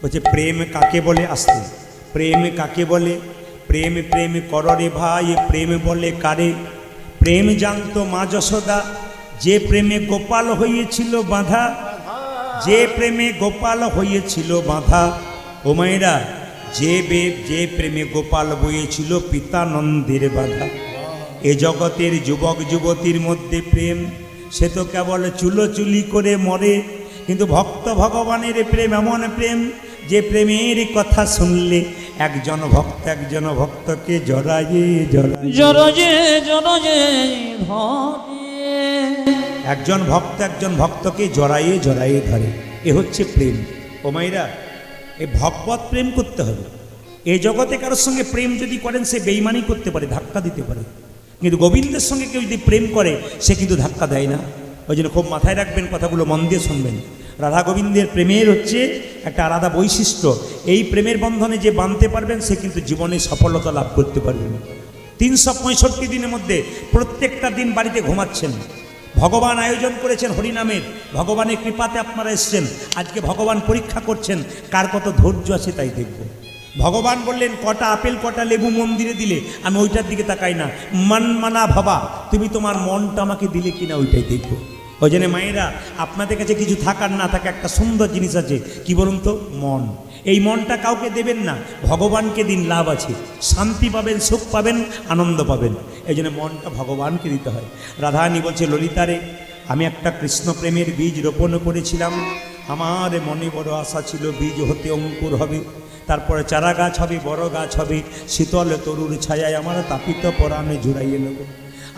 বলছে প্রেম কাকে বলে? আসতে, প্রেম কাকে বলে? প্রেম প্রেম কর রে ভাই, প্রেম বলে কারে? প্রেম জানতো মা যশোদা, যে প্রেমে গোপাল হয়েছিল বাঁধা, যে প্রেমে গোপাল হয়েছিল বাঁধা। ও মায়েরা, যে প্রেমে গোপাল বয়েছিল পিতানন্দের বাঁধা। এ জগতের যুবক যুবতীর মধ্যে প্রেম, সে তো কেবল চুলোচুলি করে মরে। কিন্তু ভক্ত ভগবানের প্রেম এমন প্রেম, যে প্রেমের কথা শুনলে একজন ভক্তকে জড়ায়ে জড়ায়ে একজন ভক্তকে জড়ায়ে জড়ায়ে ধরে। এ হচ্ছে প্রেম। ও মায়েরা, এ ভগবত প্রেম করতে হবে। এই জগতে কারোর সঙ্গে প্রেম যদি করেন, সে বেঈমানি করতে পারে, ধাক্কা দিতে পারে। কিন্তু গোবিন্দের সঙ্গে কেউ যদি প্রেম করে, সে কিন্তু ধাক্কা দেয় না। ওই জন্য খুব মাথায় রাখবেন, কথাগুলো মন দিয়ে শুনবেন। রাধা গোবিন্দের প্রেমের হচ্ছে একটা আলাদা বৈশিষ্ট্য। এই প্রেমের বন্ধনে যে বাঁধতে পারবেন, সে কিন্তু জীবনে সফলতা লাভ করতে পারবেন। 365 দিনের মধ্যে প্রত্যেকটা দিন বাড়িতে ঘুমাচ্ছেন, ভগবান আয়োজন করেছেন হরিনামের, ভগবানের কৃপাতে আপনারা এসছেন। আজকে ভগবান পরীক্ষা করছেন কার কত ধৈর্য আছে, তাই দেখব। ভগবান বললেন, কটা আপেল কটা লেবু মন্দিরে দিলে, আমি ওইটার দিকে তাকাই না, মন মানা ভাবা, তুমি তোমার মনটা আমাকে দিলে কিনা, ওইটাই দেখবো। ওই জন্য মায়েরা, আপনাদের কাছে কিছু থাকার না থাকা একটা সুন্দর জিনিস আছে, কি বলুন তো? মন। এই মনটা কাউকে দেবেন না, ভগবানকে দিন, লাভ আছে, শান্তি পাবেন, সুখ পাবেন, আনন্দ পাবেন। এই জন্য মনটা ভগবানকে দিতে হয়। রাধারানী বলছে, ললিতারে, আমি একটা কৃষ্ণ প্রেমের বীজ রোপণ করেছিলাম। আমার মনে বড় আশা ছিল বীজ হতে অঙ্কুর হবে, তারপরে চারা গাছ হবে, বড় গাছ হবে, শীতল তরুর ছায়ায় আমার তাপিত পরাণে জুড়াইয়ে নেব।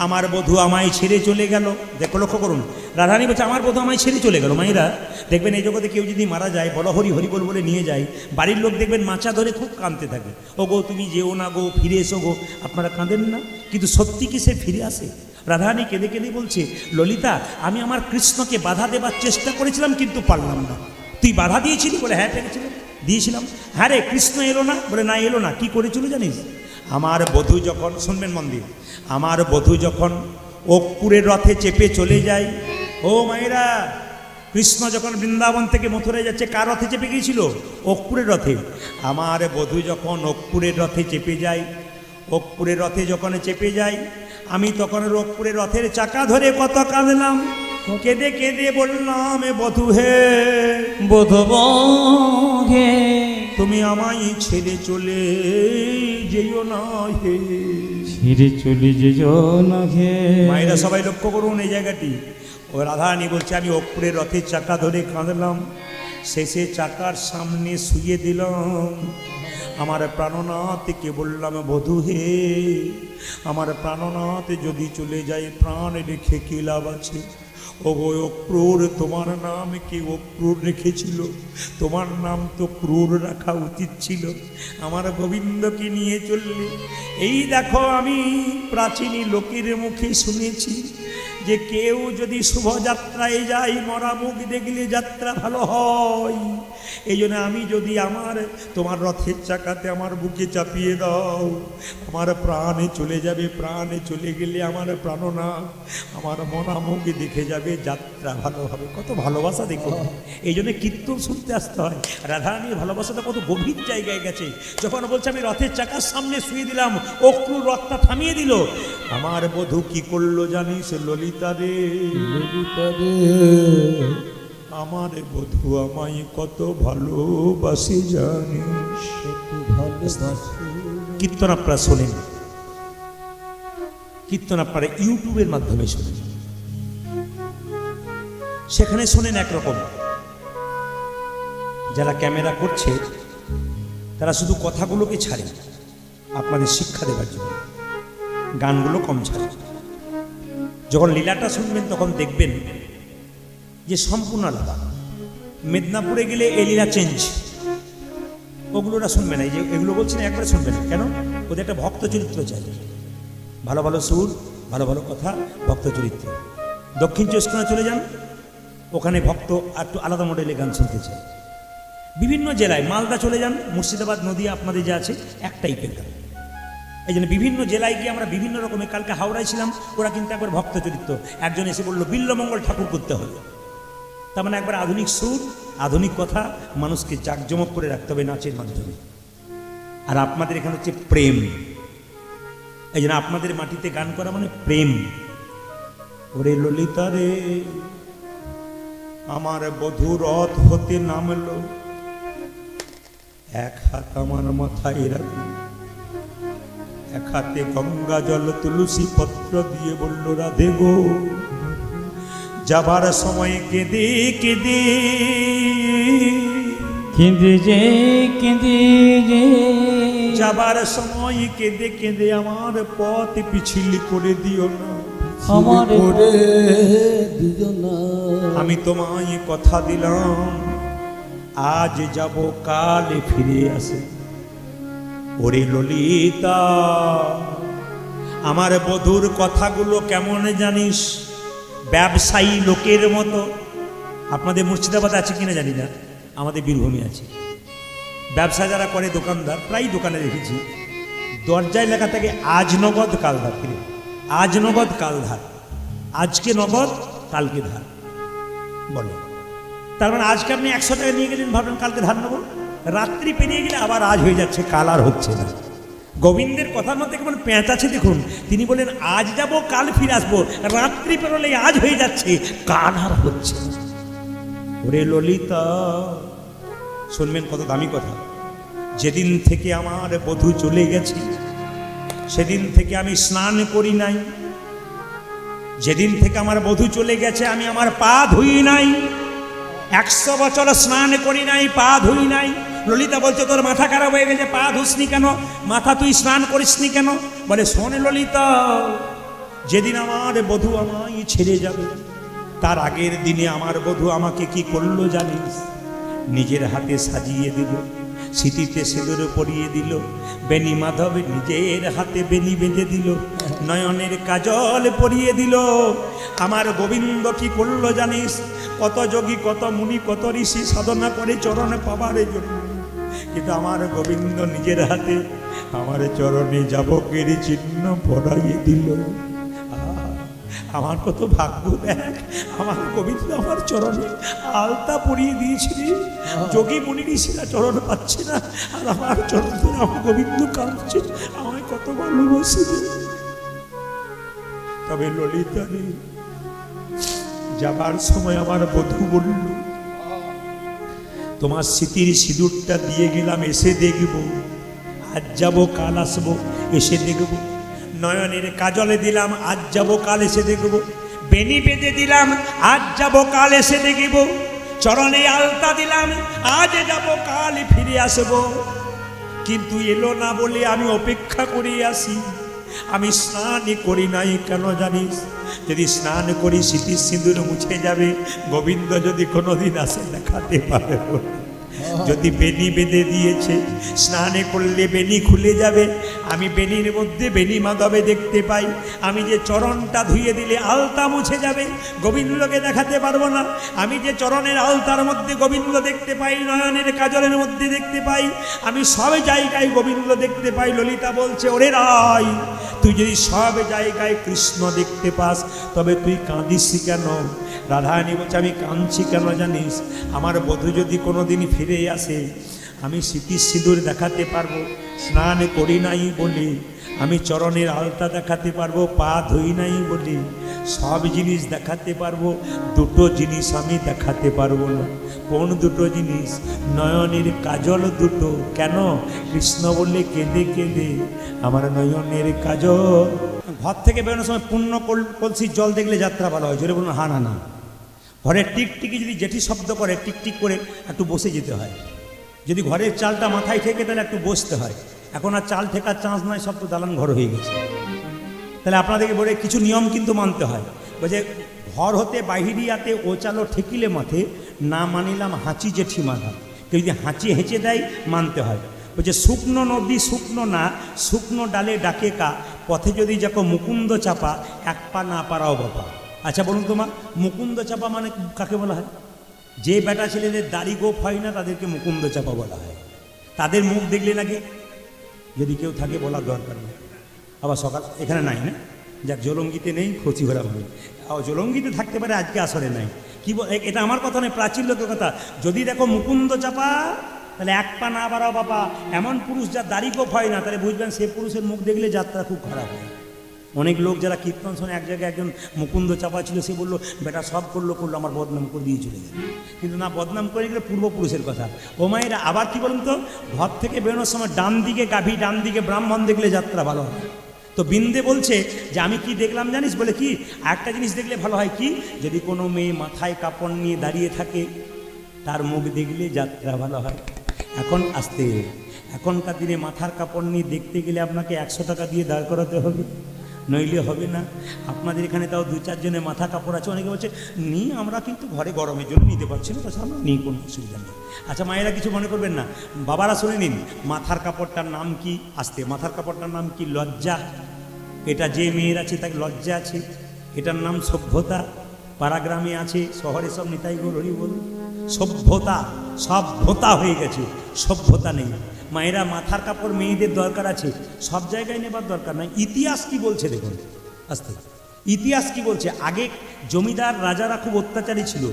আমার বধূ আমায় ছেড়ে চলে গেল। দেখো, লক্ষ্য করুন, রাধারানী বলছে আমার বধূ আমায় ছেড়ে চলে গেল। মায়েরা দেখবেন, এই জগতে কেউ যদি মারা যায়, বড় হরি হরি বল বলে নিয়ে যায়, বাড়ির লোক দেখবেন মাচা ধরে খুব কাঁদতে থাকে, ও গো তুমি যেও না গো, ফিরে এসো গো। আপনারা কাঁদেন না? কিন্তু সত্যি কি সে ফিরে আসে? রাধারানী কেঁদে কেঁদে বলছে, ললিতা, আমি আমার কৃষ্ণকে বাধা দেবার চেষ্টা করেছিলাম, কিন্তু পারলাম না। তুই বাধা দিয়েছিলি? বলে হ্যাঁ দিয়েছিলাম। হ্যাঁ রে, কৃষ্ণ এলো না? বলে না, এলো না। কি করেছিল জানিস? আমার বধূ যখন, শুনবেন মন দিয়ে, আমার বধূ যখন অক্কুরের রথে চেপে চলে যায়। ও মায়েরা, কৃষ্ণ যখন বৃন্দাবন থেকে মথুরায় যাচ্ছে, কার রথে চেপে গিয়েছিল? অক্কুরের রথে। আমার বধূ যখন অক্কুরের রথে চেপে যায়, অক্কুরের রথে যখন চেপে যায়, আমি তখন অক্কুরের রথের চাকা ধরে কত কাঁদলাম, কেঁদে কেঁদে বললাম, বধূ হে, বধূ হে, তুমি আমায় ছেড়ে চলে যেও না হে, ছেড়ে চলে যেও না হে। মায়েরা সবাই লক্ষ্য করুন এই জায়গাটি। ও রাধারানী বলছে, আমি অক্কুরের রথের চাকা ধরে কাঁদলাম, শেষে চাকার সামনে শুয়ে দিলাম আমার প্রাণনাথকে, বললাম, বধূ হে, আমার প্রাণনাথ যদি চলে যায়, প্রাণ রেখে কি লাভ আছে? ও গো অক্রূর, তোমার নাম কি অক্রূর রেখেছিল? তোমার নাম তো ক্রূর রাখা উচিত ছিল। আমার গোবিন্দকে নিয়ে চললে। এই দেখো, আমি প্রাচীনী লোকের মুখে শুনেছি যে কেউ যদি শুভযাত্রায় যায়, মরা মুখ দেখলে যাত্রা ভালো হয়। এই জন্য আমি যদি তোমার রথের চাকাতে আমার বুকে চাপিয়ে দাও, আমার প্রাণে চলে যাবে, প্রাণে চলে গেলে আমার প্রাণনাথ আমার মরা মুখ দেখে যাবে, যাত্রা ভালো হবে। কত ভালোবাসা দেখো। এই জন্য কীর্তন শুনতে আসতে হয়। রাধারানীর ভালোবাসাটা কত গভীর জায়গায় গেছে। যখন বলছে আমি রথের চাকার সামনে শুয়ে দিলাম, অক্রূর রথটা থামিয়ে দিল, আমার বধূ কি করলো জানিস ললিতা রে? ললিতা রে, আমার বধূ আমায় কত ভালোবাসে জানিস? কীর্তন আপনারা শোনেন, কীর্তন আপনারা ইউটিউবের মাধ্যমে শোনেন, সেখানে শোনেন একরকম। যারা ক্যামেরা করছে তারা শুধু কথাগুলোকে ছাড়ে আপনাদের শিক্ষা দেবার জন্য, গানগুলো কম ছাড়ে। যখন লীলাটা শুনবেন তখন দেখবেন যে সম্পূর্ণ আলাদা। মেদিনীপুরে গেলে এই লীলা চেঞ্জ, ওগুলোরা শুনবে না। এই যে এগুলো বলছি না, একবারে শুনবে না। কেন? ওদের একটা ভক্ত চরিত্র চাই, ভালো ভালো সুর, ভালো ভালো কথা, ভক্ত চরিত্র। দক্ষিণ 24 চলে যান, ওখানে ভক্ত একটু আলাদা মডেলে গান শুনতে চায়। বিভিন্ন জেলায়, মালদা চলে যান, মুর্শিদাবাদ, নদিয়া, আপনাদের যা আছে এক টাইপের গান। এই জন্য বিভিন্ন জেলায় গিয়ে আমরা বিভিন্ন রকমের, কালকে হাওড়ায় ছিলাম, ওরা কিন্তু একবার ভক্ত চরিত্র। একজন এসে বললো বিল্লমঙ্গল ঠাকুর করতে হবে। তার মানে একবার আধুনিক সুর, আধুনিক কথা, মানুষকে জাঁকজমক করে রাখতে হবে নাচের মাধ্যমে। আর আপনাদের এখানে হচ্ছে প্রেম, এই জন্য আপনাদের মাটিতে গান করা মানে প্রেম। ওরে ললিতা রে, আমার বধূ রথ হতে নামলো, এক হাত আমার মাথায় রাখল, এক হাতে গঙ্গা জল তুলসী পত্র দিয়ে বলল রাধে গো। যাবার সময় কেঁদে কেঁদে কেঁদে যে কেঁদে যে যাবার সময় কেঁদে কেঁদে আমার পথ পিছিল করে দিও না, আমার করে দিও না। আমি তোমায় কথা দিলাম আজ যাব কাল ফিরে আসে। ওরে ললিতা, আমার বধূর কথাগুলো কেমন জানিস, ব্যবসায়ী লোকের মতো। আপনাদের মুর্শিদাবাদ আছে কিনা জানি না, আমাদের বীরভূমে আছে। ব্যবসা যারা করে দোকানদার, প্রায় দোকানে দেখেছি দরজায় লেখা থাকে আজ নগদ কাল ধার। ফিরে আজ নগদ কাল ধার, আজকে নগদ কালকে ধার বলে। তার মানে আজকে আপনি 100 টাকা নিয়ে গেলেন, ভাবলেন কালকে ধার নেবো, রাত্রি পেরিয়ে গেলে আবার আজ হয়ে যাচ্ছে, কাল আর হচ্ছে না। গোবিন্দের কথার মধ্যে কেমন প্যাঁচ আছে দেখুন। তিনি বলেন আজ যাব কাল ফিরে আসবো, রাত্রি পেরোলে আজ হয়ে যাচ্ছে, কাল আর হচ্ছে না। ওরে ললিতা, শুনবেন কত দামি কথা। যেদিন থেকে আমার বধূ চলে গেছে সেদিন থেকে আমি স্নান করি নাই, যেদিন থেকে আমার বধূ চলে গেছে আমি আমার পা ধুই নাই, 100 বছর স্নান করি নাই, পা ধুই নাই। ললিতা বলছে তোর মাথা খারাপ হয়ে গেছে, পা ধুসনি কেন, মাথা তুই স্নান করিসনি কেন? বলে শোন ললিতা, যেদিন আমার বধূ আমায় ছেড়ে যাবে তার আগের দিনে আমার বধূ আমাকে কি করলো জানিস? নিজের হাতে সাজিয়ে দিল, স্মৃতিতে সিঁদুর পরিয়ে দিল, বেনি মাধব নিজের হাতে বেনি বেঁধে দিল, নয়নের কাজল পরিয়ে দিল। আমার গোবিন্দ কি করলো জানিস? কত যোগী, কত মুনি, কত ঋষি সাধনা করে চরণে পাবার জন্য, কিন্তু আমার গোবিন্দ নিজের হাতে আমার চরণে যাবকের চিহ্ন পরাইয়ে দিল। আমার কত ভাগ্য দেখ, আমার গোবিন্দ আমার চরণে আলতা পরিয়ে দিয়েছিল। যোগী মুনি ঋষিরা চরণ পাচ্ছে না, আর আমার চরণ ধরে আমার গোবিন্দ কাঁদছে, আমায় কত ভালোবাসে। তবে ললিতা রে, যাবার সময় আমার বধূ বলল তোমার স্মৃতির সিঁদুরটা দিয়ে গেলাম, এসে দেখব, আজ যাবো কাল আসবো, এসে দেখব। নয়নের কাজলে দিলাম, আজ যাবো কাল এসে দেখব। বেনি বেঁধে দিলাম, আজ যাবো কাল এসে দেখব। চরণে আলতা দিলাম, আজ যাবো কাল ফিরে আসবো। কিন্তু এলো না বলে আমি অপেক্ষা করে আসি। আমি স্নানই করি নাই কেন জানিস? যদি স্নান করি স্মৃতির সিঁদুর মুছে যাবে, গোবিন্দ যদি কোনোদিন আসে দেখাতে পারে। যদি বেনি বেঁধে দিয়েছে, স্নানে করলে বেনি খুলে যাবে, আমি বেনির মধ্যে বেনি মাধবে দেখতে পাই। আমি যে চরণটা ধুয়ে দিলে আলতা মুছে যাবে, গোবিন্দকে দেখাতে পারবো না। আমি যে চরণের আলতার মধ্যে গোবিন্দ দেখতে পাই, নয়নের কাজলের মধ্যে দেখতে পাই, আমি সব জায়গায় গোবিন্দ দেখতে পাই। ললিতা বলছে ওরে রাই, তুই যদি সব জায়গায় কৃষ্ণ দেখতে পাস তবে তুই কাঁদিস কেন? রাধারানী বলছে আমি কাঁদছি কেন জানিস? আমার বধূ যদি কোনোদিন ফিরে আসে, আমি স্মৃতির সিঁদুর দেখাতে পারবো, স্নান করি নাই বলে, আমি চরণের আলতা দেখাতে পারবো, পা ধুই নাই বলে, সব জিনিস দেখাতে পারবো। দুটো জিনিস আমি দেখাতে পারবো না। কোন দুটো জিনিস? নয়নের কাজল দুটো। কেন? কৃষ্ণ বললে কেঁদে কেঁদে আমার নয়নের কাজল। ঘর থেকে বেরোনোর সময় পূর্ণ কলসির জল দেখলে যাত্রা ভালো হয়, জোরে বলুন হা না না। ঘরের টিকটিকি যদি জেঠি শব্দ করে, টিকটিক করে একটু বসে যেতে হয়। যদি ঘরের চালটা মাথায় ঠেকে তাহলে একটু বসতে হয়। এখন আর চাল ঠেকার চান্স নাই, সব তো দালান ঘর হয়ে গেছে। তাহলে আপনাদেরকে বলে কিছু নিয়ম কিন্তু মানতে হয়। বলছে ঘর হতে বাহিরিয়াতে ও চালো ঠেকিলে মাথে, না মানিলাম হাঁচি জেঠি মাথা। কেউ যদি হাঁচি হেঁচে দেয় মানতে হয়। বলছে শুকনো নদী শুকনো না, শুকনো ডালে ডাকে কা, পথে যদি যাকো মুকুন্দ চাপা, এক পা না পারাও বাপা। আচ্ছা বলুন তোমার, মুকুন্দ চাপা মানে কাকে বলা হয়? যে বেটা ছেলেদের দাড়ি গোপ হয় না তাদেরকে মুকুন্দ চাপা বলা হয়। তাদের মুখ দেখলে নাকি, যদি কেউ থাকে বলার দরকার নেই। আবার সকাল এখানে নাই না, যাক জলঙ্গিতে নেই, খচি ঘোরা হবে। জলঙ্গিতে থাকতে পারে, আজকে আসরে নাই, কি এটা আমার কথা নয়, প্রাচীন লোকের কথা। যদি দেখো মুকুন্দ চাপা, তাহলে এক পা না বাড়াও বাবা, এমন পুরুষ যার দাড়ি গোপ হয় না, তাহলে বুঝবেন সে পুরুষের মুখ দেখলে যাত্রা খুব খারাপ হয়। অনেক লোক যারা কীর্তন শোনে, এক জায়গায় একজন মুকুন্দ চাপা ছিল, সে বললো বেটা সব করলো আমার বদনাম করে দিয়ে চলে গেল। কিন্তু না, বদনাম করে গেলে পূর্বপুরুষের কথা। ও মায়েরা আবার কি বলুন তো, ঘর থেকে বেরোনোর সময় ডান দিকে গাভী, ডান দিকে ব্রাহ্মণ দেখলে যাত্রা ভালো হয়। তো বিন্দে বলছে যে আমি কি দেখলাম জানিস, বলে কি একটা জিনিস দেখলে ভালো হয়, কি যদি কোনো মেয়ে মাথায় কাপড় নিয়ে দাঁড়িয়ে থাকে, তার মুখ দেখলে যাত্রা ভালো হয়। এখন আসতে, এখনকার দিনে মাথার কাপড় নিয়ে দেখতে গেলে আপনাকে 100 টাকা দিয়ে দাঁড় করাতে হবে, নইলে হবে না। আপনাদের এখানে তাও 2-4 জনের মাথা কাপড় আছে, অনেকে বলছে নিই, আমরা কিন্তু ঘরে গরমের জন্য নিতে পারছি না, তাছাড়া আমরা নিই, কোনো অসুবিধা নেই। আচ্ছা মায়েরা কিছু মনে করবেন না, বাবারা শুনে নিন, মাথার কাপড়টার নাম কি? আসতে, মাথার কাপড়টার নাম কি? লজ্জা। এটা যে মেয়ের আছে তাকে লজ্জা আছে। এটার নাম সভ্যতা। পাড়াগ্রামে আছে, শহরে সব নিতাই গো হরি বল, সভ্যতা। সভ্যতা হয়ে গেছে, সভ্যতা নেই। মায়েরা মাথার কাপড় মেয়েদের দরকার আছে, সব জায়গায় নেবার দরকার নাই। ইতিহাস কি বলছে দেখুন, আস্তে, ইতিহাস কি বলছে। আগে জমিদার রাজারা খুব অত্যাচারী ছিল,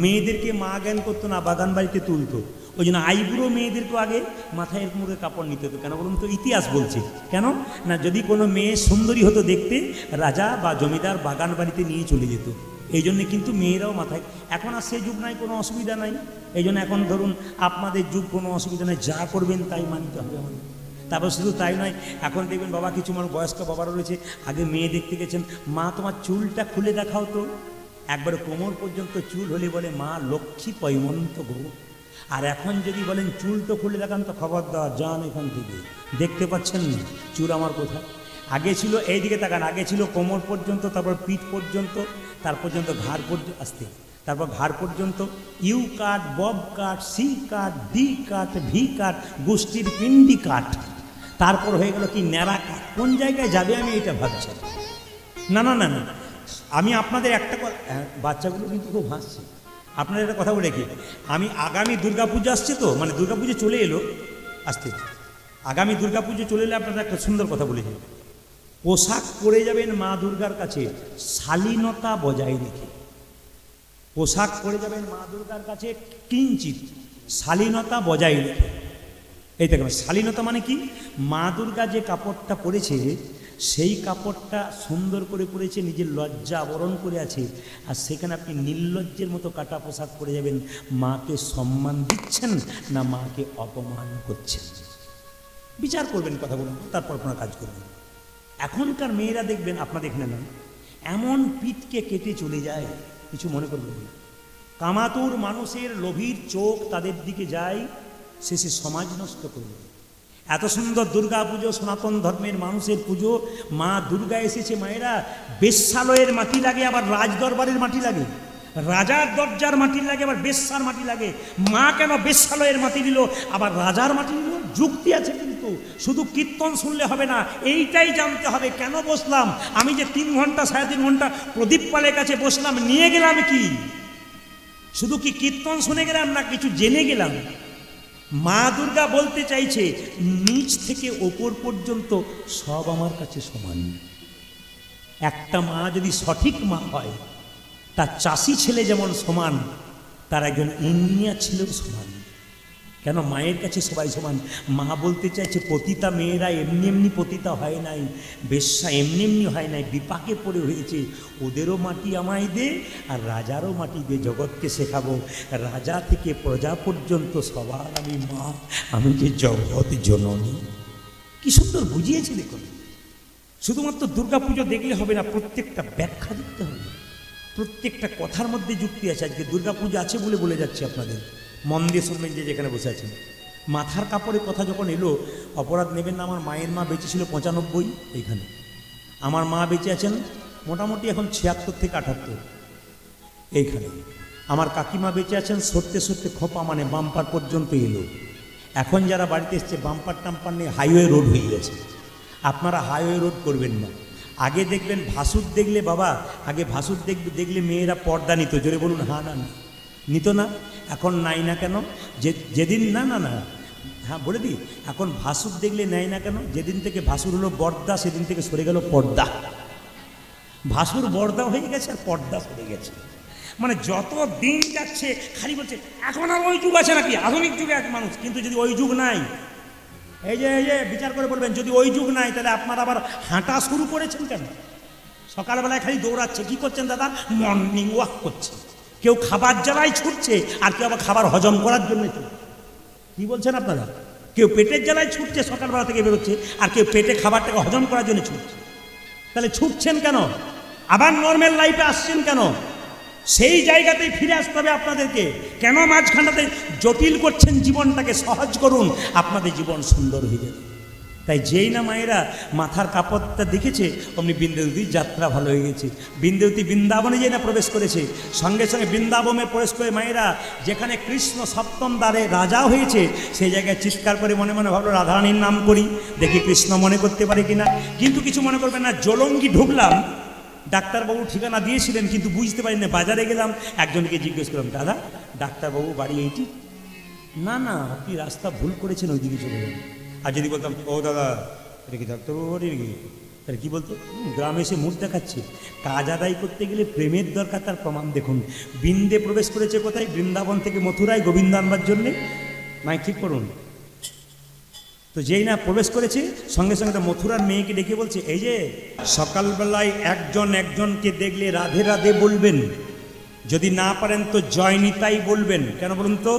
মেয়েদেরকে মা জ্ঞান করতো না, বাগান বাড়িতে তুলতো। ওই জন্য আইবুড়ো মেয়েদেরকেও আগে মাথায় মুখে কাপড় নিতে হতো। কেন বলুন তো? ইতিহাস বলছে। কেন না, যদি কোনো মেয়ে সুন্দরী হতো দেখতে, রাজা বা জমিদার বাগান বাড়িতে নিয়ে চলে যেত। এই জন্যে কিন্তু মেয়েরাও মাথায়, এখন আর সে যুগ নাই, কোনো অসুবিধা নাই। এই জন্য এখন ধরুন আপনাদের যুগ, কোনো অসুবিধা নেই, যা করবেন তাই মানতে হবে আমাদের। তারপর শুধু তাই নয়, এখন দেখবেন বাবা, কিছু মানুষ বয়স্ক বাবারা রয়েছে, আগে মেয়ে দেখতে গেছেন, মা তোমার চুলটা খুলে দেখাও তো। একবার কোমর পর্যন্ত চুল হলে বলে মা লক্ষ্মী পয়মন্ত গো। আর এখন যদি বলেন চুল তো খুলে দেখান, তো খবরদার যান এখান থেকে, দেখতে পাচ্ছেন না চুল আমার কোথায়। আগে ছিল, এইদিকে তাকান, আগে ছিল কোমর পর্যন্ত, তারপর পিঠ পর্যন্ত, তার পর্যন্ত ঘাড় পর্যন্ত, আসতে, তারপর ঘাড় পর্যন্ত U cut, bob cut, C cut, D cut, V cut, গোষ্ঠীর পিন্ডি কাট, তারপর হয়ে গেল কি ন্যাড়া কাট। কোন জায়গায় যাবে আমি এটা ভাবছি। না না না না, আমি আপনাদের একটা বাচ্চাগুলো কিন্তু খুব হাসছে। আপনাদের একটা কথা বলে কি, আমি আগামী দুর্গাপুজো আসছে তো, মানে দুর্গাপুজো চলে এলো, আসতে আগামী দুর্গাপুজো চলে এলে আপনাদের একটা সুন্দর কথা বলে যাবে। পোশাক পরে যাবেন মা দুর্গার কাছে শালীনতা বজায় রেখে। পোশাক পরে যাবেন মা দুর্গার কাছে কিঞ্চিত শালীনতা বজায় রেখে। এই দেখবেন, শালীনতা মানে কি? মা দুর্গা যে কাপড়টা পরেছে, সেই কাপড়টা সুন্দর করে পরেছে, নিজের লজ্জা আবরণ করে আছে, আর সেখানে আপনি নির্লজ্জের মতো কাটা পোশাক পরে যাবেন, মাকে সম্মান দিচ্ছেন না মাকে অপমান করছেন? বিচার করবেন, কথা বলুন, তারপর আপনারা কাজ করবেন। এখনকার মেয়েরা দেখবেন, আপনাদের এখানে না, এমন পিঠকে কেটে চলে যায়, কিছু মনে করবেন না। কামাতুর মানুষের লোভীর চোখ তাদের দিকে যায়, শেষে সমাজ নষ্ট করবে। এত সুন্দর দুর্গা পুজো, সনাতন ধর্মের মানুষের পুজো, মা দুর্গা এসেছে। মায়েরা, বেশ্যালয়ের মাটি লাগে, আবার রাজদরবারের মাটি লাগে, রাজার দরজার মাটি লাগে, আবার বেশ্যার মাটি লাগে। মা কেন বেশ্যালয়ের মাটি দিল, আবার রাজার মাটি দিল? যুক্তি আছে, কিন্তু শুধু কীর্তন শুনলে হবে না, এইটাই জানতে হবে। কেন বসলাম আমি, যে 3 ঘন্টা 3.5 ঘন্টা প্রদীপ পালের কাছে বসলাম, নিয়ে গেলাম কি? শুধু কি কীর্তন শুনে গেলাম, না কিছু জেনে গেলাম? মা দুর্গা বলতে চাইছে, নিচ থেকে ওপর পর্যন্ত সব আমার কাছে সমান। একটা মা যদি সঠিক মা হয়, তার চাষি ছেলে যেমন সমান, তার একজন ইঞ্জিনিয়ার ছেলেও সমান। কেন? মায়ের কাছে সবাই সমান। মা বলতে চাইছে, পতিতা মেয়েরা এমনি এমনি পতিতা হয় নাই, বেশ্যা এমনি এমনি হয় নাই, বিপাকে পড়ে হয়েছে। ওদেরও মাটি আমায় দে, আর রাজারও মাটি দে, জগৎকে শেখাবো। রাজা থেকে প্রজা পর্যন্ত সবার আমি মা, আমি যে জগৎ জননী। কি সুন্দর বুঝিয়েছে দেখুন। শুধুমাত্র দুর্গাপুজো দেখলে হবে না, প্রত্যেকটা ব্যাখ্যা দেখতে হবে, প্রত্যেকটা কথার মধ্যে যুক্তি আছে। আজকে দুর্গাপুজো আছে বলে বলে যাচ্ছে আপনাদের, মন দিয়ে শুনবেন যে যেখানে বসে আছেন। মাথার কাপড়ের কথা যখন এলো, অপরাধ নেবেন না। আমার মায়ের মা বেঁচে ছিল 95, এইখানে আমার মা বেঁচে আছেন মোটামুটি এখন 76 থেকে 78 এইখানে। আমার কাকিমা বেঁচে আছেন 70 খোপা, মানে বাম্পার পর্যন্ত এলো। এখন যারা বাড়িতে এসছে, বাম্পার টাম্পার নিয়ে হাইওয়ে রোড হয়ে গেছে। আপনারা হাইওয়ে রোড করবেন না। আগে দেখবেন ভাসুর দেখলে, বাবা আগে ভাসুর দেখলে মেয়েরা পর্দা নিত, জোরে বলুন হ্যাঁ না? নিত না? এখন নাই না কেন? যেদিন না না না হ্যাঁ বলে দিই, এখন ভাসুর দেখলে নেয় না কেন? যেদিন থেকে ভাসুর হলো বর্দা, সেদিন থেকে সরে গেল পর্দা। ভাসুর বর্দা হয়ে গেছে, আর পর্দা সরে গেছে। মানে যত দিন যাচ্ছে খালি বলছে এখন আর ওই যুগ আছে নাকি, আধুনিক যুগে এক মানুষ। কিন্তু যদি ওই যুগ নাই, এই যে বিচার করে বলবেন, যদি ওই যুগ নাই তাহলে আপনারা আবার হাঁটা শুরু করেছেন কেন? সকালবেলায় খালি দৌড়াচ্ছে, কি করছেন দাদা? মর্নিং ওয়াক করছে। কেউ খাবার জ্বালায় ছুটছে, আর কেউ আবার খাবার হজম করার জন্য ছুটছে। কি বলছেন আপনারা? কেউ পেটের জ্বালায় ছুটছে, সকালবেলা থেকে বেরোচ্ছে, আর কেউ পেটে খাবারটাকে হজম করার জন্য ছুটছে। তাহলে ছুটছেন কেন? আবার নর্মাল লাইফে আসছেন কেন? সেই জায়গাতেই ফিরে আসতে হবে আপনাদেরকে। কেন মাঝখানটাতে জটিল করছেন জীবনটাকে? সহজ করুন, আপনাদের জীবন সুন্দর হয়ে যাবে। তাই যেই না মায়েরা মাথার কাপড়টা দেখেছে, অমনি বৃন্দাবতীর যাত্রা ভালো হয়ে গেছে। বৃন্দাবতী বৃন্দাবনে যেই না প্রবেশ করেছে, সঙ্গে সঙ্গে বৃন্দাবনে প্রবেশ করে মায়েরা যেখানে কৃষ্ণ সপ্তম দ্বারে রাজা হয়েছে, সেই জায়গায় চিৎকার করে মনে মনে ভাবলো রাধারানীর নাম করি, দেখি কৃষ্ণ মনে করতে পারে কিনা। কিন্তু কিছু মনে করবেন না। জলঙ্গি ঢুকলাম, ডাক্তারবাবু ঠিকানা দিয়েছিলেন কিন্তু বুঝতে পারি না। বাজারে গেলাম, একজনকে জিজ্ঞেস করলাম, দাদা ডাক্তারবাবু বাড়ি এইটি? না না, আপনি রাস্তা ভুল করেছেন, ওইদিকে চলে যাবেন। আর যদি বলতাম ও দাদা এটা কি ডাক্তারবাবু বাড়ি নাকি, তাহলে কী বলতো? গ্রামে এসে মুখ দেখাচ্ছে। কাজ আদায় করতে গেলে প্রেমের দরকার, তার প্রমাণ দেখুন। বৃন্দে প্রবেশ করেছে কোথায়? বৃন্দাবন থেকে মথুরায় গোবিন্দ আনবার জন্যে। মাইক ঠিক করুন। তো যেই না প্রবেশ করেছে, সঙ্গে সঙ্গে তো মথুরার মেয়েকে ডেকে বলছে, এই যে সকালবেলায় একজনকে দেখলে রাধে রাধে বলবেন, যদি না পারেন তো জয় নিতাই বলবেন। কেন বলুন তো?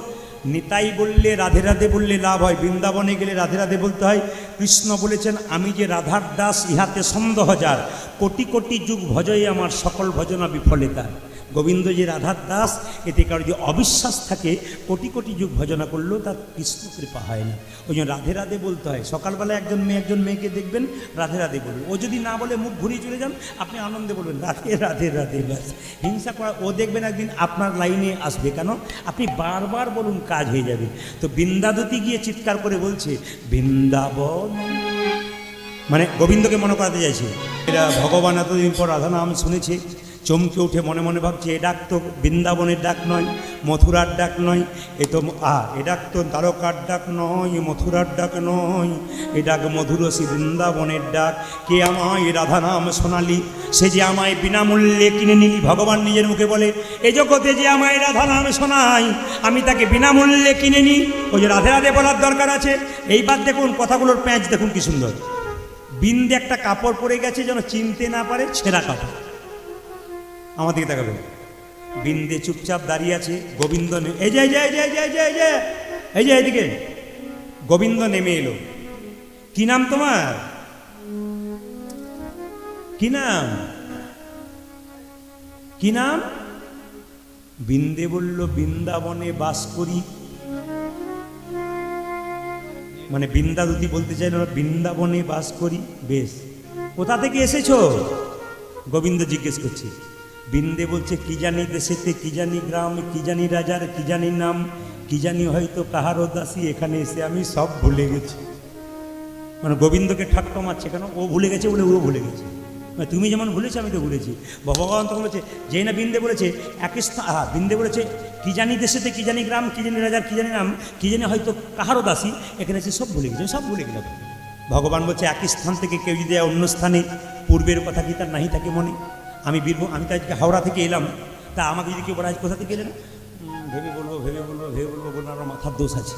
নিতাই বললে, রাধে রাধে বললে লাভ হয়। বৃন্দাবনে গেলে রাধে রাধে বলতে হয়। কৃষ্ণ বলেছেন, আমি যে রাধার দাস ইহাতে সন্দেহ হাজার, কোটি কোটি যুগ ভজই আমার সকল ভজনা বিফলেতা। গোবিন্দ যে রাধার দাস, এতে কারো যে অবিশ্বাস থাকে, কোটি কোটি যুগ ভজনা করলেও তার কৃষ্ণ কৃপা হয় না। ওই জন্য রাধে রাধে বলতে হয়। সকালবেলা একজন মেয়েকে দেখবেন, রাধে রাধে বলবেন। ও যদি না বলে মুখ ঘুরিয়ে চলে যান, আপনি আনন্দে বলবেন রাধে রাধে রাধে, ব্যাস। হিংসা করা, ও দেখবেন একদিন আপনার লাইনে আসবে। কেন? আপনি বারবার বলুন, কাজ হয়ে যাবে। তো বৃন্দাবতী গিয়ে চিৎকার করে বলছে বৃন্দাবন, মানে গোবিন্দকে মনে করাতে চাইছে। এরা ভগবান এতদিন পর রাধা নাম শুনেছে, চমকে উঠে মনে মনে ভাবছে, এ ডাক তো বৃন্দাবনের ডাক নয়, মথুরার ডাক নয়। এ তো এ ডাক তো দ্বারকার ডাক নয়, মথুরার ডাক নয়, এ ডাক মধুরসী বৃন্দাবনের ডাক। কে আমায় রাধা নাম শোনালি, সে যে আমায় বিনামূল্যে কিনে নিলি। ভগবান নিজের মুখে বলে, এ জগতে যে আমায় রাধা নাম শোনাই, আমি তাকে বিনামূল্যে কিনে নিই। ওই যে রাধে রাধে বলার দরকার আছে। এইবার দেখুন কথাগুলোর প্যাঁচ দেখুন কি সুন্দর। বৃন্দে একটা কাপড় পরে গেছে, যেন চিনতে না পারে, ছেঁড়া কাপড়। আমার দিকে তাকাবেন। বৃন্দে চুপচাপ দাঁড়িয়ে আছে। গোবিন্দ এই যে এইদিকে গোবিন্দ নেমে এলো। কি নাম তোমার? কি নাম? কি নাম? বৃন্দে বলল, বৃন্দাবনে বাস করি। মানে বৃন্দাবতী বলতে চাইল বৃন্দাবনে বাস করি। বেশ, কোথা থেকে এসেছো? গোবিন্দ জিজ্ঞেস করছে। বৃন্দে বলছে, কি জানি দেশেতে, কি জানি গ্রাম, কি জানি রাজার, কি জানি নাম, কি জানি হয়তো কাহারও দাসী, এখানে এসে আমি সব ভুলে গেছি। মানে গোবিন্দকে ঠাট্টা মারছে। কেন? ও ভুলে গেছে বলে ও ভুলে গেছে। মানে তুমি যেমন ভুলেছো আমি তো ভুলেছি। ভগবান তখন বলেছে, যেই না বৃন্দে বলেছে বৃন্দে বলেছে, কি জানি দেশেতে, কি জানি গ্রাম, কি জানি রাজার, কি জানি নাম, কি জানি হয়তো কাহারও দাসী, এখানে এসে সব ভুলে গেছে, সব ভুলে গেলাম। ভগবান বলছে, একই স্থান থেকে কেউ যদি অন্য স্থানে, পূর্বের কথা কি তার নাহি থাকে মনে? আমি আমি তো আজকে হাওড়া থেকে এলাম, তা আমাকে যদি কেউ বলে আজ কোথা থেকে এলেন, ভেবে বলবো আমার মাথার দোষ আছে।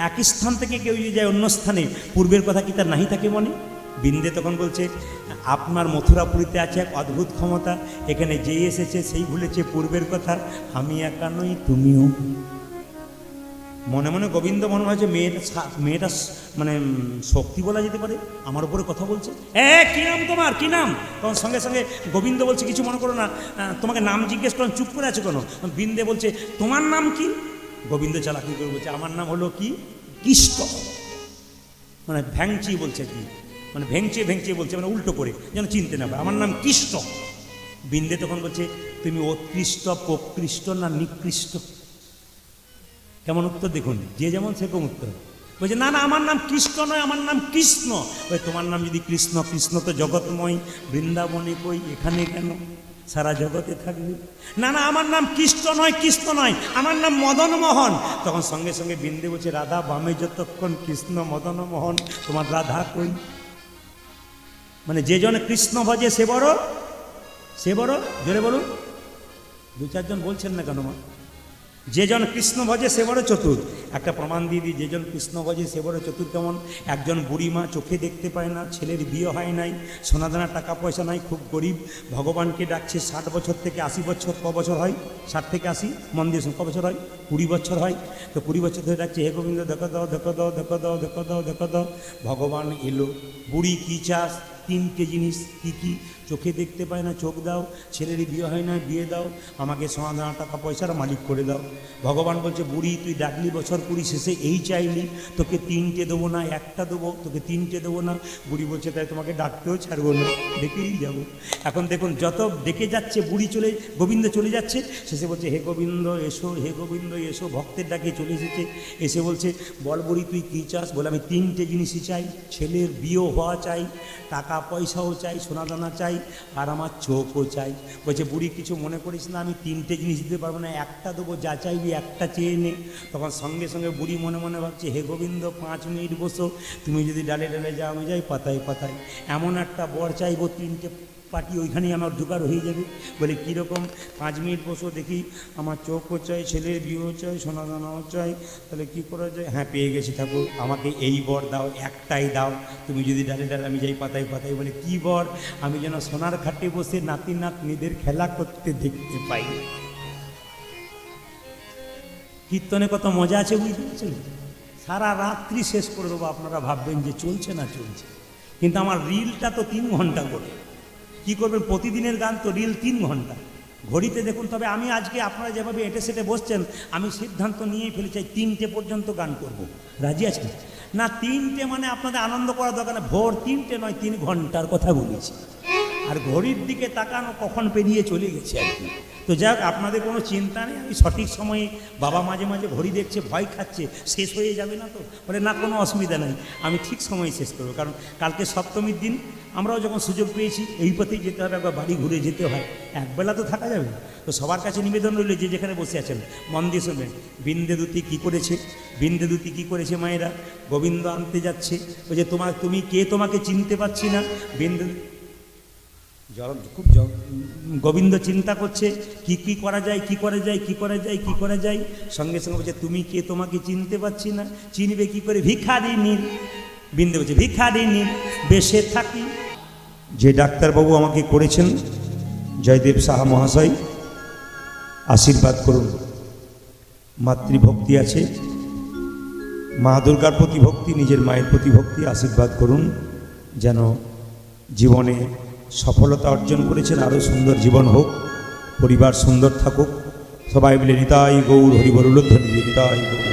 একই স্থান থেকে কেউ যদি যায় অন্য স্থানে, পূর্বের কথা কি তার নাহি থাকে মনে? বৃন্দে তখন বলছে, আপনার মথুরাপুরীতে আছে এক অদ্ভুত ক্ষমতা, এখানে যেই এসেছে সেই ভুলেছে পূর্বের কথা, আমি একা নই, তুমিও। মনে মনে গোবিন্দ মনে হয়েছে, মেয়েটা মানে শক্তি বলা যেতে পারে, আমার উপরে কথা বলছে। কি নাম তোমার? কি নাম? তখন সঙ্গে সঙ্গে গোবিন্দ বলছে, কিছু মনে করো না, তোমাকে নাম জিজ্ঞেস করলাম, চুপ করে আছো কেন? বৃন্দে বলছে, তোমার নাম কি? গোবিন্দ চালাকি করে বলছে, আমার নাম হলো কি? কৃষ্ণ। মানে ভ্যাংচি বলছে, কি মানে ভেঙচে বলছে, মানে উল্টো করে, যেন চিনতে না পারে, আমার নাম কৃষ্ণ। বৃন্দে তখন বলছে, তুমি উৎকৃষ্ট, প্রকৃষ্ট না নিকৃষ্ট? কেমন উত্তর দেখুন, যে যেমন সেরকম উত্তর। বলছে, না না, আমার নাম কৃষ্ণ নয়, আমার নাম কৃষ্ণ। ওই তোমার নাম যদি কৃষ্ণ, কৃষ্ণ তো জগৎময়, বৃন্দাবনে কই, এখানে কেন? সারা জগতে থাকবে। না না, আমার নাম কৃষ্ণ নয়, কৃষ্ণ নয়, আমার নাম মদন মোহন। তখন সঙ্গে সঙ্গে বৃন্দে বলছে, রাধা বামে যতক্ষণ, কৃষ্ণ মদন মোহন, তোমার রাধা কই? মানে যে জনে কৃষ্ণ ভজে সে বড়, জোরে বলুন, দু চারজন বলছেন না কেন মা? যেজন কৃষ্ণ ভজে সে বড় চতুর। একটা প্রমাণ দিয়ে দিই, যেজন কৃষ্ণ ভজে সে বড় চতুর কেমন? একজন বুড়ি মা চোখে দেখতে পায় না, ছেলের বিয়ে হয় নাই, সোনাদানা টাকা পয়সা নাই, খুব গরিব, ভগবানকে ডাকছে 60 বছর থেকে 80 বছর। ক বছর হয়? 60 থেকে 80 মন দিয়ে ক বছর হয়? 20 বছর হয়। তো 20 বছর ধরে ডাকছে, হে গোবিন্দ দেখো দাও, দেখো দাও, দেখো দাও, দেখো দাও, দেখো দাও। ভগবান এলো। বুড়ি কী চাস? 3টে জিনিস। কী কী? চোখে দেখতে পায় না, চোখ দাও, ছেলের বিয়ে হয় না, বিয়ে দাও, আমাকে সোনাদানা টাকা পয়সার মালিক করে দাও। ভগবান বলছে, বুড়ি তুই ডাকলি বছর 20 শেষে এই চাইলি, তোকে 3টে দেবো না, একটা দেবো, তোকে 3টে দেবো না। বুড়ি বলছে, তাই তোমাকে ডাকতেও ছাড়বো না, ডেকেই যাবো। এখন দেখুন, যত ডেকে যাচ্ছে বুড়ি গোবিন্দ চলে যাচ্ছে, শেষে বলছে, হে গোবিন্দ এসো, হে গোবিন্দ এসো। ভক্তের ডাকে চলে এসেছে, এসে বলছে, বল বুড়ি তুই কী চাস? বলে, আমি 3টে জিনিসই চাই। ছেলের বিয়ে হওয়া চাই, টাকা পয়সাও চাই, সোনাদানা চাই, আর আমার চোখও চাই। বলছে, বুড়ি কিছু মনে করিস না, আমি 3টে জিনিস দিতে পারবো না, একটা দেবো, যা চাইবি একটা চেয়ে নে। তখন সঙ্গে সঙ্গে বুড়ি মনে মনে ভাবছে, হে গোবিন্দ 5 মিনিট বসো, তুমি যদি ডালে ডালে যাও, আমি যাই পাতায় পাতায়। এমন একটা বর চাইবো, 3টে পার্টি ওইখানেই আমার জোগাড় হয়ে যাবে। বলে, কীরকম? 5 মিনিট বসো দেখি, আমার চোখও চাই, ছেলের বিয়েও চাই, সোনাদানাও চাই, তাহলে কী করা যায়? হ্যাঁ, পেয়ে গেছি ঠাকুর, আমাকে এই বর দাও, একটাই দাও, তুমি যদি ডালে ডালে আমি যাই পাতায় পাতায়। বলে, কী বর? আমি যেন সোনার খাটে বসে নাতি নাতনিদের খেলা করতে দেখতে পাই। কীর্তনে কত মজা আছে বুঝতে পারছেন? সারা রাত্রি শেষ করে দেবো, আপনারা ভাববেন যে চলছে না চলছে, কিন্তু আমার রিলটা তো 3 ঘন্টা করে। কী করবেন? প্রতিদিনের গান তো, রিল 3 ঘন্টা ঘড়িতে দেখুন। তবে আমি আজকে আপনারা যেভাবে এঁটে সেটে বসছেন, আমি সিদ্ধান্ত নিয়েই ফেলেছি 3টে পর্যন্ত গান করব। রাজি আছেন না? 3টে মানে আপনাদের আনন্দ করার দরকার না, ভোর 3টে নয়, 3 ঘন্টার কথা বলেছি। আর ঘড়ির দিকে তাকানো কখন পেরিয়ে চলে গেছে আর কি। তো যাক, আপনাদের কোনো চিন্তা নেই, আমি সঠিক সময়ে, বাবা মাঝে মাঝে ঘড়ি দেখছে, ভয় খাচ্ছে শেষ হয়ে যাবে না তো? বলে, না, কোনো অসুবিধা নেই, আমি ঠিক সময়ে শেষ করবো। কারণ কালকে সপ্তমীর দিন, আমরাও যখন সুযোগ পেয়েছি এই পথেই যেতে হবে, একবার বাড়ি ঘুরে যেতে হয়, একবেলা তো থাকা যাবে। তো সবার কাছে নিবেদন রইল, যে যেখানে বসে আছেন মন দিয়ে শুনবেন। বিন্দেদূতি কী করেছে? বিন্দেদূতি কী করেছে মায়েরা? গোবিন্দ আনতে যাচ্ছে, ওই যে তুমি কে, তোমাকে চিনতে পারছি না। খুব গোবিন্দ চিন্তা করছে, কি করা যায়, কি করা যায়, কি করা যায়, কি করা যায়। সঙ্গে সঙ্গে বলছে, তুমি কে, তোমাকে চিনতে পারছি না, চিনবে কি করে? ভিখারিনী। বিন্দু বলছে, ভিখারিনী বেশে থাকি। যে ডাক্তারবাবু আমাকে করেছেন, জয়দেব সাহা মহাশয়, আশীর্বাদ করুন। মাতৃভক্তি আছে, মা দুর্গার প্রতি ভক্তি, নিজের মায়ের প্রতি ভক্তি, আশীর্বাদ করুন যেন জীবনে সফলতা অর্জন করেছেন, আরও সুন্দর জীবন হোক, পরিবার সুন্দর থাকুক। সবাই মিলে নিতাই গৌর হরিবল উল্লধ্বনি দিয়ে নিতাই গৌর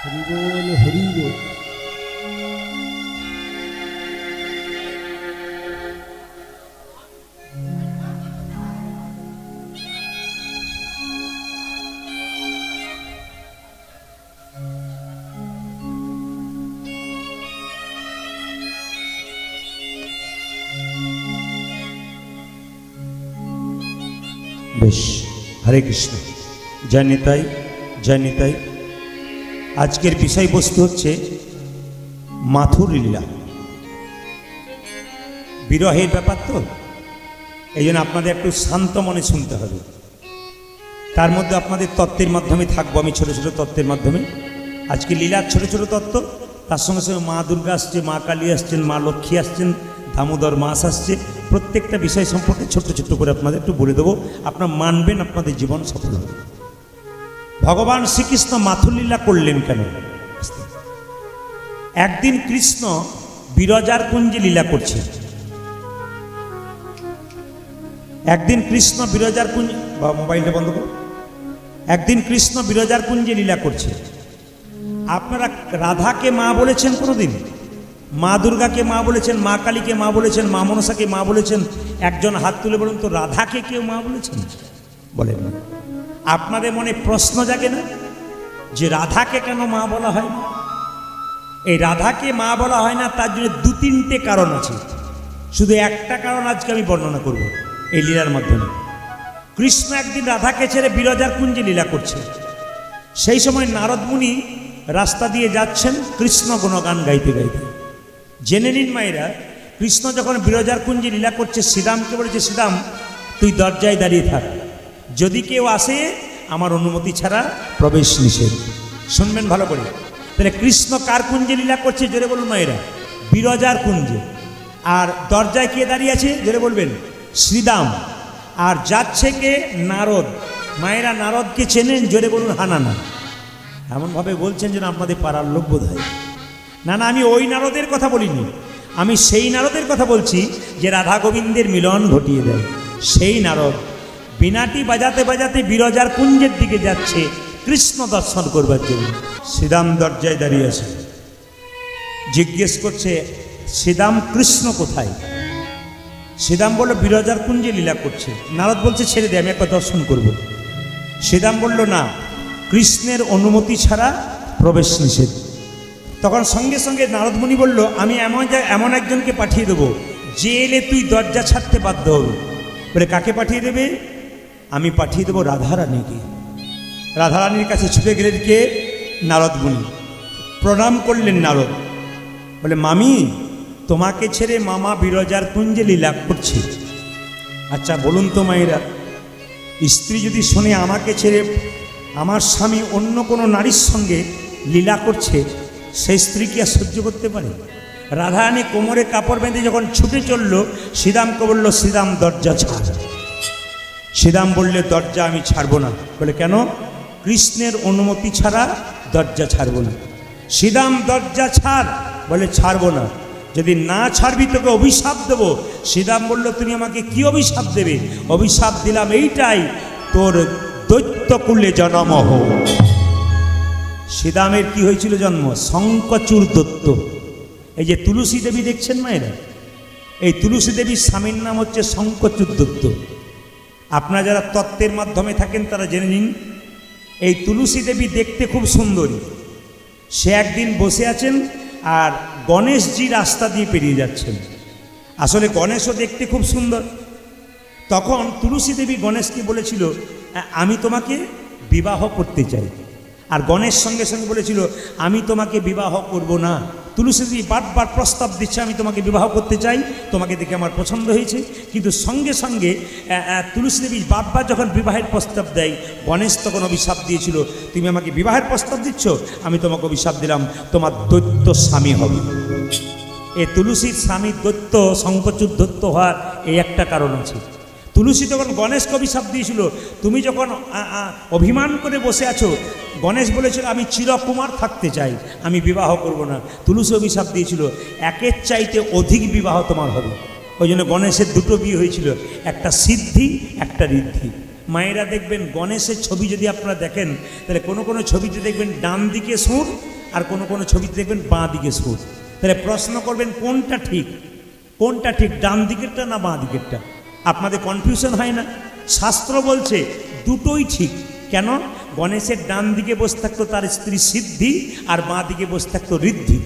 হরিবল হরিবল। বেশ, হরে কৃষ্ণ, জয় নিতাই, জয় নিতাই। আজকের বিষয়বস্তু হচ্ছে মাথুর লীলা, বিরহের ব্যাপার। তো এই জন্য আপনাদের একটু শান্ত মনে শুনতে হবে। তার মধ্যে আপনাদের তত্ত্বের মাধ্যমে থাকবো আমি, ছোট ছোট তত্ত্বের মাধ্যমে। আজকে লীলার ছোট ছোট তত্ত্ব, তার সঙ্গে সঙ্গে মা দুর্গা আসছে, মা কালী আসছেন, মা লক্ষ্মী আসছেন, দামোদর মাস আসছে। প্রত্যেকটা বিষয় সম্পর্কে ছোট্ট ছোট্ট করে আপনাদের একটু বলে দেবো, আপনারা মানবেন, আপনাদের জীবন সফল হবে। ভগবান শ্রীকৃষ্ণ মাথুর লীলা করলেন কেন? একদিন কৃষ্ণ বিরজার কুঞ্জে লীলা করছে। একদিন কৃষ্ণ বিরজার কুঞ্জ, বা মোবাইলটা বন্ধ করো। একদিন কৃষ্ণ বিরজার কুঞ্জে লীলা করছে। আপনারা রাধাকে মা বলেছেন কোনোদিন? মা দুর্গাকে মা বলেছেন, মা কালীকে মা বলেছেন, মা মনসাকে মা বলেছেন? একজন হাত তুলে বলুন তো, রাধাকে কেউ মা বলেছেন? বলেন না। আপনাদের মনে প্রশ্ন জাগে না যে রাধাকে কেন মা বলা হয় না? এই রাধাকে মা বলা হয় না, তার জন্য 2-3টে কারণ আছে। শুধু একটা কারণ আজকে আমি বর্ণনা করব এই লীলার মাধ্যমে। কৃষ্ণ একদিন রাধাকে ছেড়ে বিরজার কুঞ্জে লীলা করছে। সেই সময় নারদ মুনি রাস্তা দিয়ে যাচ্ছেন কৃষ্ণ গুণগান গাইতে গাইতে। জেনে নিন মায়েরা, কৃষ্ণ যখন বিরজার কুঞ্জে লীলা করছে, শ্রীরামকে বলেছে, শ্রীরাম তুই দরজায় দাঁড়িয়ে থাক, যদি কেউ আসে আমার অনুমতি ছাড়া প্রবেশ নিষেধ। শুনবেন ভালো করে। তাহলে কৃষ্ণ কার কুঞ্জে লীলা করছে? জোরে বলুন মায়েরা, বিরজার কুঞ্জে। আর দরজায় কে দাঁড়িয়ে আছে? জোরে বলবেন, শ্রীদাম। আর যাচ্ছে কে? নারদ। মায়েরা নারদকে চেনেন? জোরে বলুন হানা না। এমনভাবে বলছেন যেন আপনাদের পাড়ার লোক বোধ হয়। না না, আমি ওই নারদের কথা বলিনি, আমি সেই নারদের কথা বলছি যে রাধা গোবিন্দের মিলন ঘটিয়ে দেয়। সেই নারদ বিনাটি বাজাতে বাজাতে বিরজার কুঞ্জের দিকে যাচ্ছে কৃষ্ণ দর্শন করবার জন্য। শ্রীদাম দরজায় দাঁড়িয়ে আছে, জিজ্ঞেস করছে শ্রীদাম কৃষ্ণ কোথায়? শ্রীদাম বলল বিরজার কুঞ্জে লীলা করছে। নারদ বলছে ছেড়ে দে, আমি একবার দর্শন করব। শ্রীদাম বলল না, কৃষ্ণের অনুমতি ছাড়া প্রবেশ নিষেধ। তখন সঙ্গে সঙ্গে নারদমুনি বলল, আমি এমন একজনকে পাঠিয়ে দেবো যে এলে তুই দরজা ছাড়তে বাধ্য হবি। বলে কাকে পাঠিয়ে দেবে? আমি পাঠিয়ে দেবো রাধারানীকে। রাধারানীর কাছে ছুটে গেলেন কে? নারদমুনি। প্রণাম করলেন নারদ। বলে মামি, তোমাকে ছেড়ে মামা বিরজার কুঞ্জে লীলা করছে। আচ্ছা বলুন তো মায়েরা, স্ত্রী যদি শোনে আমাকে ছেড়ে আমার স্বামী অন্য কোনো নারীর সঙ্গে লীলা করছে, সেই স্ত্রী কি আর সহ্য করতে পারে? রাধারানী কোমরে কাপড় বেঁধে যখন ছুটে চলল, শ্রীদামকে বলল শ্রীদাম দরজা ছাড়। শ্রীদাম বললে দরজা আমি ছাড়বো না। বলে কেন? কৃষ্ণের অনুমতি ছাড়া দরজা ছাড়বো না। শ্রীদাম দরজা ছাড়। বলে ছাড়বো না। যদি না ছাড়বি তোকে অভিশাপ দেবো। শ্রীদাম বলল তুমি আমাকে কি অভিশাপ দেবে? অভিশাপ দিলাম এইটাই, তোর দৈত্যকুলে জন্ম হোক। শ্রীদামের কি হয়েছিল জন্ম? শঙ্কচূড় দৈত্য। এই যে তুলসী দেবী দেখছেন মায়েরা, এই তুলসী দেবীর স্বামীর নাম হচ্ছে শঙ্কচূড় দৈত্য। আপনারা যারা তত্ত্বের মাধ্যমে থাকেন তারা জেনে নিন, এই তুলসী দেবী দেখতে খুব সুন্দরী। সে একদিন বসে আছেন আর গণেশজি রাস্তা দিয়ে পেরিয়ে যাচ্ছেন। আসলে গণেশও দেখতে খুব সুন্দর। তখন তুলসী দেবী গণেশকে বলেছিল আমি তোমাকে বিবাহ করতে চাই। আর গণেশ সঙ্গে সঙ্গে বলেছিল আমি তোমাকে বিবাহ করব না। তুলসী দেবী বারবার প্রস্তাব দিচ্ছে আমি তোমাকে বিবাহ করতে চাই, তোমাকে দেখে আমার পছন্দ হয়েছে। কিন্তু সঙ্গে সঙ্গে তুলসী দেবী বারবার যখন বিবাহের প্রস্তাব দেয়, গণেশ তখন অভিশাপ দিয়েছিল তুমি আমাকে বিবাহের প্রস্তাব দিচ্ছ, আমি তোমাকে অভিশাপ দিলাম তোমার দৈত্য স্বামী হবে। এই তুলসীর স্বামী দৈত্য, শঙ্কচূড় দৈত্য হওয়ার এই একটা কারণ আছে। তুলসী তখন গণেশকে অভিশাপ দিয়েছিল তুমি যখন অভিমান করে বসে আছো, গণেশ বলেছিল আমি চিরকুমার থাকতে চাই, আমি বিবাহ করব না। তুলসী অভিশাপ দিয়েছিল একের চাইতে অধিক বিবাহ তোমার হবে। ওই জন্য গণেশের দুটো বিয়ে হয়েছিল, একটা সিদ্ধি একটা ঋদ্ধি। মায়েরা দেখবেন গণেশের ছবি যদি আপনারা দেখেন, তাহলে কোনো কোনো ছবিতে দেখবেন ডান দিকে সুর আর কোনো কোনো ছবিতে দেখবেন বাঁ দিকে সুর। তাহলে প্রশ্ন করবেন কোনটা ঠিক, কোনটা ঠিক, ডান দিকেরটা না বাঁ দিকেরটা? আপনাদের কনফিউশন হয় না? শাস্ত্র বলছে দুটোই ঠিক। কেন? গণেশের ডান দিকে বসে থাকতো তার স্ত্রী সিদ্ধি, আর বাঁ দিকে বসে থাকতো ঋদ্ধি।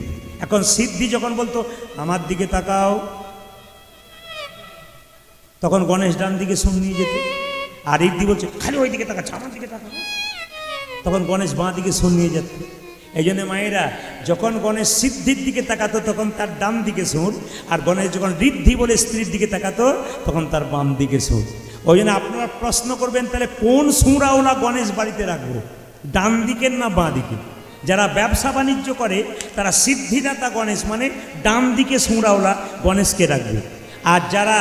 এখন সিদ্ধি যখন বলতো আমার দিকে তাকাও, তখন গণেশ ডান দিকে শুন নিয়ে যেত। আর ঋদ্ধি বলছে খালি ওই দিকে তাকাচ্ছে, আমার দিকে তাকাও, তখন গণেশ বাঁ দিকে শুন নিয়ে যেত। এই জন্য মায়েরা যখন গণেশ সিদ্ধির দিকে তাকাতো তখন তার ডান দিকে সুর, আর গণেশ যখন ঋদ্ধি বলে স্ত্রীর দিকে তাকাতো তখন তার বাম দিকে সুর। ওই জন্য আপনারা প্রশ্ন করবেন তাহলে কোন সুরাওলা গণেশ বাড়িতে রাখবো, ডান দিকের না বাঁ দিকে? যারা ব্যবসা বাণিজ্য করে তারা সিদ্ধিদাতা গণেশ মানে ডান দিকে সুরাওলা গণেশকে রাখবে। আর যারা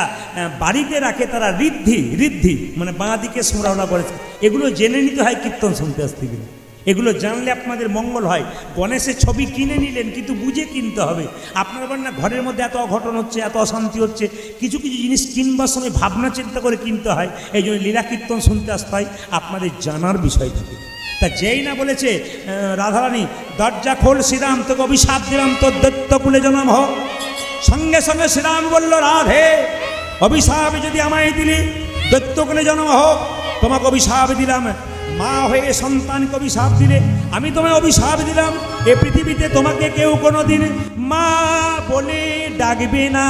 বাড়িতে রাখে তারা ঋদ্ধি মানে বাঁ দিকে সুরাওলা গণেশ। এগুলো জেনে নিতে হয় কীর্তন শুনতে আসতে গেলে। এগুলো জানলে আপনাদের মঙ্গল হয়। গণেশের ছবি কিনে নিলেন কিন্তু বুঝে কিনতে হবে। আপনার বলেন না ঘরের মধ্যে এত অঘটন হচ্ছে, এত অশান্তি হচ্ছে, কিছু কিছু জিনিস কিনবার সময় ভাবনা চিন্তা করে কিনতে হয়। এই জন্য লীলা কীর্তন শুনতে আসতে হয়, আপনাদের জানার বিষয় থাকে। তা যেই না বলেছে রাধারানী দরজা খোল শ্রীরাম, তোকে অভিশাপ দিলাম তোর দৈত্যকুলে জন্ম হোক, সঙ্গে সঙ্গে শ্রীরাম বলল রাধে অভিশাপ যদি আমায় দিলি দৈত্যকুলে জন্ম হোক, তোমাকে অভিশাপ দিলাম। মা হয়ে সন্তানকে অভিশাপ দিলে আমি তোমায় অভিশাপ দিলাম এ পৃথিবীতে তোমাকে কেউ কোনোদিন মা বলে ডাকবে না।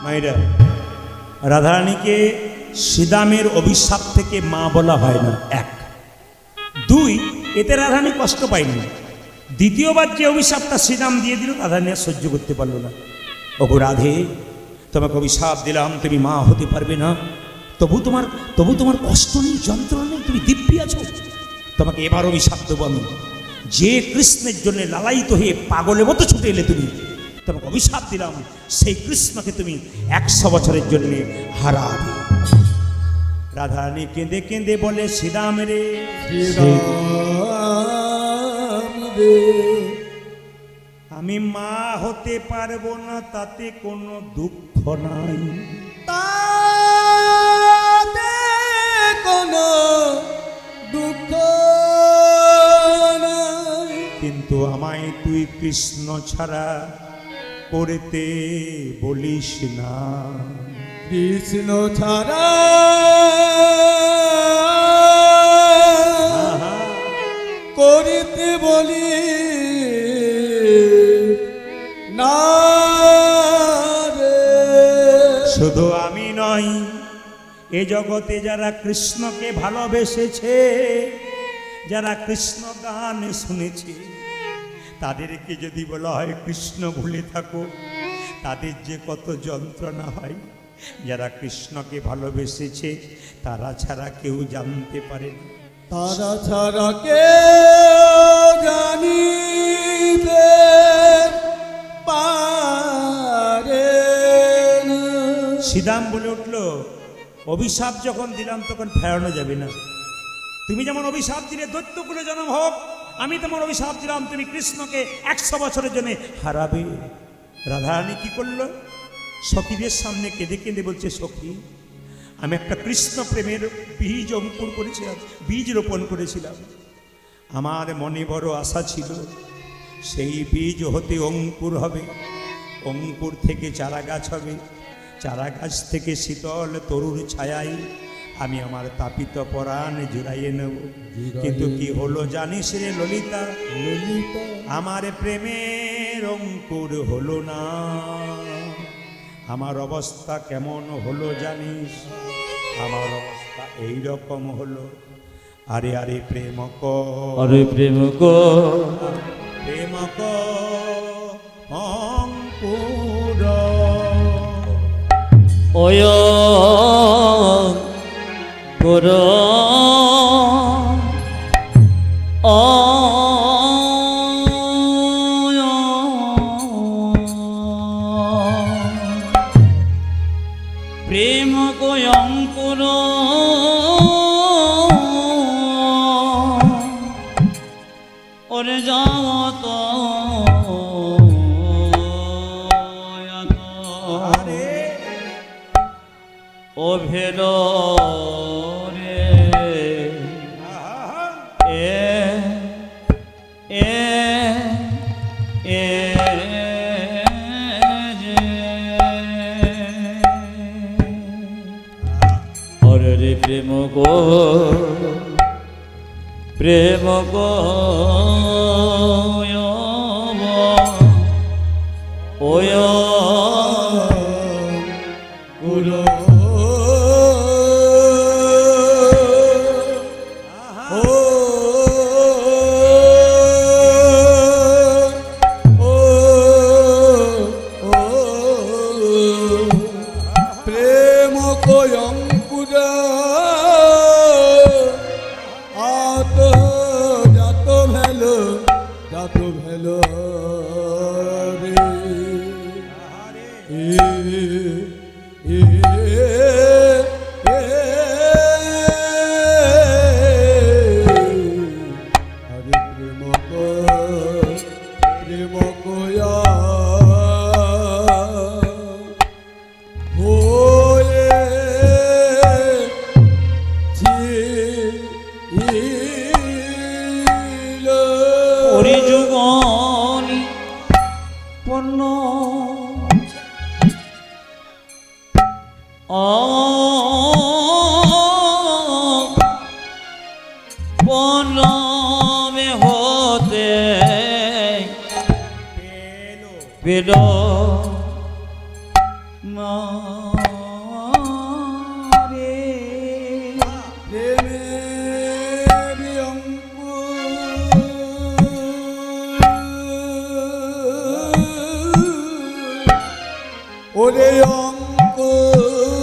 মায়েরা, রাধারানীকে শ্রীদামের অভিশাপ থেকে মা বলা হয় না, এক। দুই, এতে রাধারানী কষ্ট পায়নি। দ্বিতীয়বার যে অভিশাপটা শ্রীরাম দিয়ে দিল, রাধারানী আর সহ্য করতে পারল না। ওগো রাধে, তোমাকে অভিশাপ দিলাম, তুমি মা হতে পারবে না, তবু তোমার কষ্ট নেই, যন্ত্রণা নেই, তুমি দিব্যি আছো। তোমাকে এবার অভিশাপ দেবো আমি। যে কৃষ্ণের জন্য লালায়িত হয়ে পাগলের মতো ছুটে এলে তুমি, তোমাকে অভিশাপ দিলাম, সেই কৃষ্ণকে তুমি 100 বছরের জন্য হারাবে। রাধারানী কেঁদে কেঁদে বলে, শ্রীরাম রে, আমি মা হতে পারবো না, তাতে কোনো দুঃখ নাই, তাতে কোনো দুঃখ নাই, কিন্তু আমায় তুই কৃষ্ণ ছাড়া করতে বলিস না। কৃষ্ণ ছাড়া করিতে বলি না রে। শুধু আমি নই, এ জগতে যারা কৃষ্ণকে ভালোবেসেছে, যারা কৃষ্ণ গান শুনেছে, তাদেরকে যদি বলা হয় কৃষ্ণ ভুলে থাকো, তাদের যে কত যন্ত্রণা হয়, যারা কৃষ্ণকে ভালোবেসেছে তারা ছাড়া কেউ জানতে পারে না। তারা ছাড়া কেউ জানিতে পারে না। শ্রীরাম বলে উঠল, অভিশাপ যখন দিলাম তখন ফেরানো যাবে না। তুমি যেমন অভিশাপ দিলে দৈত্যকুলে জন্ম হোক, আমি তেমন অভিশাপ দিলাম তুমি কৃষ্ণকে 100 বছরের জন্য হারাবে। রাধারানী কি করলো? সখীদের সামনে কেঁদে কেঁদে বলছে, সখী, আমি একটা কৃষ্ণ প্রেমের বীজ অঙ্কুর করেছিলাম, বীজ রোপণ করেছিলাম। আমার মনে বড় আশা ছিল সেই বীজ হতে অঙ্কুর হবে, অঙ্কুর থেকে চারা গাছ হবে, চারা গাছ থেকে শীতল তরুর ছায়ায় আমি আমার তাপিত পরাণ জুড়াইয়ে নেব। কিন্তু কি হলো জানিস রে ললিতা, ললিতা আমার প্রেমের অঙ্কুর হলো না। আমার অবস্থা কেমন হলো জানিস? আমার অবস্থা এই রকম হলো। আরে আরে প্রেমক, আরে প্রেমক, প্রেমক অঙ্কুর ওয় পুর প্রেম অঙ্কুর ওরে যাও তো ও ভেলো রে এ হরে রে প্রেম গো, প্রেম গো ওয় গুরু প্রেম কয়ঙ্কুর আত যাত ভেলো, যাত ভেলো রে হরে প্রেম প্রেম কয়া যুগনি পূর্ণ পূর্ণমে হতে পেল না রে। প্রেমের অঙ্কুর ওরে অঙ্কুরেশ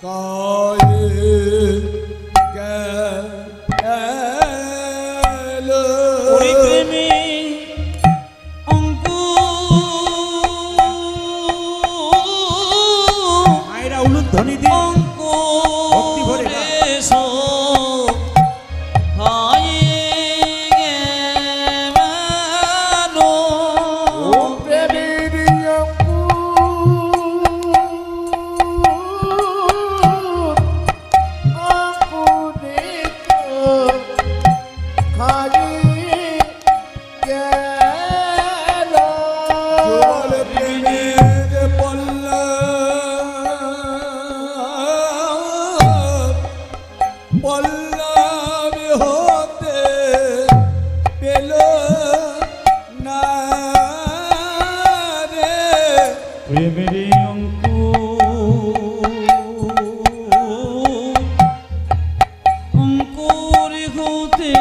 কায়ে গেল ওরে প্রেমে মায়েরা উলুধ্বনি দিন ভক্তি ভরে গান। পল্লবী হতে পেল না রে প্রেমের অঙ্কুর হতে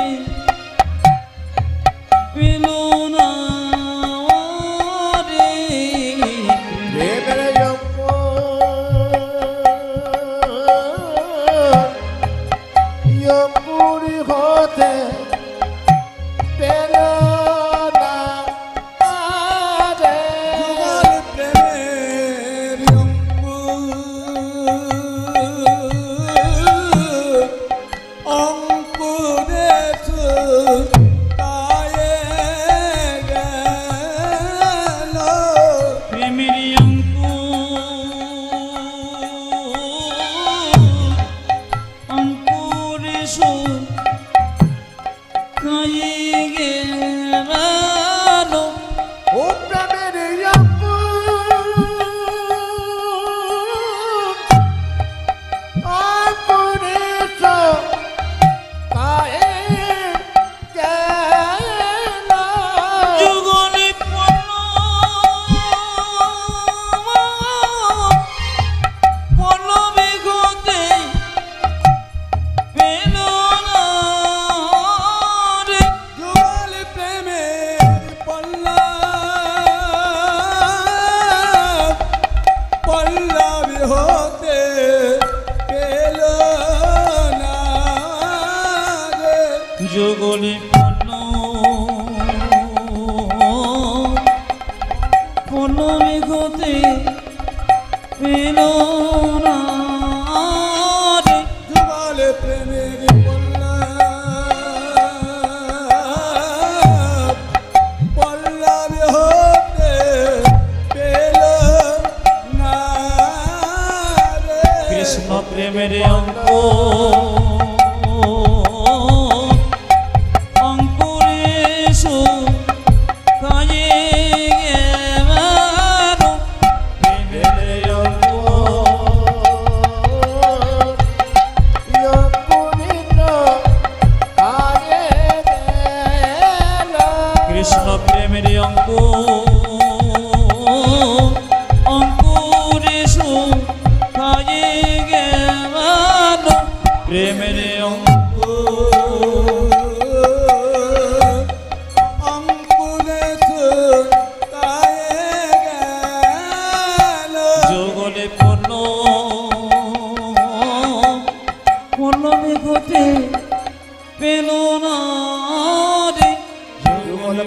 পেল না রে প্রেমের অঙ্কুর হতে পেল না রে প্রেমের অঙ্কুরেশ কায়ে গেল প্রেমের অঙ্কুরে কায়ে গেল ও প্রেমের অঙ্কুরেশ কায়ে গেল যুগলে পল্লবে গতে পেল না রে যুগল প্রেমের পল্লবী হতে পেল না রে যুগলে পল্লবে গতে পেল না রে যুগল প্রেমের পল্লবী হতে পেল না রে কৃষ্ণ প্রেমের অঙ্কুরেশ কায়ে গেল প্রেমের কৃষ্ণ প্রেমের অঙ্কুরেশ কায়ে গেল প্রেমের অঙ্কুরেশ কায়ে গেল যুগলে পল্লবে গতে পেল না রে যুগল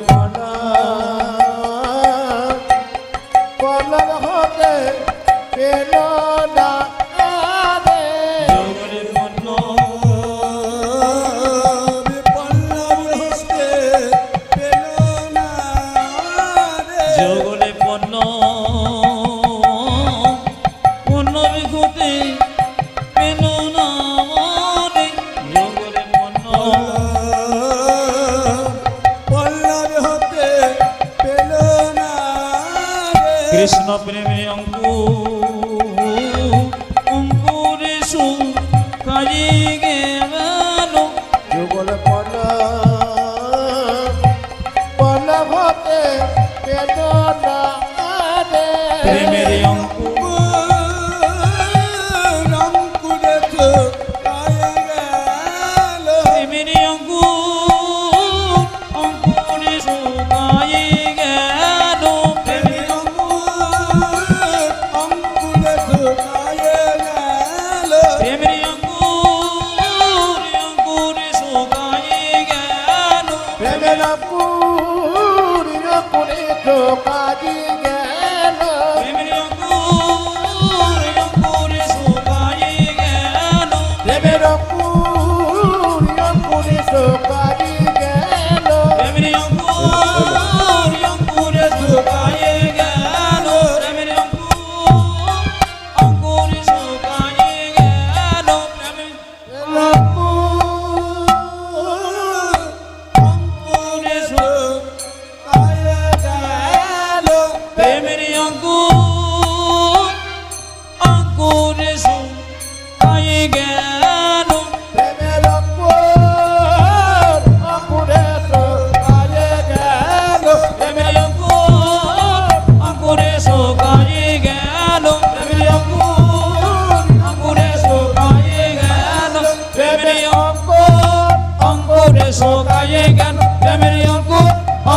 পল্লব হতে পেল না রে যুগলে পল্লব হতে পেল না রে যুগলে পল্লবে গতে পেল না রে যুগলে পল্লব হতে পেল না রে কৃষ্ণ প্রেমে অঙ্কুরেশ কায়ে গেল যুগল পল্লব হতে পেল না রে প্রেমের অঙ্কুরেশ কায়ে গেল প্রেমের অঙ্কুরেশ কায়ে গেল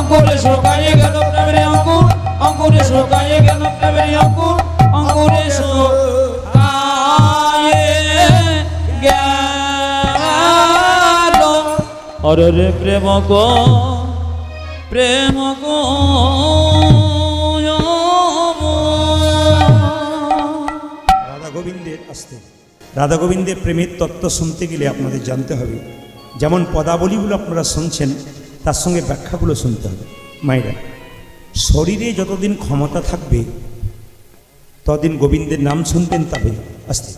অঙ্কুরে শুকায়ে গেল প্রেমের অঙ্কুর অঙ্কুরে শুকায়ে গেল প্রেমের অঙ্কুর অঙ্কুরে শুকায়ে গেল অরে রে প্রেম গো প্রেম গো রাধা গোবিন্দের আসতে রাধা গোবিন্দের প্রেমের তত্ত্ব শুনতে গেলে আপনাদের জানতে হবে, যেমন পদাবলীগুলো আপনারা শুনছেন তার সঙ্গে ব্যাখ্যাগুলো শুনতে হবে। মায়েরা, শরীরে যতদিন ক্ষমতা থাকবে ততদিন গোবিন্দের নাম শুনতেন। তবে আসতে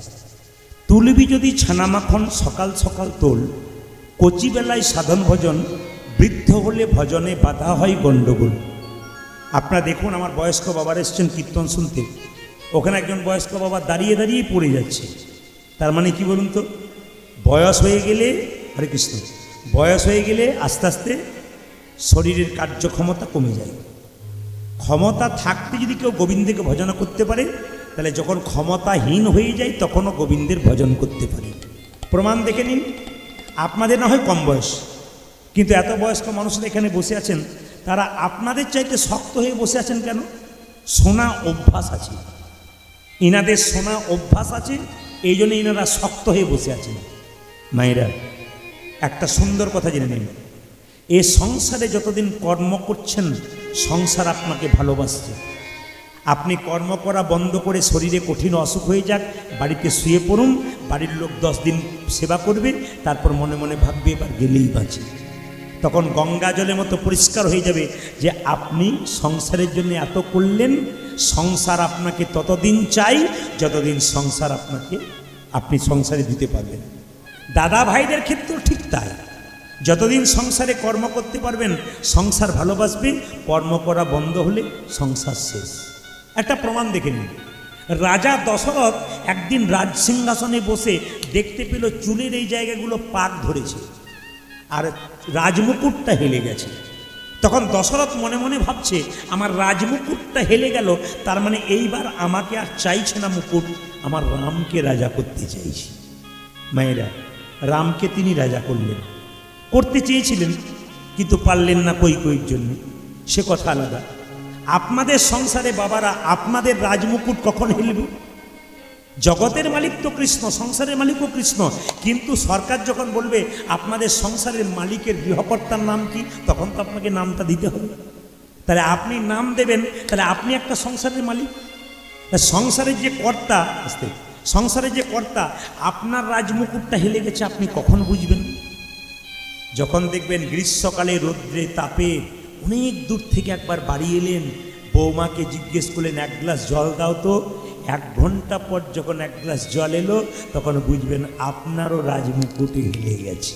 তুলবি যদি ছানা মাখন সকাল সকাল তোল, কচিবেলায় সাধন ভজন, বৃদ্ধ হলে ভজনে বাধা হয় গণ্ডগোল। আপনারা দেখুন, আমার বয়স্ক বাবার এসছেন কীর্তন শুনতে, ওখানে একজন বয়স্ক বাবা দাঁড়িয়ে দাঁড়িয়ে পড়ে যাচ্ছে। তার মানে কি বলুন তো, বয়স হয়ে গেলে, হরে কৃষ্ণ, বয়স হয়ে গেলে আস্তে আস্তে শরীরের কার্যক্ষমতা কমে যায়। ক্ষমতা থাকতে যদি কেউ গোবিন্দকে ভজন করতে পারে, তাহলে যখন ক্ষমতাহীন হয়ে যায় তখনও গোবিন্দের ভজন করতে পারে। প্রমাণ দেখে নিন, আপনাদের না হয় কম বয়স, কিন্তু এত বয়স্ক মানুষরা এখানে বসে আছেন, তারা আপনাদের চাইতে শক্ত হয়ে বসে আছেন কেন? শোনা অভ্যাস আছে, ইনাদের শোনা অভ্যাস আছে, এই জন্য ইনারা শক্ত হয়ে বসে আছেন। মায়েরা, একটা সুন্দর কথা জেনে নিন, এ সংসারে যতদিন কর্ম করছেন সংসার আপনাকে ভালোবাসছে। আপনি কর্ম করা বন্ধ করে শরীরে কঠিন অসুখ হয়ে যাক, বাড়িতে শুয়ে পড়ুন, বাড়ির লোক 10 দিন সেবা করবে, তারপর মনে মনে ভাববে এবার গেলেই বাঁচে। তখন গঙ্গা জলের মতো পরিষ্কার হয়ে যাবে যে আপনি সংসারের জন্য এত করলেন। সংসার আপনাকে ততদিন চাই যতদিন সংসার আপনি সংসারে দিতে পারবেন। দাদা ভাইদের ক্ষেত্রেও ঠিক তাই, যতদিন সংসারে কর্ম করতে পারবেন সংসার ভালোবাসবে, কর্ম করা বন্ধ হলে সংসার শেষ। একটা প্রমাণ দেখে নিন, রাজা দশরথ একদিন রাজসিংহাসনে বসে দেখতে পেল চুলের এই জায়গাগুলো পাক ধরেছে আর রাজমুকুটটা হেলে গেছে। তখন দশরথ মনে মনে ভাবছে, আমার রাজমুকুটটা হেলে গেল, তার মানে এইবার আমাকে আর চাইছে না মুকুট, আমার রামকে রাজা করতে চাইছি। মায়েরা, রামকে তিনি রাজা করতে চেয়েছিলেন, কিন্তু পারলেন না কৈকেয়ীর জন্য, সে কথা আলাদা। আপনাদের সংসারে বাবারা আপনাদের রাজমুকুট কখন হেলবে? জগতের মালিক তো কৃষ্ণ, সংসারের মালিকও কৃষ্ণ, কিন্তু সরকার যখন বলবে আপনাদের সংসারের মালিকের গৃহকর্তার নাম কি, তখন তো আপনাকে নামটা দিতে হবে। তাহলে আপনি নাম দেবেন, তাহলে আপনি একটা সংসারের মালিক। সংসারের যে কর্তা, সংসারের যে কর্তা, আপনার রাজমুকুটটা হেলে গেছে, আপনি কখন বুঝবেন? যখন দেখবেন গ্রীষ্মকালে রৌদ্রে তাপে অনেক দূর থেকে একবার বাড়ি এলেন, বৌমাকে জিজ্ঞেস করলেন 1 গ্লাস জল দাও তো, 1 ঘন্টা পর যখন 1 গ্লাস জল এলো, তখন বুঝবেন আপনারও রাজমুকুটে হেলে গেছে।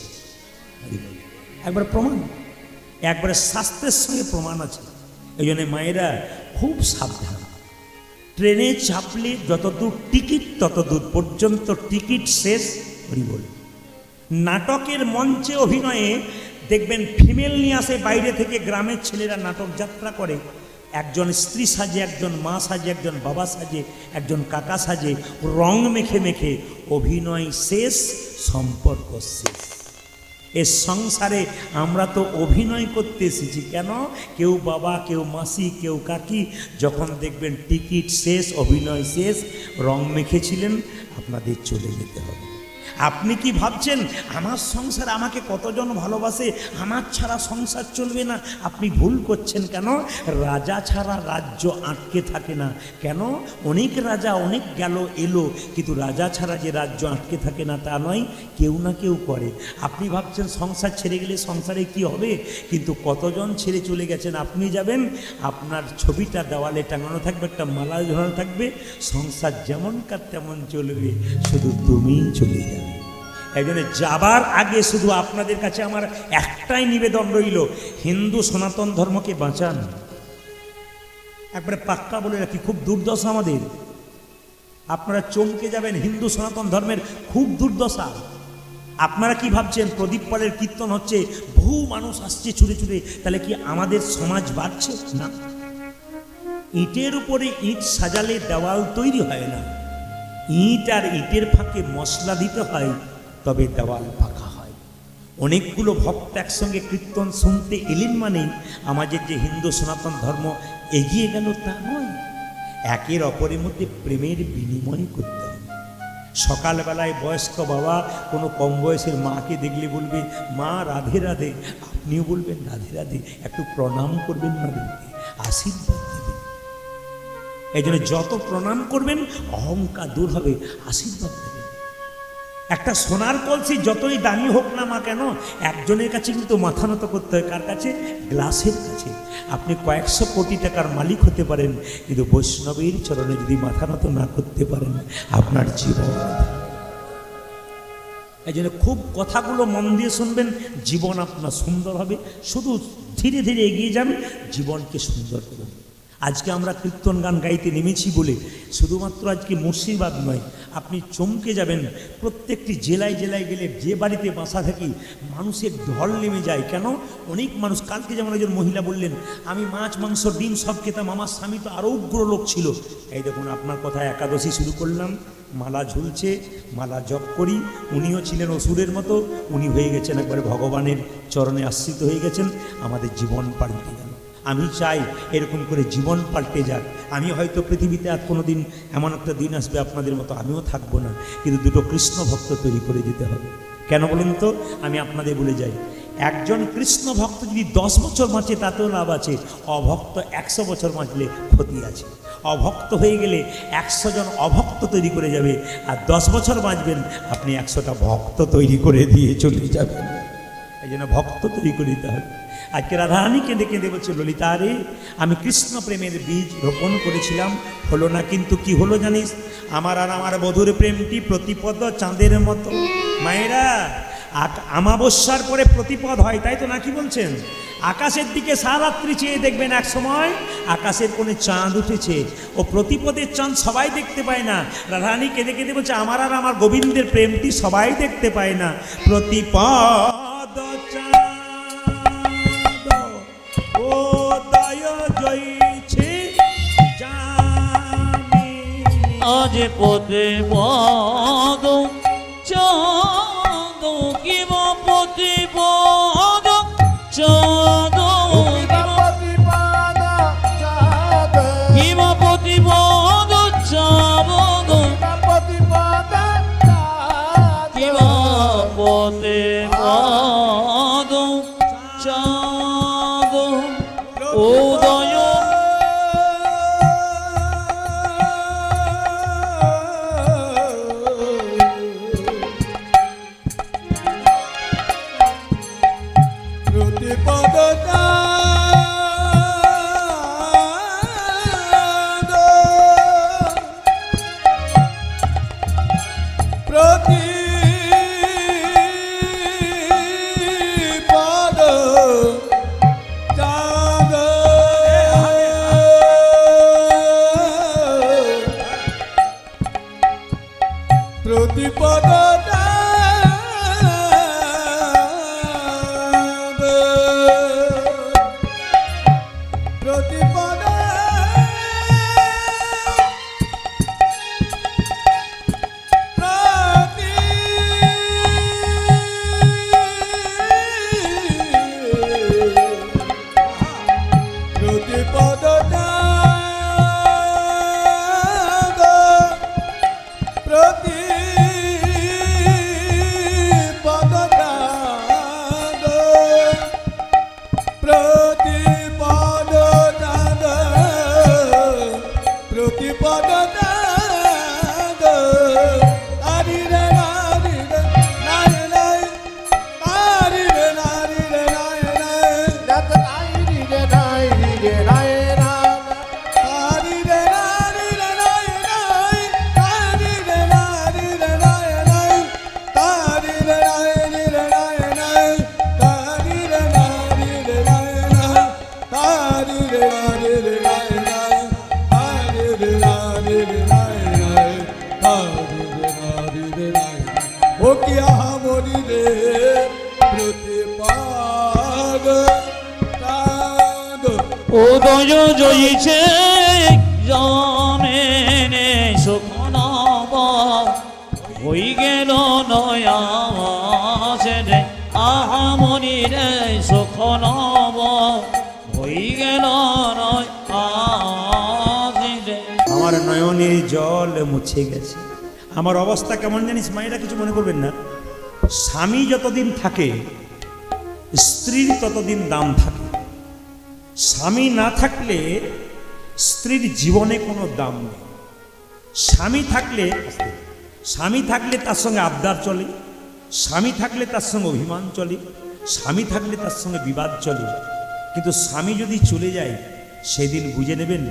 একবার প্রমাণ, একবারে শাস্ত্রের সঙ্গে প্রমাণ আছে। এই জন্য মায়েরা খুব সাবধান। ট্রেনে চাপলে যতদূর টিকিট ততদূর পর্যন্ত, টিকিট শেষ হরি বল। নাটকের মঞ্চে অভিনয়ে দেখবেন ফিমেল নিয়ে আসে বাইরে থেকে, গ্রামের ছেলেরা নাটক যাত্রা করে, একজন স্ত্রী সাজে, একজন মা সাজে, একজন বাবা সাজে, একজন কাকা সাজে, রং মেখে মেখে অভিনয় শেষ, সম্পর্ক শেষ। এ সংসারে আমরা তো অভিনয় করতে এসেছি, কেন? কেউ বাবা, কেউ মাসি, কেউ কাকি, যখন দেখবেন টিকিট শেষ, অভিনয় শেষ, রং মেখেছিলেন, আপনাদের চলে যেতে হবে। আপনি কি ভাবছেন আমার সংসার আমাকে কতজন ভালোবাসে, আমার ছাড়া সংসার চলবে না? আপনি ভুল করছেন। কেন? রাজা ছাড়া রাজ্য আটকে থাকে না। কেন? অনেক রাজা অনেক গেল এলো, কিন্তু রাজা ছাড়া যে রাজ্য আটকে থাকে না তা নয়, কেউ না কেউ করে। আপনি ভাবছেন সংসার ছেড়ে গেলে সংসারে কি হবে, কিন্তু কতজন ছেড়ে চলে গেছেন। আপনি যাবেন, আপনার ছবিটা দেওয়ালে টাঙানো থাকবে, একটা মালা ঝোলানো থাকবে, সংসার যেমনকার তেমন চলবে, শুধু তুমিই চলে যাবে। এই জন্য যাবার আগে শুধু আপনাদের কাছে আমার একটাই নিবেদন রইল, হিন্দু সনাতন ধর্মকে বাঁচান। একবারে পাক্কা বলে রাখি, খুব দুর্দশা আমাদের। আপনারা চমকে যাবেন, হিন্দু সনাতন ধর্মের খুব দুর্দশা। আপনারা কি ভাবছেন প্রদীপ পালের কীর্তন হচ্ছে, বহু মানুষ আসছে ছুঁড়ে ছুঁড়ে, তাহলে কি আমাদের সমাজ বাড়ছে? না। ইটের উপরে ইট সাজালে দেওয়াল তৈরি হয় না, ইট আর ইটের ফাঁকে মশলা দিতে হয়, তবে দেওয়াল পাকা হয়। অনেকগুলো ভক্ত একসঙ্গে কীর্তন শুনতে এলেন মানেই আমাদের যে হিন্দু সনাতন ধর্ম এগিয়ে গেল তা নয়। একের অপরের মধ্যে প্রেমের বিনিময় করতে হবে। সকালবেলায় বয়স্ক বাবা কোনো কম বয়সের মাকে দেখলে বলবে মা রাধে রাধে, আপনিও বলবেন রাধে রাধে, একটু প্রণাম করবেন মাদেরকে, আশীর্বাদ দেবেন। এই জন্য যত প্রণাম করবেন অহংকার দূর হবে, আশীর্বাদ দেবেন। একটা সোনার কলসি যতই দামি হোক না মা কেন, একজনের কাছে কিন্তু মাথা নত করতে হয়। কার কাছে? গ্লাসের কাছে। আপনি কয়েকশো কোটি টাকার মালিক হতে পারেন, কিন্তু বৈষ্ণবের চরণে যদি মাথা নত না করতে পারেন আপনার জীবন। এই জন্য খুব কথাগুলো মন দিয়ে শুনবেন, জীবন আপনার সুন্দর হবে। শুধু ধীরে ধীরে এগিয়ে যান, জীবনকে সুন্দর করুন। আজকে আমরা কীর্তন গান গাইতে নেমেছি বলে শুধুমাত্র আজকে মুর্শিদাবাদ নয়, আপনি চমকে যাবেন। প্রত্যেকটি জেলায় জেলায় গেলে যে বাড়িতে বাসা থাকি মানুষের ঢল নেমে যায়। কেন? অনেক মানুষ, কালকে যেমন একজন মহিলা বললেন আমি মাছ মাংস ডিম সব খেতাম, আমার স্বামী তো আরও উগ্র লোক ছিল। এই দেখুন আপনার কথা, একাদশী শুরু করলাম, মালা ঝুলছে, মালা জপ করি। উনিও ছিলেন অসুরের মতো, উনি হয়ে গেছেন একবারে ভগবানের চরণে আশ্রিত হয়ে গেছেন। আমাদের জীবন পাল্টে গেল। আমি চাই এরকম করে জীবন পাল্টে যাক। আমি হয়তো পৃথিবীতে আর কোনো দিন এমন একটা দিন আসবে আপনাদের মতো আমিও থাকবো না, কিন্তু দুটো কৃষ্ণ ভক্ত তৈরি করে দিতে হবে। কেন বলুন তো? আমি আপনাদের বলে যাই, একজন কৃষ্ণ ভক্ত যদি 10 বছর বাঁচে তাতেও লাভ আছে, অভক্ত 100 বছর বাঁচলে ক্ষতি আছে। অভক্ত হয়ে গেলে 100 জন অভক্ত তৈরি করে যাবে, আর 10 বছর বাঁচবেন আপনি 100টা ভক্ত তৈরি করে দিয়ে চলে যাবেন। এই জন্য ভক্ত তৈরি করে দিতে হবে। আজকে রাধারানী কেঁদে কেঁদে বলছে, ললিতা রে, আমি কৃষ্ণ প্রেমের বীজ রোপণ করেছিলাম, হলো না, কিন্তু কি হলো জানিস? আমার আর আমার বধূর প্রেমটি প্রতিপদ চাঁদের মতো। মায়েরা, আমাবস্যার পরে প্রতিপদ হয়, তাই তো নাকি বলছেন? আকাশের দিকে সারাত্রি চেয়ে দেখবেন, এক সময় আকাশের কোণে চাঁদ উঠেছে। ও প্রতিপদের চাঁদ সবাই দেখতে পায় না। রাধারানী কেঁদে কেঁদে বলছে, আমার আর আমার গোবিন্দের প্রেমটি সবাই দেখতে পায় না। প্রতিপদ চাঁদ ও দয় জয়ছে যামিনী। আজ প্রতিপদ চাঁদ কিম প্রতিপদ চাঁদ কিম প্রতিপদ চাঁদ কিম প্রতিপদ চাঁদ উদয় উদয় জয়িছে জানে সুখনব হই গেল নয়া আহা গেল নয় আসিরে। আমার নয়নের জল মুছে গেছে। আমার অবস্থা কেমন জানিস মায়েরা, কিছু মনে করবেন না। স্বামী যতদিন থাকে স্ত্রীর ততদিন দাম থাকে। স্বামী না থাকলে স্ত্রীর জীবনে কোনো দাম নেই। স্বামী থাকলে তার সঙ্গে আবদার চলে, স্বামী থাকলে তার সঙ্গে অভিমান চলে, স্বামী থাকলে তার সঙ্গে বিবাদ চলে। কিন্তু স্বামী যদি চলে যায় সেদিন বুঝে নেবেন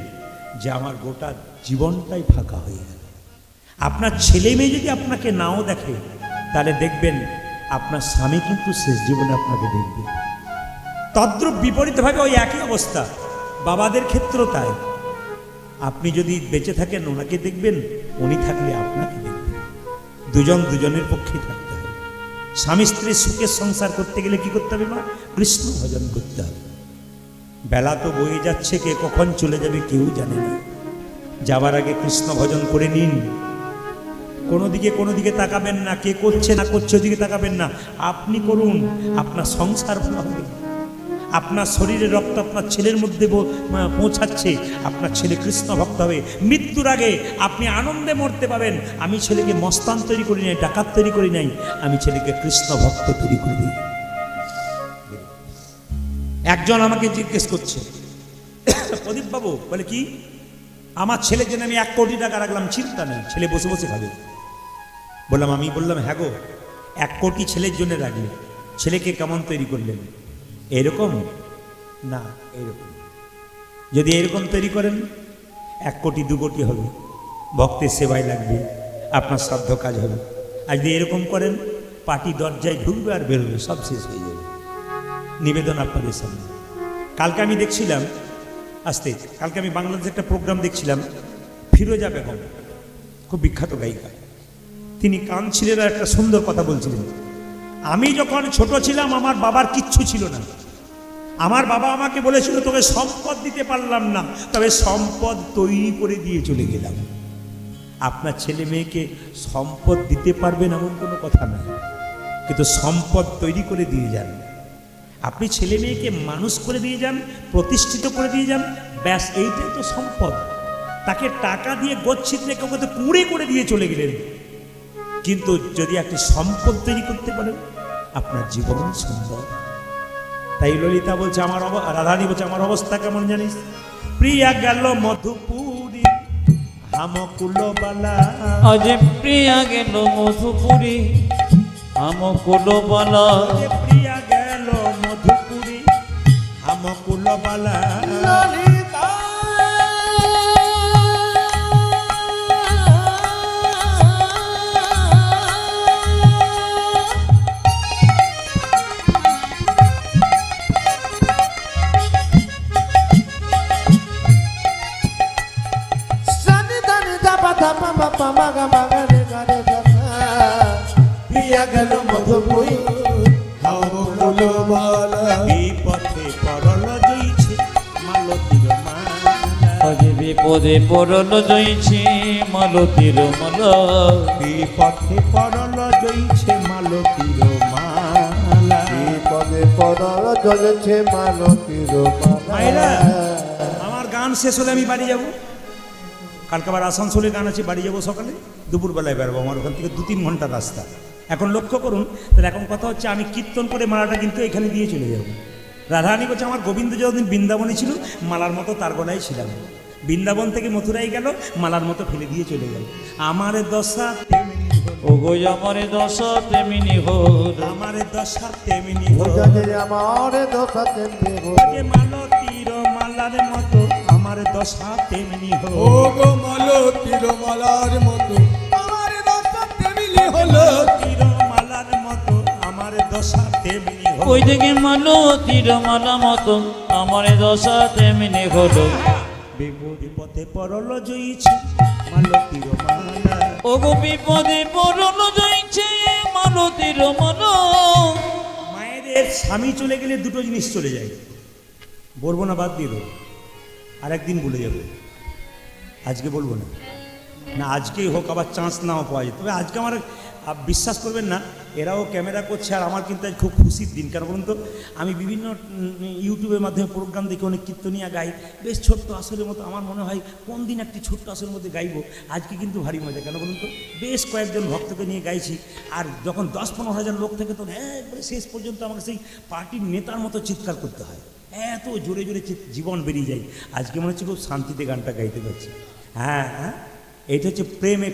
যে আমার গোটা জীবনটাই ফাঁকা হয়ে গেল। আপনার ছেলে মেয়ে যদি আপনাকে নাও দেখে তাহলে দেখবেন আপনার স্বামী কিন্তু শেষ জীবনে আপনাকে দেখবে। তদ্রূপ বিপরীতভাবে ওই একই অবস্থা বাবাদের ক্ষেত্রেও তাই। আপনি যদি বেঁচে থাকেন ওনাকে দেখবেন, উনি থাকলে আপনাকে দেখবেন। দুজন দুজনের পক্ষে থাকতে হবে। স্বামী স্ত্রীর সুখের সংসার করতে গেলে কি করতে হবে মা? কৃষ্ণ ভজন করতে হবে। বেলা তো বয়ে যাচ্ছে, কে কখন চলে যাবে কেউ জানে না। যাবার আগে কৃষ্ণ ভজন করে নিন। কোনো দিকে তাকাবেন না, কে করছে না করছে ওদিকে তাকাবেন না। আপনি করুন, আপনার সংসার ভালো হবে। আপনার শরীরের রক্ত আপনার ছেলের মধ্যে পৌঁছাচ্ছে, আপনার ছেলে কৃষ্ণ ভক্ত হবে। মৃত্যুর আগে আপনি আনন্দে মরতে পাবেন। আমি ছেলেকে মস্তান তৈরি করি নাই, ডাকাত তৈরি করি নাই, আমি ছেলেকে কৃষ্ণ ভক্ত তৈরি করে দিই। একজন আমাকে জিজ্ঞেস করছে, প্রদীপ বাবু বলে কি, আমার ছেলের জন্য আমি 1 কোটি টাকা রাখলাম, চিন্তা নেই, ছেলে বসে বসে খাবে। আমি বললাম হ্যাঁ গো, 1 কোটি ছেলের জন্য রাখলে, ছেলেকে কেমন তৈরি করলেন? এরকম না, এরকম। যদি এরকম তৈরি করেন 1 কোটি 2 কোটি হবে, ভক্তের সেবায় লাগবে, আপনার শ্রাদ্ধ কাজ হবে। আর যদি এরকম করেন পার্টি দরজায় ঢুকবে আর বেরোবে, সব শেষ হয়ে যাবে। নিবেদন আপনাদের সামনে। কালকে আমি দেখছিলাম, কালকে আমি বাংলাদেশে একটা প্রোগ্রাম দেখছিলাম, ফিরোজা বেগম খুব বিখ্যাত গায়িকা। তিনি কাঁদছিলেন আর একটা সুন্দর কথা বলছিলেন। আমি যখন ছোট ছিলাম আমার বাবার কিচ্ছু ছিল না। আমার বাবা আমাকে বলেছিল তোকে সম্পদ দিতে পারলাম না, তবে সম্পদ তৈরি করে দিয়ে চলে গেলাম। আপনার ছেলে মেয়েকে সম্পদ দিতে পারবেন এমন কোনো কথা না, কিন্তু সম্পদ তৈরি করে দিয়ে যান। আপনি ছেলে মেয়েকে মানুষ করে দিয়ে যান, প্রতিষ্ঠিত করে দিয়ে যান, ব্যাস এইটাই তো সম্পদ। তাকে টাকা দিয়ে গচ্ছিত রেখে ওকে তো কুঁড়ে করে দিয়ে চলে গেলেন। কিন্তু যদি একটি সম্পদ তৈরি করতে পারেন আপনার জীবন সুন্দর। তাই ললিতা বলছে, রাধারানী বলছে আমার অবস্থা কেমন জানিস? প্রিয়া গেল মধুপুরী হামকুলবালা, আজ প্রিয়া গেল মধুপুরী হামকুলবালা, প্রিয়া গেল মধুপুরী হামকুলবালা। ললিতা প্রিয়া গেল মধুপুরী হামকুলবালা, বিপথে পরল জইছে মালতীর মালা, আজ বিপদে পড়ল জইছে মালতীর মালা, বিপথে পরল জইছে মালতীর মালা, বিপদে পড়ল জ্বলছে মালতীর মায়েরা মালা। আমার গান শেষ হলে আমি বাড়ি যাব। কালকে আবার আসানসোলে গান আছে, বাড়ি যাবো সকালে, দুপুরবেলায় বেরোবো। আমার ওখান থেকে 2-3 ঘন্টা রাস্তা। এখন লক্ষ্য করুন, তাহলে এখন কথা হচ্ছে আমি কীর্তন করে মালাটা কিন্তু এখানে দিয়ে চলে যাব। রাধারানী বলছে আমার গোবিন্দ যতদিন বৃন্দাবনে ছিল মালার মতো তার গলায় ছিলাম, বৃন্দাবন থেকে মথুরাই গেল মালার মতো ফেলে দিয়ে চলে গেল। আমার দশা তেমনি হল, ও গো আমার দশা তেমনি হল, আমার দশা তেমনি হল, আমার দশা তেমনি হল, যে মালতীর মালার মতো আমার দশা তেমনি হল। ও গো মালতীর মালার মতো আমার দশা তেমনি হলো। তীর মালার মতো আমার দশা তেমনি হল। ওই দিকে মালতীর মালা মতো আমার দশা তেমনি হলো। বিপদে পরল জইছে মালতীর মালা, ও গো বিপদে পড়ল জইছে মালতীর মালা। মায়েদের স্বামী চলে গেলে 2টো জিনিস চলে যায়, বলবো না, বাদ দিয়ে দেবো, আরেকদিন ভুলে যাবো। আজকে বলবো না, না আজকেই হোক, আবার চান্স নাও পাওয়া যায়। তবে আজকে আমার বিশ্বাস করবেন না, এরাও ক্যামেরা করছে আর আমার কিন্তু আজ খুব খুশির দিন। কেন বলুন তো, আমি বিভিন্ন ইউটিউবের মাধ্যমে প্রোগ্রাম দেখে অনেক কীর্তনিয়া গাই, বেশ ছোট্ট আসরের মতো। আমার মনে হয় কোন দিন একটি ছোট্ট আসরের মধ্যে গাইবো, আজকে কিন্তু ভারী মজা। কেন বলুন তো, বেশ কয়েকজন ভক্তকে নিয়ে গাইছি, আর যখন 10-15 হাজার লোক থেকে তখন একবারে শেষ পর্যন্ত আমাকে সেই পার্টির নেতার মতো চিৎকার করতে হয়, এত জোরে জোরে জীবন বেরিয়ে যায়। আজকে মনে হচ্ছে খুব শান্তিতে গানটা গাইতে পারছি। হ্যাঁ হ্যাঁ, এইটা হচ্ছে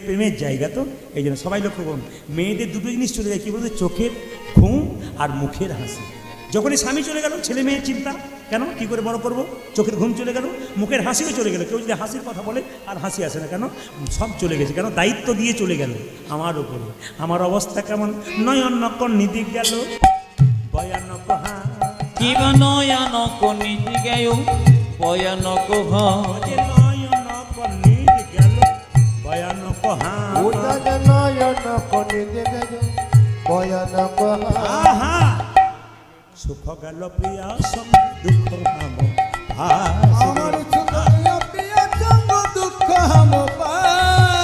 প্রেমের জায়গা। তো এই জন্য সবাই লক্ষ্য করুন, মেয়েদের দুটো জিনিস চলে যায়, কী বলতে, চোখের ঘুম আর মুখের হাসি। যখনই স্বামী চলে গেল, ছেলে মেয়ের চিন্তা, কেন কী করে বড় করব, চোখের ঘুম চলে গেল, মুখের হাসিও চলে গেল। কেউ যদি হাসির কথা বলে আর হাসি আসে না, কেন সব চলে গেছে, কেন দায়িত্ব দিয়ে চলে গেল আমার উপরে। আমার অবস্থা কেমন, নয়ন নিদিক গেল ভয়ানক হা, কিবা নয়ানক নিদি গেল ভয়ানক হয়, নয়ন নিদ গেল ভয়ানক হা, আহা সুখ গেল প্রিয়া সঙ্গে দুঃখ নাম আমার প্রিয় সঙ্গ দুঃখ হাম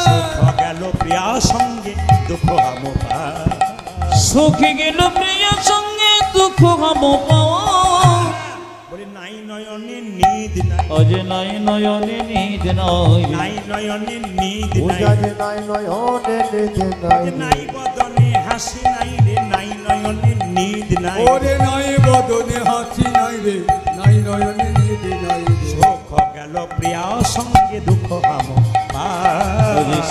সুখ গেল প্রিয়া সঙ্গে দুঃখ হাম সুখে গেল প্রিয় সঙ্গে দুঃখ হাম পাওয়া, বলে নাই নয়নে নিদ নাই, অজ নাই নয়নে নিদ নাই, নাই নয়নে নিদ নাই, নাই বদনে হাসি নাই রে, নাই নয়নে নিদ নাই, ওরে নাই বদনে হাসি নাই রে, নাই নয়নে নিদ নাই রে। সুখ গেল প্রিয়া সঙ্গে দুঃখ হাম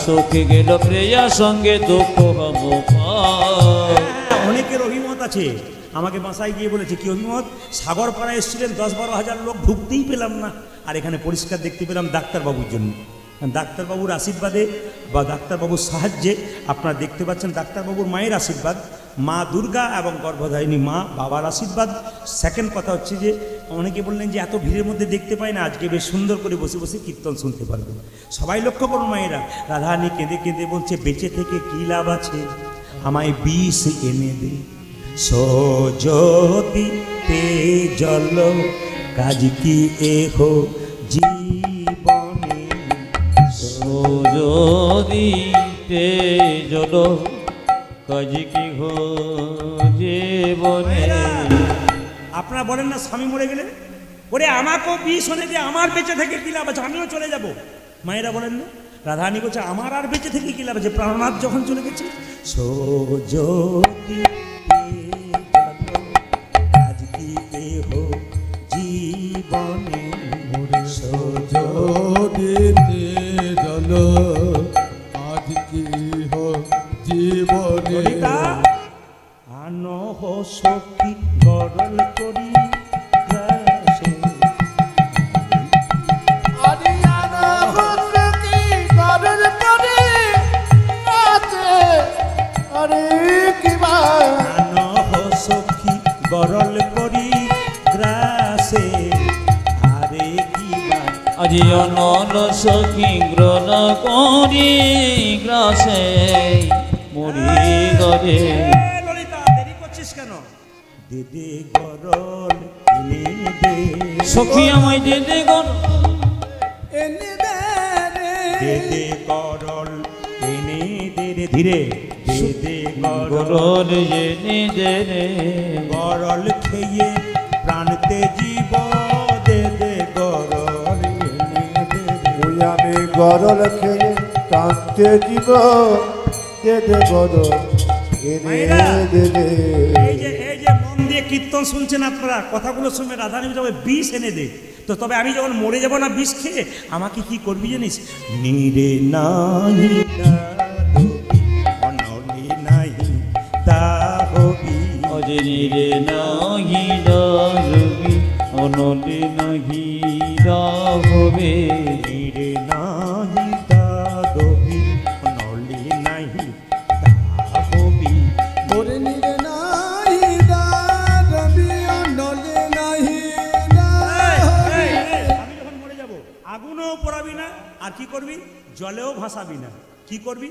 সুখে গেল প্রিয়া সঙ্গে দুঃখ হাম পাওয়া। অনেকের অভিমত আছে, আমাকে বাসায় গিয়ে বলেছে, কি অভিমত, সাগর পাড়ায় এসেছিলেন 10-12 হাজার লোক, ঢুকতেই পেলাম না, আর এখানে পরিষ্কার দেখতে পেলাম ডাক্তারবাবুর জন্য। ডাক্তারবাবুর আশীর্বাদে বা ডাক্তারবাবুর সাহায্যে আপনারা দেখতে পাচ্ছেন, ডাক্তারবাবুর মায়ের আশীর্বাদ, মা দুর্গা এবং গর্ভধারিণী মা বাবার আশীর্বাদ। সেকেন্ড কথা হচ্ছে যে অনেকে বললেন যে এত ভিড়ের মধ্যে দেখতে পাই না, আজকে বেশ সুন্দর করে বসে বসে কীর্তন শুনতে পারবেন। সবাই লক্ষ্য করুন, মায়েরা রাধারানী কেঁদে কেঁদে বলছে, বেঁচে থেকে কী লাভ আছে, আমায় বিষ এনে দে, সজতি জল কাজ কি এহো জীবনে, সজদিতে জল কাজ কি হো জীবনে। আপনারা বলেন না, স্বামী মরে গেলে ওরে আমাকেও বিষ এনে দে, আমার বেঁচে থেকে কী লাভ আছে, আমিও চলে যাব। মায়েরা বলেন না, রাধারানী বলছে, আমার আর বেঁচে থেকে কী লাভ আছে, প্রাণনাথ যখন চলে গেছে। সজতি আজ কি এহো জীবনে, সজদিতে জল আজ কি হো জীবনে, আনহ সখী গরল করি গ্রাসে, আনহ সখী গরল করি গ্রাসে, আরে কিবা আজি অনল সখী গ্রহণ করি গ্রাসে মরি গরে। ললিতা, দেরি করছিস কেন, দে দে গরল এনে দে, সখী আমায় দে দে গরল এনে দে রে, দে দে গরল এনে দে রে, ধীরে দে দে গরল, গরল এনে দে রে, গরল খেয়ে প্রাণতে জীব, দে দে গরল এনে দে রে। আমি গরল খেয়ে টানতে দিব, দে দে গরল মায়েরা, এনে দে দে। এই যে মন দিয়ে কীর্তন শুনছেন আপনারা, কথাগুলো শুনবে, রাধারানী যাবে বিষ এনে দে। তো তবে আমি যখন মরে যাব না বিষ খেয়ে, আমাকে কি করবি জানিস, নিরে নাহি অনলি নাহি দাহবি, অজনি রে নাহি দারবি অনলি নাহি দাহবে, নিরে নাহি দাহবি অনলি নাহি দাহবি, ওরে নিরে নাই দারবি অনলে নাহি দারবি। আমি যখন মরে যাব, আগুনও পোড়াবি না, আর কি করবি, জলেও ভাসাবি না, কি করবি,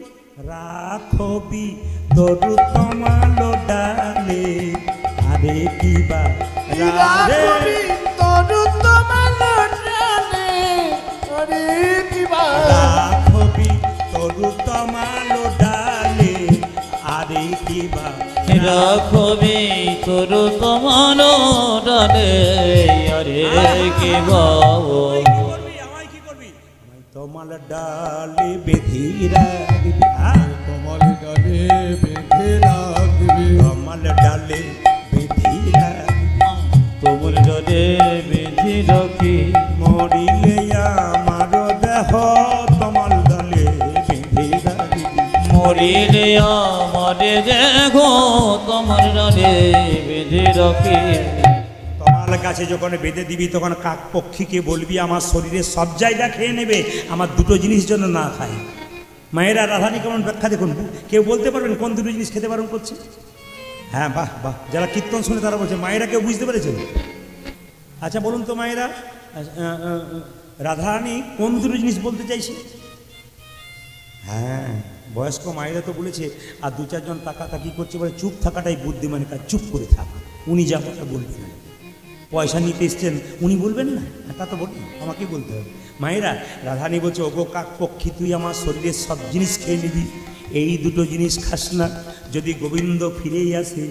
রাখবি তরু তমালো ডালে, আরে কিবা রাধে, রাখবি তরু তমালো ডালে, আর রাখবি তোর তোমার ডালে আরে কি বাবু আমায় কি করবি তোমার ডালে বেঁধে রাখবি তোমার ডালে বেঁধে রাখবি তোমার ডালে বেঁধে রাখবি তোমার ডালে বেঁধে রাখি মরিলে আমার দেহ তোমার ডালে বেঁধে রাখবি মরিলে আমারে দেখো তোমার ডালে বেঁধে রাখি তোমার কাছে যখন বেঁধে দিবি তখন কাক পক্ষীকে বলবি আমার শরীরে সব জায়গা খেয়ে নেবে, আমার দুটো জিনিস জন্য না খায়। মায়েরা রাধানী কেমন ব্যাখ্যা দেখুন, কেউ বলতে পারবেন কোন দুটো জিনিস খেতে বারণ করছে? হ্যাঁ বাহ বাহ, যারা কীর্তন শুনে তারা বলছে। মায়েরা কেউ বুঝতে পেরেছেন? আচ্ছা বলুন তো মায়েরা, রাধারানী কোন দুটো জিনিস বলতে চাইছে? হ্যাঁ বয়স্ক মায়েরা তো বলেছে, আর দু চারজন তাকাতাকি করছে, বলে চুপ থাকাটাই বুদ্ধিমানের কাজ, চুপ করে থাক, উনি যা কথা বলবেন। পয়সা নিতে এসছেন উনি বলবেন না, তা তো বলি আমাকেই বলতে হবে। মায়েরা রাধারানী বলছে, ওগো কাক পক্ষী তুই আমার শরীরের সব জিনিস খেয়ে নিবি, এই দুটো জিনিস খাস না, যদি গোবিন্দ ফিরেই আসে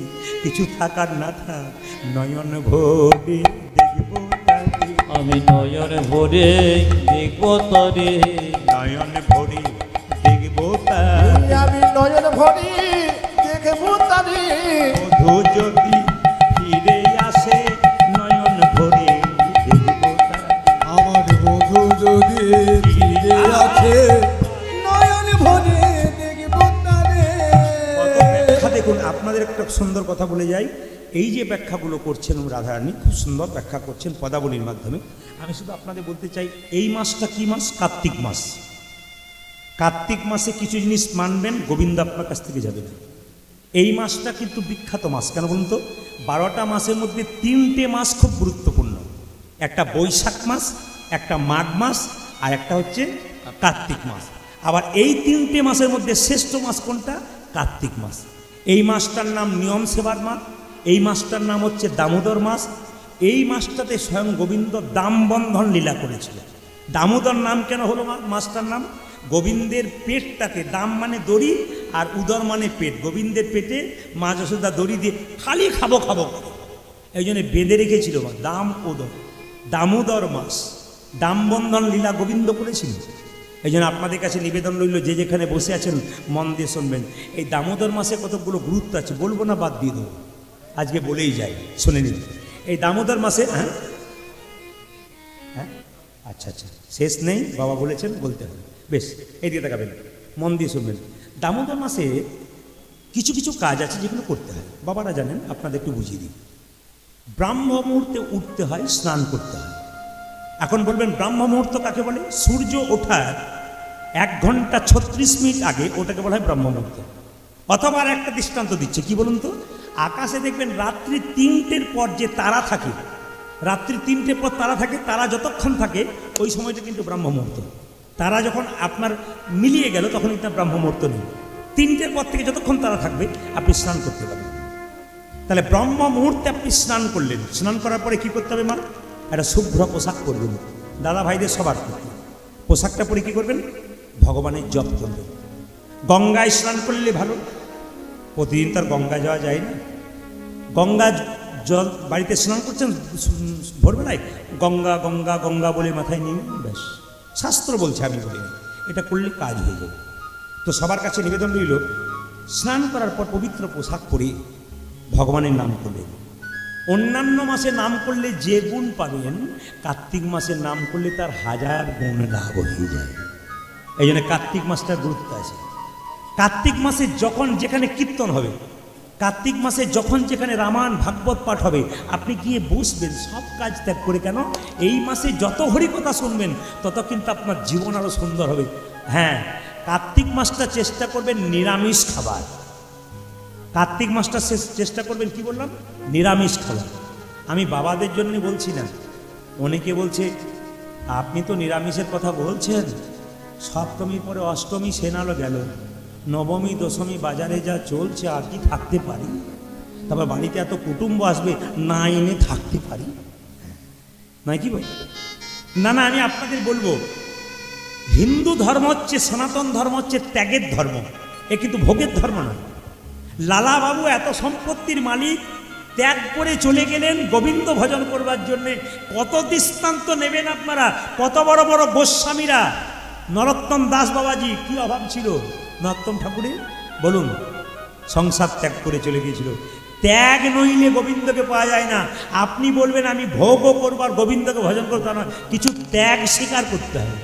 কিছু থাকার না থাক, নয়ন ভরে দেখব তারে, আমি নয়ন ভরে দেখবো তরে, নয়ন ভরে দেখব তারে, আমি নয়ন ভরি দেখবো তারে, মধু যদি ফিরে আসে নয়ন ভরে দেখব তারে, আমার বধূ যদি ফিরে আছে নয়ন ভরে দেখব তারে। কত ব্যাখ্যা দেখুন। আপনাদের একটা সুন্দর কথা বলে যাই, এই যে ব্যাখ্যাগুলো করছেন রাধারানী খুব সুন্দর ব্যাখ্যা করছেন পদাবলীর মাধ্যমে। আমি শুধু আপনাদের বলতে চাই, এই মাসটা কি মাস? কার্তিক মাস। কার্তিক মাসে কিছু জিনিস মানবেন, গোবিন্দ আপনার কাছ থেকে যাবে না। এই মাসটা কিন্তু বিখ্যাত মাস, কেন বলুন তো? 12টা মাসের মধ্যে 3টে মাস খুব গুরুত্বপূর্ণ, একটা বৈশাখ মাস, একটা মাঘ মাস, আর একটা হচ্ছে কার্তিক মাস। আবার এই 3টে মাসের মধ্যে শ্রেষ্ঠ মাস কোনটা? কার্তিক মাস। এই মাসটার নাম নিয়ম সেবার মাস, এই মাসটার নাম হচ্ছে দামোদর মাস। এই মাসটাতে স্বয়ং গোবিন্দ দামবন্ধন লীলা করেছিল। দামোদর নাম কেন হলো মাসটার নাম? গোবিন্দের পেটটাতে, দাম মানে দড়ি আর উদর মানে পেট, গোবিন্দের পেটে মা যশোদা দড়ি দিয়ে খালি খাবো খাবো করে, এই জন্য বেঁধে রেখেছিল দাম উদর। দামোদর মাস দামবন্ধন লীলা গোবিন্দ করেছিল। এই জন্য আপনাদের কাছে নিবেদন রইল, যে যেখানে বসে আছেন মন দিয়ে শুনবেন। এই দামোদর মাসে কতগুলো গুরুত্ব আছে, বলবো না বাদ দিয়ে দেবো, আজকে বলেই যাই, শুনে নিন। এই দামোদর মাসে হ্যাঁ হ্যাঁ আচ্ছা আচ্ছা শেষ নেই, বাবা বলেছেন বলতে হবে, বেশ এই দিকে তাকাবেন, মন দিয়ে শুনবেন। দামোদর মাসে কিছু কিছু কাজ আছে যেগুলো করতে হয়, বাবারা জানেন, আপনাদের একটু বুঝিয়ে দিই। ব্রাহ্ম মুহূর্তে উঠতে হয়, স্নান করতে হয়। এখন বলবেন ব্রাহ্ম মুহূর্ত কাকে বলে? সূর্য ওঠার 1 ঘন্টা 36 মিনিট আগে ওটাকে বলা হয় ব্রাহ্ম মুহূর্ত। অথবা আর একটা দৃষ্টান্ত দিচ্ছে, কি বলুন তো? আকাশে দেখবেন রাত্রি 3টের পর যে তারা থাকে, রাত্রি 3টের পর তারা থাকে, তারা যতক্ষণ থাকে ওই সময়টা কিন্তু ব্রাহ্ম মুহূর্ত। তারা যখন আপনার মিলিয়ে গেল তখন এটা ব্রাহ্ম মুহূর্ত নেই। 3টের পর থেকে যতক্ষণ তারা থাকবে আপনি স্নান করতে পারবেন। তাহলে ব্রহ্ম মুহূর্তে আপনি স্নান করলেন, স্নান করার পরে কি করতে হবে? মা একটা শুভ্র পোশাক পরবেন, দাদা ভাইদের সবার করতে পোশাকটা পরে কী করবেন? ভগবানের জপ করবেন। গঙ্গায় স্নান করলে ভালো, প্রতিদিন তার গঙ্গা যাওয়া যায় না। গঙ্গা জল বাড়িতে স্নান করছেন ভোরবেলায়, গঙ্গা গঙ্গা গঙ্গা বলে মাথায় নিয়ে ব্যাস, শাস্ত্র বলছে, আমি বলি না, এটা করলে কাজ হয়ে যাবে। তো সবার কাছে নিবেদন রইল, স্নান করার পর পবিত্র পোশাক পরে ভগবানের নাম করলেন। অন্যান্য মাসে নাম করলে যে গুণ পাবেন, কার্তিক মাসে নাম করলে তার 1000 গুণ লাভ হয়ে যায়। এই জন্য কার্তিক মাসটার গুরুত্ব আছে। কার্তিক মাসে যখন যেখানে কীর্তন হবে, কার্তিক মাসে যখন যেখানে রামায়ণ ভাগবত পাঠ হবে, আপনি গিয়ে বসবেন, সব কাজ ত্যাগ করে। কেন? এই মাসে যত হরিকথা শুনবেন তত কিন্তু আপনার জীবন আরও সুন্দর হবে। হ্যাঁ, কার্তিক মাসটা চেষ্টা করবেন নিরামিষ খাবার। কার্তিক মাসটা চেষ্টা করবেন, কি বললাম? নিরামিষ খাবার। আমি বাবাদের জন্য বলছি না, অনেকে বলছে আপনি তো নিরামিষের কথা বলছেন, সপ্তমীর পরে অষ্টমী সেনালো গেল, নবমী দশমী বাজারে যা চলছে, আর কি থাকতে পারি? তারপর বাড়িতে এত কুটুম্ব আসবে, না এনে থাকতে পারি না, কি বল? না না, আমি আপনাদের বলবো, হিন্দু ধর্ম হচ্ছে, সনাতন ধর্ম হচ্ছে ত্যাগের ধর্ম, এ কিন্তু ভোগের ধর্ম নয়। লালা বাবু এত সম্পত্তির মালিক ত্যাগ করে চলে গেলেন গোবিন্দ ভজন করবার জন্যে। কত দৃষ্টান্ত নেবেন আপনারা, কত বড় বড় গোস্বামীরা। নরোত্তম দাস বাবাজি কি অভাব ছিল নরোত্তম ঠাকুরের, বলুন, সংসার ত্যাগ করে চলে গিয়েছিল। ত্যাগ নইলে গোবিন্দকে পাওয়া যায় না। আপনি বলবেন আমি ভোগও করবো আর গোবিন্দকে ভজন করতে না, কিছু ত্যাগ স্বীকার করতে হবে।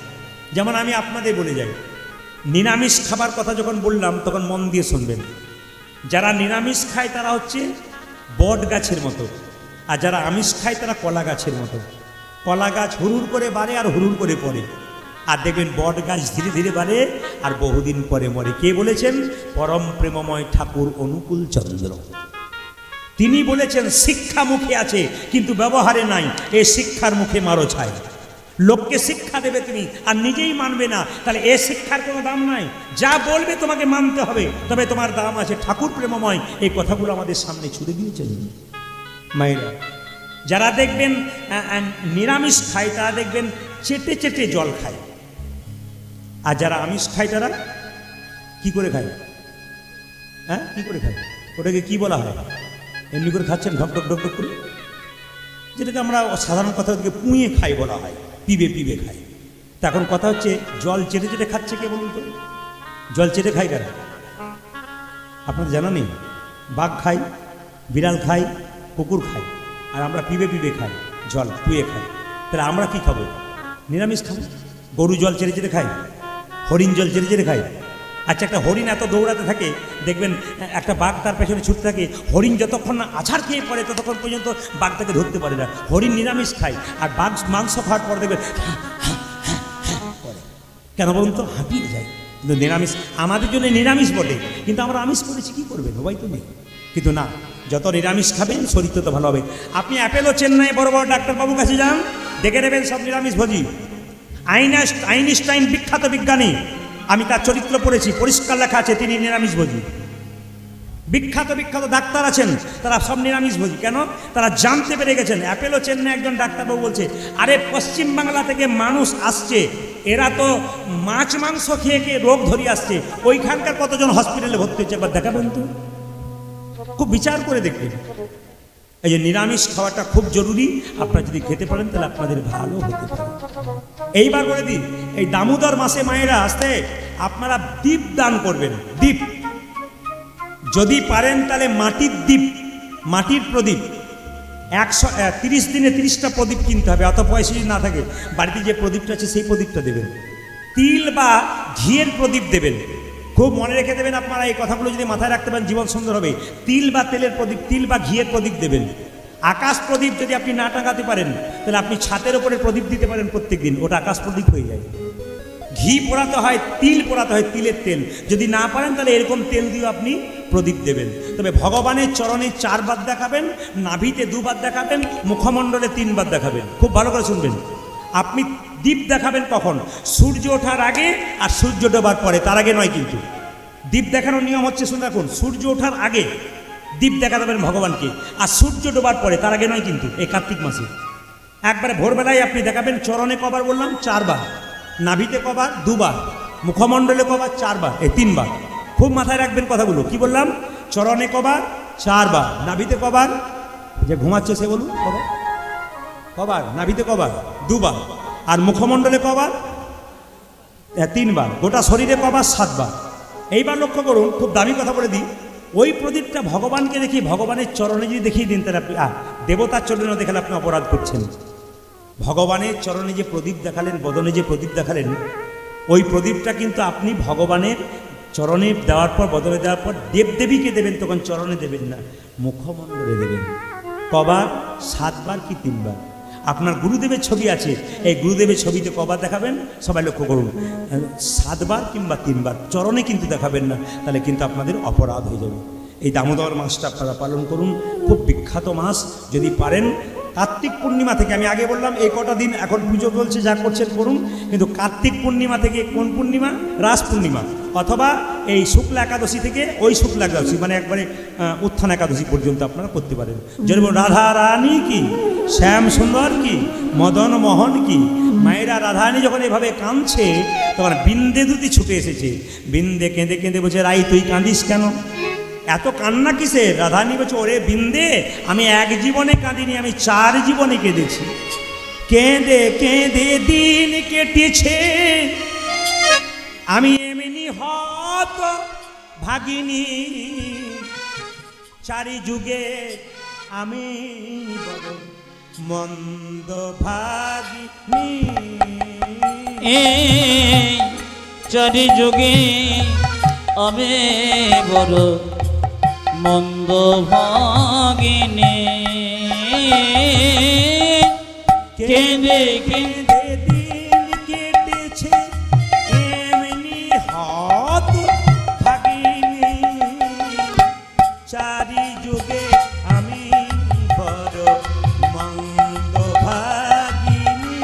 যেমন আমি আপনাদের বলে যাই, নিরামিষ খাবার কথা যখন বললাম তখন মন দিয়ে শুনবেন। যারা নিরামিষ খায় তারা হচ্ছে বট গাছের মতো, আর যারা আমিষ খায় তারা কলা গাছের মতো। কলা গাছ হুড়ুর করে বাড়ে আর হুড়ুর করে পড়ে, আর দেখবেন বট গাছ ধীরে ধীরে বাড়ে আর বহুদিন পরে মরে। কে বলেছেন? পরম প্রেমময় ঠাকুর অনুকূল চন্দ্র। তিনি বলেছেন শিক্ষা মুখে আছে কিন্তু ব্যবহারে নাই, এ শিক্ষার মুখে মারো ছাই। লোককে শিক্ষা দেবে তুমি আর নিজেই মানবে না, তাহলে এ শিক্ষার কোনো দাম নাই। যা বলবে তোমাকে মানতে হবে, তবে তোমার দাম আছে। ঠাকুর প্রেমময় এই কথাগুলো আমাদের সামনে ছুড়ে দিয়েছেন মায়েরা। যারা দেখবেন নিরামিষ খায় তারা দেখবেন চেটে চেটে জল খায়, আর যারা আমিষ খায় তারা কি করে খায়? হ্যাঁ, কি করে খায়? ওটাকে কি বলা হয়? এমনি করে খাচ্ছেন ঢক ঢক ঢক ঢক করে, যেটাকে আমরা সাধারণ কথা থেকে পুঁয়ে খাই বলা হয়, পিবে পিবে খাই। তা এখন কথা হচ্ছে জল চেটে চেটে খাচ্ছে কে বলুন তো? জল চেটে খায় কারা? আপনাদের জানা নেই? বাঘ খাই, বিড়াল খাই, কুকুর খাই, আর আমরা পিবে পিবে খাই, জল পুয়ে খাই। তাহলে আমরা কি খাবো? নিরামিষ খাবো। গরু জল চেটে চেটে খায়, হরিণ জল চেটে চেটে খায়। আচ্ছা, একটা হরিণ এত দৌড়াতে থাকে, দেখবেন একটা বাঘ তার পেছনে ছুটতে থাকে। হরিণ যতক্ষণ না আছাড় খেয়ে পড়ে ততক্ষণ পর্যন্ত বাঘ তাকে ধরতে পারে না। হরিণ নিরামিষ খায়, আর বাঘ মাংস খাওয়ার পর দেখবেন কেন বলুন তো? হাঁপিয়ে যায়। কিন্তু নিরামিষ আমাদের জন্য নিরামিষ বটে, কিন্তু আমরা আমিষ করেছি, কি করবেন? উপায় তো নেই। কিন্তু না, যত নিরামিষ খাবেন শরীর তত ভালো হবে। আপনি অ্যাপেলো চেন্নাই বড় বড় ডাক্তারবাবুর কাছে যান, দেখে নেবেন সব নিরামিষ ভোজি। আইনস্টাইন বিখ্যাত বিজ্ঞানী, আমি তার চরিত্র পড়েছি, পরিষ্কার লেখা আছে তিনি নিরামিষ ভোজি। বিখ্যাত বিখ্যাত ডাক্তার আছেন, তারা সব নিরামিষ ভোজি। কেন? তারা জানতে পেরে গেছেন। অ্যাপেলো চেন্নাই একজন ডাক্তারবাবু বলছে, আরে পশ্চিম বাংলা থেকে মানুষ আসছে, এরা তো মাছ মাংস খেয়ে খেয়ে রোগ ধরিয়ে আসছে, ওইখানকার কতজন হসপিটালে ভর্তি হচ্ছে একবার দেখাবেন তো। খুব বিচার করে দেখবেন। এই যে নিরামিষ খাওয়াটা খুব জরুরি, আপনারা যদি খেতে পারেন তাহলে আপনাদের ভালো হতে পারে। এইবার বলে দিন, এই দামোদর মাসে মায়েরা আসতে আপনারা দীপ দান করবেন। দীপ যদি পারেন তাহলে মাটির দীপ, মাটির প্রদীপ 130 দিনে 30টা প্রদীপ কিনতে হবে। অত পয়সা যদি না থাকে, বাড়িতে যে প্রদীপটা আছে সেই প্রদীপটা দেবেন। তিল বা ঘিয়ের প্রদীপ দেবেন। খুব মনে রেখে দেবেন আপনারা, এই কথাগুলো যদি মাথায় রাখতে পারেন জীবন সুন্দর হবে। তিল বা তেলের প্রদীপ, তিল বা ঘিয়ের প্রদীপ দেবেন। আকাশ প্রদীপ যদি আপনি না টাঙাতে পারেন তাহলে আপনি ছাতের ওপরে প্রদীপ দিতে পারেন প্রত্যেক দিন, ওটা আকাশ প্রদীপ হয়ে যায়। ঘি পোড়াতে হয়, তিল পোড়াতে হয়, তিলের তেল যদি না পারেন তাহলে এরকম তেল দিয়ে আপনি প্রদীপ দেবেন। তবে ভগবানের চরণে 4 বার দেখাবেন, নাভিতে 2 বার দেখাবেন, মুখমণ্ডলে 3 বার দেখাবেন। খুব ভালো করে শুনবেন। আপনি দীপ দেখাবেন কখন? সূর্য ওঠার আগে আর সূর্য ডোবার পরে, তার আগে নয়। কিন্তু দীপ দেখানোর নিয়ম হচ্ছে, শুনে রাখুন, সূর্য ওঠার আগে দীপ দেখা দেবেন ভগবানকে, আর সূর্য ডোবার পরে, তার আগে নয়। কিন্তু এই কার্তিক মাসে একবারে ভোরবেলায় আপনি দেখাবেন। চরণে কবার বললাম? 4 বার। নাভিতে কবার? 2 বার। মুখমণ্ডলে কবার? 4 বার। এই 3 বার। খুব মাথায় রাখবেন কথাগুলো। কি বললাম? চরণে কবার? 4 বার। নাভিতে কবার? যে ঘুমাচ্ছে সে বলুন কবার? কবার? নাভিতে কবার? 2 বার। আর মুখমণ্ডলে কবার? 3 বার। গোটা শরীরে কবার? 7 বার। এইবার লক্ষ্য করুন, খুব দামি কথা বলে দিই, ওই প্রদীপটা ভগবানকে দেখিয়ে ভগবানের চরণে যদি দেখিয়ে দিন তাহলে আপনি দেবতার চরণে দেখালে আপনি অপরাধ করছেন। ভগবানের চরণে যে প্রদীপ দেখালেন, বদনে যে প্রদীপ দেখালেন, ওই প্রদীপটা কিন্তু আপনি ভগবানের চরণে দেওয়ার পর, বদলে দেওয়ার পর দেবদেবীকে দেবেন, তখন চরণে দেবেন না, মুখমণ্ডলে দেবেন। কবার? 7 বার কি 3 বার? আপনার গুরুদেবের ছবি আছে, এই গুরুদেবের ছবিতে কবার দেখাবেন সবাই লক্ষ্য করুন? 7 বার কিংবা 3 বার। চরণে কিন্তু দেখাবেন না, তাহলে কিন্তু আপনাদের অপরাধ হয়ে যাবে। এই দামোদর মাসটা আপনারা পালন করুন, খুব বিখ্যাত মাস। যদি পারেন কার্তিক পূর্ণিমা থেকে, আমি আগে বললাম এই কটা দিন এখন পুজো চলছে, যা করছেন করুন, কিন্তু কার্তিক পূর্ণিমা থেকে, কোন পূর্ণিমা? রাস পূর্ণিমা, অথবা এই শুক্লা একাদশী থেকে ওই শুক্লা একাদশী, মানে একবারে উত্থান একাদশী পর্যন্ত আপনারা করতে পারেন। যেরকম রাধা রানী কি, শ্যাম সুন্দর কি, মদন মোহন কি। মায়েরা রাধারানী যখন এভাবে কাঁদছে তখন বিন্দে দুটি ছুটে এসেছে। বিন্দে কেঁদে কেঁদে বলছে, রাই তুই কাঁদিস কেন? এত কান্না কিসে? রাধারানী বলছে, ওরে বিন্দে, আমি এক জীবনে কাঁদিনি, আমি 4 জীবনে কেঁদেছি। কেঁদে কেঁদে দিন কেটেছে, আমি এমনি হত ভাগিনী, 4 যুগে আমি বড় মন্দ ভাগিনী। এই 4 যুগে আমি বড় মন্দ ভাগিনী। কেঁদে কেঁদে দিন কেটেছে, এমনি হত ভাগিনী, 4 যুগে আমি বড় মন্দ ভাগিনী।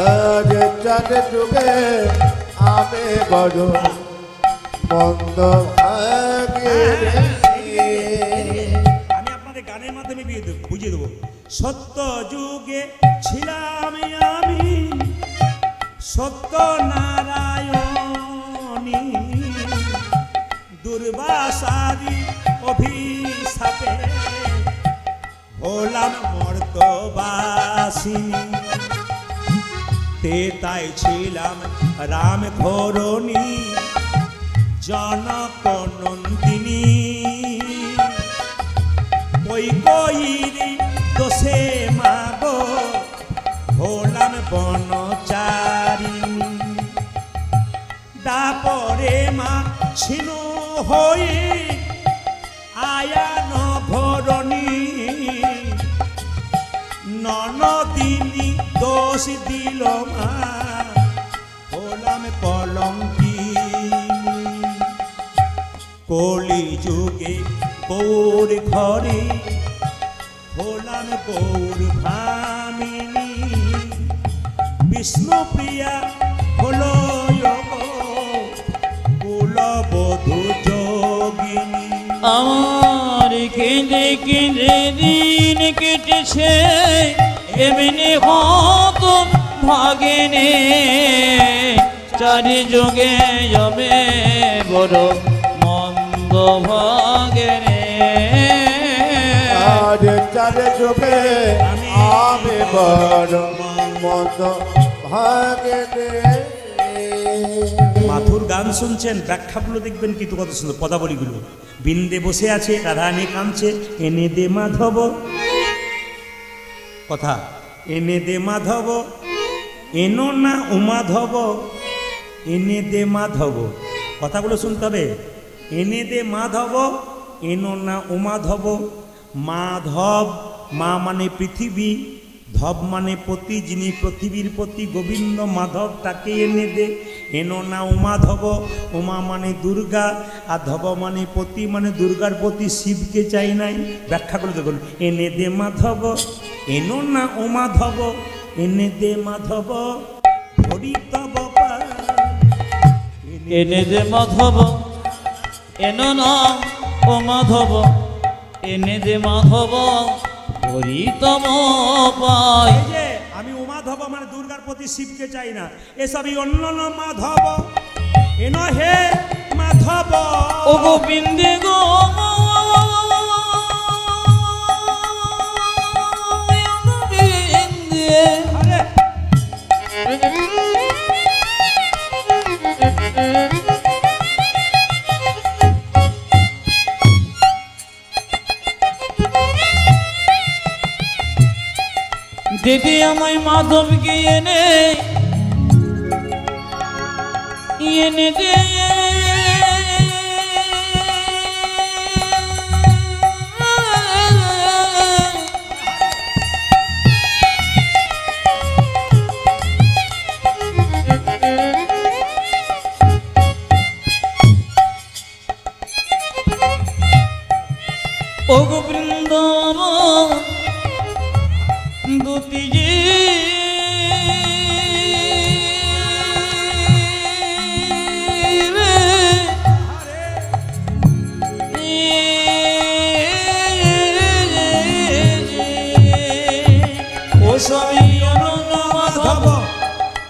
আজ 4 যুগে আমি বড় মন্দ ভাগিনী। আমি আপনাদের গানের মাধ্যমে বুঝিয়ে দেবো। সত্য যুগে ছিলাম আমি, সত্য নারায়ণী, দুর্বাসারি অভিশাপে হলাম মর্তবাসিনী। তাই ছিলাম রাম ঘরণী, জনক নন্দিনী, কৈকেয়ীর দোষে মাগো হলাম বনচারিণী। তারপরে মা ছিন্ন হয়ে আয়ান ঘরণী, ননদিনী দোষ দিল মা হলাম কলঙ্কিনী। কলি যুগে গৌর ঘরে হলাম গৌর ভামিনী, বিষ্ণুপ্রিয়া হলো কুলবধূ যোগিনী। আমার কেঁদে কেঁদে দিন কেটেছে, এমনি হত ভাগিনী, 4 যুগে যাবে বড় মন্দ ভাগিনী। আজ 4 যুগে আমি বড় মন্দ ভাগিনী। মাথুর গান শুনছেন, ব্যাখ্যাগুলো দেখবেন কিন্তু কত সুন্দর পদাবলীগুলো। বিন্দে বসে আছে, রাধারানী কাঁদছে, এনে দে মাধব, কথা এনে দে মাধব, এনো না উমাধব, এনে দে মাধব, কথাগুলো শুনতে হবে। এনে দে মাধব, এনো না উমাধব। মাধব, মা মানে পৃথিবী, ধব মানে পতি, যিনি পৃথিবীর পতি গোবিন্দ মাধব, তাকে এনে দে। এনো না উমাধব, উমা মানে দুর্গা, আর ধব মানে পতি মানে দুর্গার পতি, শিবকে চাই নাই। ব্যাখ্যাগুলো দেখুন, এনে দে মাধব, এনো না উমাধব, এনে দে মাধব, হরি তব পাদ। এনে দে মাধব, এনো না ও মাধব, এনে দে মাধব, হরি তব পাই। এই যে আমি উমাধব মানে দুর্গার প্রতি, শিবকে চাই না, এসবই অন্য মাধব। এন হে মাধব, ও গোবিন্দে গো গোবিন্দে। দিদি আমায় মাধবকে এনে এনে দে। ও বৃন্দাবন দুটি যে ও স্বামী মাধব,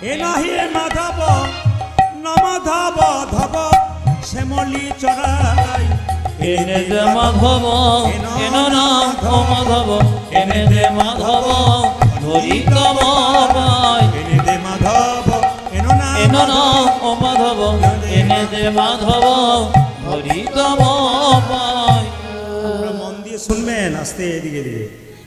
এ নাহি মাধব, ন মাধব ধব শ্যামলী চড়াই এনে দে মাধব এনো নাম ও মাধব এনে দে মাধব ধরি তব পায় এনে দে মাধব এনো এনো নাম ও মাধব এনে দে মাধব ধরি তব পায়। আপনারা মন দিয়ে শুনবেন আস্তে এদিকে দিকে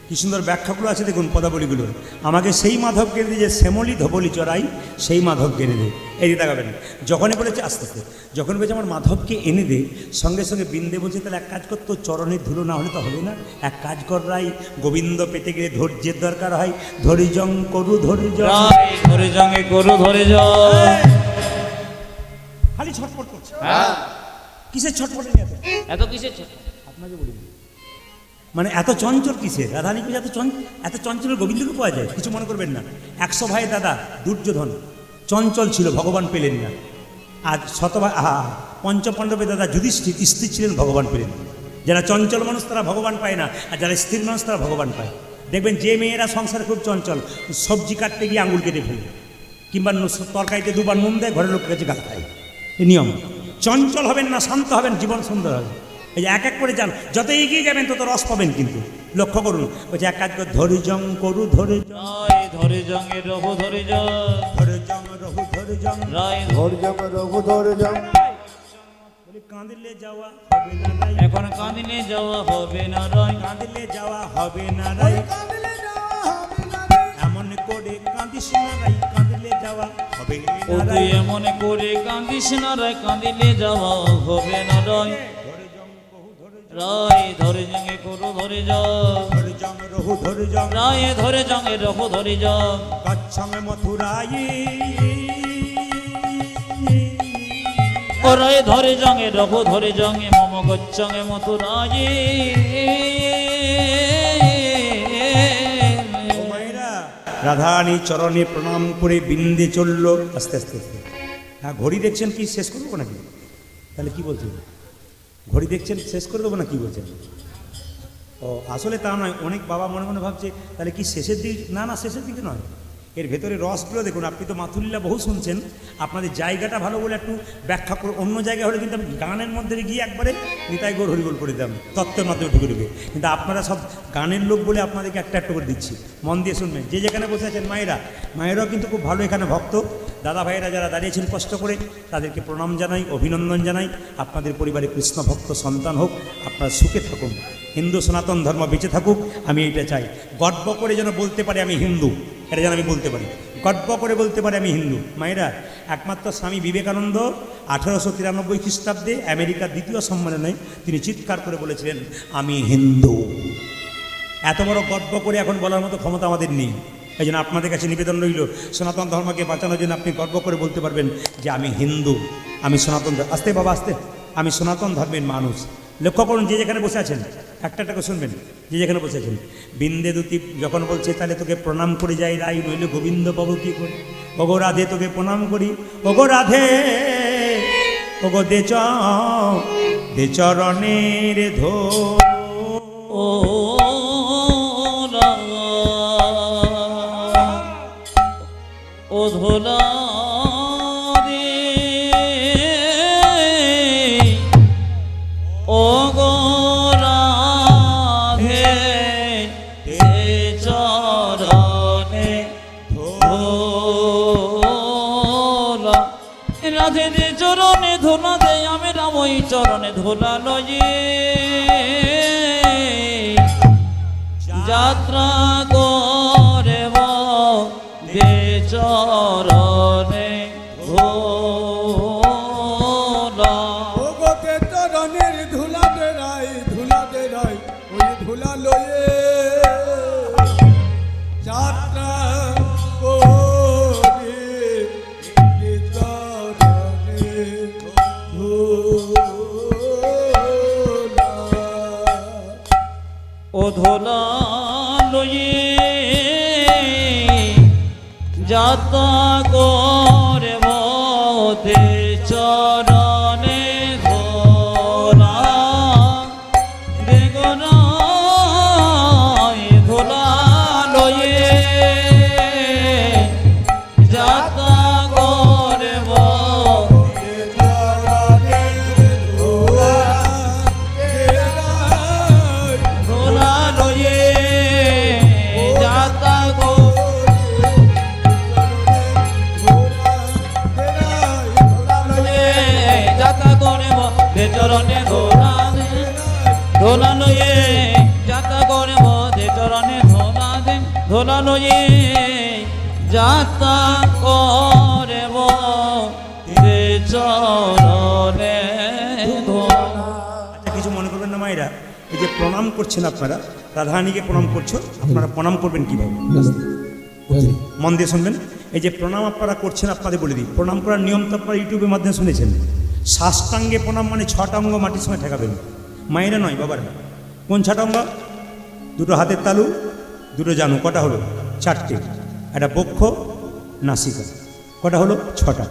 কি সুন্দর ব্যাখ্যাগুলো আছে দেখুন পদাবলীগুলো। আমাকে সেই মাধব কেনে দিয়ে যে শ্যামলি ধবলি চড়াই সেই মাধব কেনে দে, এই দেখাবেন। যখনই বলেছে আস্তে আস্তে, যখন বলেছে আমার মাধবকে এনে দে, সঙ্গে সঙ্গে বৃন্দে বলছে তাহলে এক কাজ কর, তোর চরণের ধুলো না হলে তো হবে না, এক কাজ কর রাই, গোবিন্দ পেতে গেলে ধৈর্যের দরকার হয়, ধরিজং করু ধরিজং, ধরে জঙ্গে করু ধরে যাও। খালি ছটফট করছে। হ্যাঁ কিসের ছটফটে এত? এত কিসের আপনাকে বলি মানে এত চঞ্চল কিসের? রাধারানী পুজো এত চঞ্চল গোবিন্দকে পাওয়া যায়, কিছু মনে করবেন না। 100 ভাই দাদা দুর্যোধন চঞ্চল ছিল, ভগবান পেলেন না। আর শতভাই পঞ্চপাণ্ডবে দাদা যুধিষ্ঠির স্ত্রী ছিলেন, ভগবান পেলেন। যারা চঞ্চল মানুষ তারা ভগবান পায় না, আর যারা স্থির মানুষ তারা ভগবান পায়। দেখবেন যে মেয়েরা সংসারে খুব চঞ্চল, সবজি কাটতে গিয়ে আঙুল কেটে ফেলবে, কিংবা তরকারিতে দুবার নুন দেয়, ঘরের লোকের কাছে গাল খায়। এই নিয়ম। চঞ্চল হবেন না, শান্ত হবেন, জীবন সুন্দর হবে। এই যে এক এক করে যান, যত এগিয়ে যাবেন তত রস পাবেন। কিন্তু লক্ষ্য করুন, বলছে এক কাজ করে ধরিজং করু ধরিজং, ধরে জঙ্গে রঘু ধরে যাও, ধরিজং রঘু ধরিজং, রায় ধৈর্যং রঘু ধৈর্যং, বলে কাঁদিলে যাওয়া হবে না রাই, এখন কাঁদিলে যাওয়া হবে না রায়, কাঁদিলে যাওয়া হবে না রাই, এমন করে কাঁদিস না রাই, কাঁদিলে যাওয়া হবে ও না তুই রাই। এমন করে কাঁদিস না রায়, কাঁদিলে যাওয়া হবে না রায়, রায় ধরে জঙ্গে করু ধরে যাও, ধরিজং রঘু ধরিজং, রায় ধরে জঙ্গে রঘু ধরে যাও, গচ্ছং মথুরাই, ও রায় ধরে জঙ্গে রঘু ধরে জঙ্গে মম গচ্ছঙ্গে মথুরায়। ও মায়েরা, রাধারানী চরণে প্রণাম করে বৃন্দে চলল আস্তে আস্তে আস্তে। হ্যাঁ, ঘড়ি দেখছেন কি শেষ করবো নাকি? তাহলে কি বলছেন? ঘড়ি দেখছেন শেষ করে দেবো না, কি বলছেন? ও আসলে তা নয়, অনেক বাবা মনে মনে ভাবছে তাহলে কি শেষের দিক? না না, শেষের দিকে নয়। এর ভেতরে রসগুলো দেখুন। আপনি তো মাথুলীলা বহু শুনছেন, আপনাদের জায়গাটা ভালো বলে একটু ব্যাখ্যা করে। অন্য জায়গায় হলে কিন্তু আমি গানের মধ্যে গিয়ে একবারে নিতাই গৌর হরিবোল করে দিতাম, তত্ত্বের মাধ্যমে ঢুকে ঢুকে। কিন্তু আপনারা সব গানের লোক বলে আপনাদেরকে একটা একটা করে দিচ্ছি, মন দিয়ে শুনবেন। যে যেখানে বসে আছেন মায়েরাও কিন্তু খুব ভালো এখানে ভক্ত। দাদা ভাইয়েরা যারা দাঁড়িয়েছেন কষ্ট করে, তাদেরকে প্রণাম জানাই, অভিনন্দন জানাই। আপনাদের পরিবারে কৃষ্ণ ভক্ত সন্তান হোক, আপনারা সুখে থাকুন, হিন্দু সনাতন ধর্ম বেঁচে থাকুক, আমি এইটা চাই। গর্ব করে যেন বলতে পারে আমি হিন্দু, এটা যেন আমি বলতে পারি, গর্ব করে বলতে পারে আমি হিন্দু। মায়েরা, একমাত্র স্বামী বিবেকানন্দ 1893 খ্রিস্টাব্দে আমেরিকার 2য় সম্মেলনে তিনি চিৎকার করে বলেছিলেন আমি হিন্দু। এত বড় গর্ব করে এখন বলার মতো ক্ষমতা আমাদের নেই। এই জন্য আপনাদের কাছে নিবেদন রইল, সনাতন ধর্মকে বাঁচানোর জন্য আপনি গর্ব করে বলতে পারবেন যে আমি হিন্দু, আমি সনাতন। আস্তে বাবা আস্তে, আমি সনাতন ধর্মের মানুষ। লক্ষ্য করুন, যে যেখানে বসে আছেন একটা একটা শুনবেন। যে যেখানে বসে আছেন, বৃন্দে দুতি যখন বলছে তাহলে তোকে প্রণাম করে যাই রাই, নইলে গোবিন্দ পাবো কি করে? ওগো রাধে তোকে প্রণাম করি, ওগো রাধে, ওগো দে চরণের ধো, ও ও ধোলা রে, ও গো রাধে চরণে ধোলা, রাধে দে চরণে ধোলা দে, আমি রাম ওই চরণে ধোলা লয়ে যাত্রা করে দে চরণে ধোলা। ভগতে চরণের ধুলা দে রাই, ওই ধুলা লয়ে যাত্রা করে দে চরণে ধুলা। ও ধোলা লয়ে যাত্রা করে দে চরণে ধোলা, বেগনায় ধোলা লয়ে যাত্রা করে চরণে ধুলা, করব রে চরণে আচ্ছা, কিছু মনে করবেন না মায়েরা, এই যে প্রণাম করছেন আপনারা, রাধারানীকে প্রণাম করছো, আপনারা প্রণাম করবেন কীভাবে মন দিয়ে শুনবেন। এই যে প্রণাম আপনারা করছেন, আপনাদের বলে দিই, প্রণাম করার নিয়ম তো আপনারা ইউটিউবের মাধ্যমে শুনেছেন। সাষ্টাঙ্গে প্রণাম মানে 6টা অঙ্গ মাটির সঙ্গে ঠেকাবেন, মায়েরা নয় বাবার। কোন 6টা অঙ্গ? দুটো হাতের তালু, দুটো জানু, কটা হলো? 4টে। একটা বক্ষ, নাসিকা, কটা হলো? 6টা।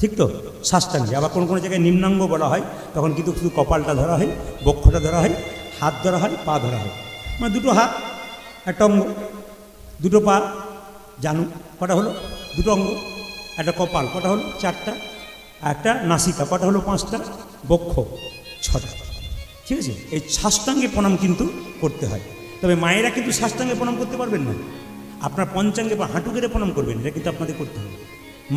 ঠিক তো? সাষ্টাঙ্গে। আবার কোনো কোনো জায়গায় নিম্নাঙ্গ বলা হয়, তখন কিন্তু শুধু কপালটা ধরা হয়, বক্ষটা ধরা হয়, হাত ধরা হয়, পা ধরা হয়। মানে দুটো হাত, একটা অঙ্গ, দুটো পা, জানু, কটা হলো? দুটো অঙ্গ, একটা কপাল, কটা হলো? 4টা, একটা নাসিকা, কটা হলো? 5টা, বক্ষ 6টা। ঠিক আছে? এই সাষ্টাঙ্গে প্রণাম কিন্তু করতে হয়। তবে মায়েরা কিন্তু সাষ্টাঙ্গে প্রণাম করতে পারবেন না, আপনার পঞ্চাঙ্গে বা হাঁটু গেড়ে প্রণাম করবেন, এটা কিন্তু আপনাদের করতে হবে।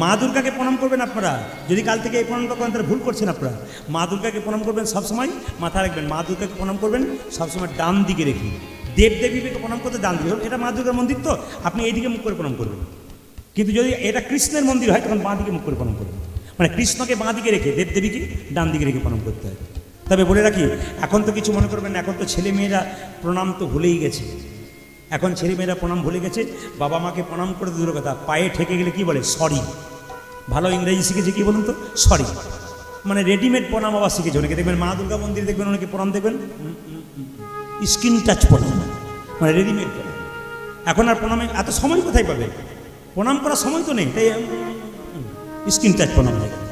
মা দুর্গাকে প্রণাম করবেন আপনারা, যদি কাল থেকে এই প্রণামটা করেন তাহলে ভুল করছেন আপনারা। মা দুর্গাকে প্রণাম করবেন সবসময়, মাথায় রাখবেন মা দুর্গাকে প্রণাম করবেন সবসময় ডান দিকে রেখে। দেবদেবীকে প্রণাম করতে ডান দিকে, এটা মা দুর্গার মন্দির তো আপনি এইদিকে মুখ করে প্রণাম করবেন। কিন্তু যদি এটা কৃষ্ণের মন্দির হয় তখন বাঁ দিকে মুখ করে প্রণাম করবেন, মানে কৃষ্ণকে বাঁ দিকে রেখে দেবদেবীকে ডান দিকে রেখে প্রণাম করতে হয়। তবে বলে রাখি, এখন তো কিছু মনে করবেন না, এখন তো ছেলেমেয়েরা প্রণাম তো ভুলেই গেছে। এখন ছেলেমেয়েরা প্রণাম ভুলে গেছে, বাবা মাকে প্রণাম করে দূরের কথা, পায়ে ঠেকে গেলে কি বলে? সরি। ভালো ইংরেজি শিখেছে কি বলুন তো? সরি। মানে রেডিমেড প্রণাম আবার শিখেছে অনেকে। দেখবেন মা দুর্গা মন্দিরে দেখবেন অনেকে প্রণাম দেখবেন স্কিন টাচ প্রণাম, মানে রেডিমেড প্রণাম। এখন আর প্রণামে এত সময় কোথায় পাবে? প্রণাম করার সময় তো নেই, তাই স্কিন টাচ প্রণাম হয়ে গেল।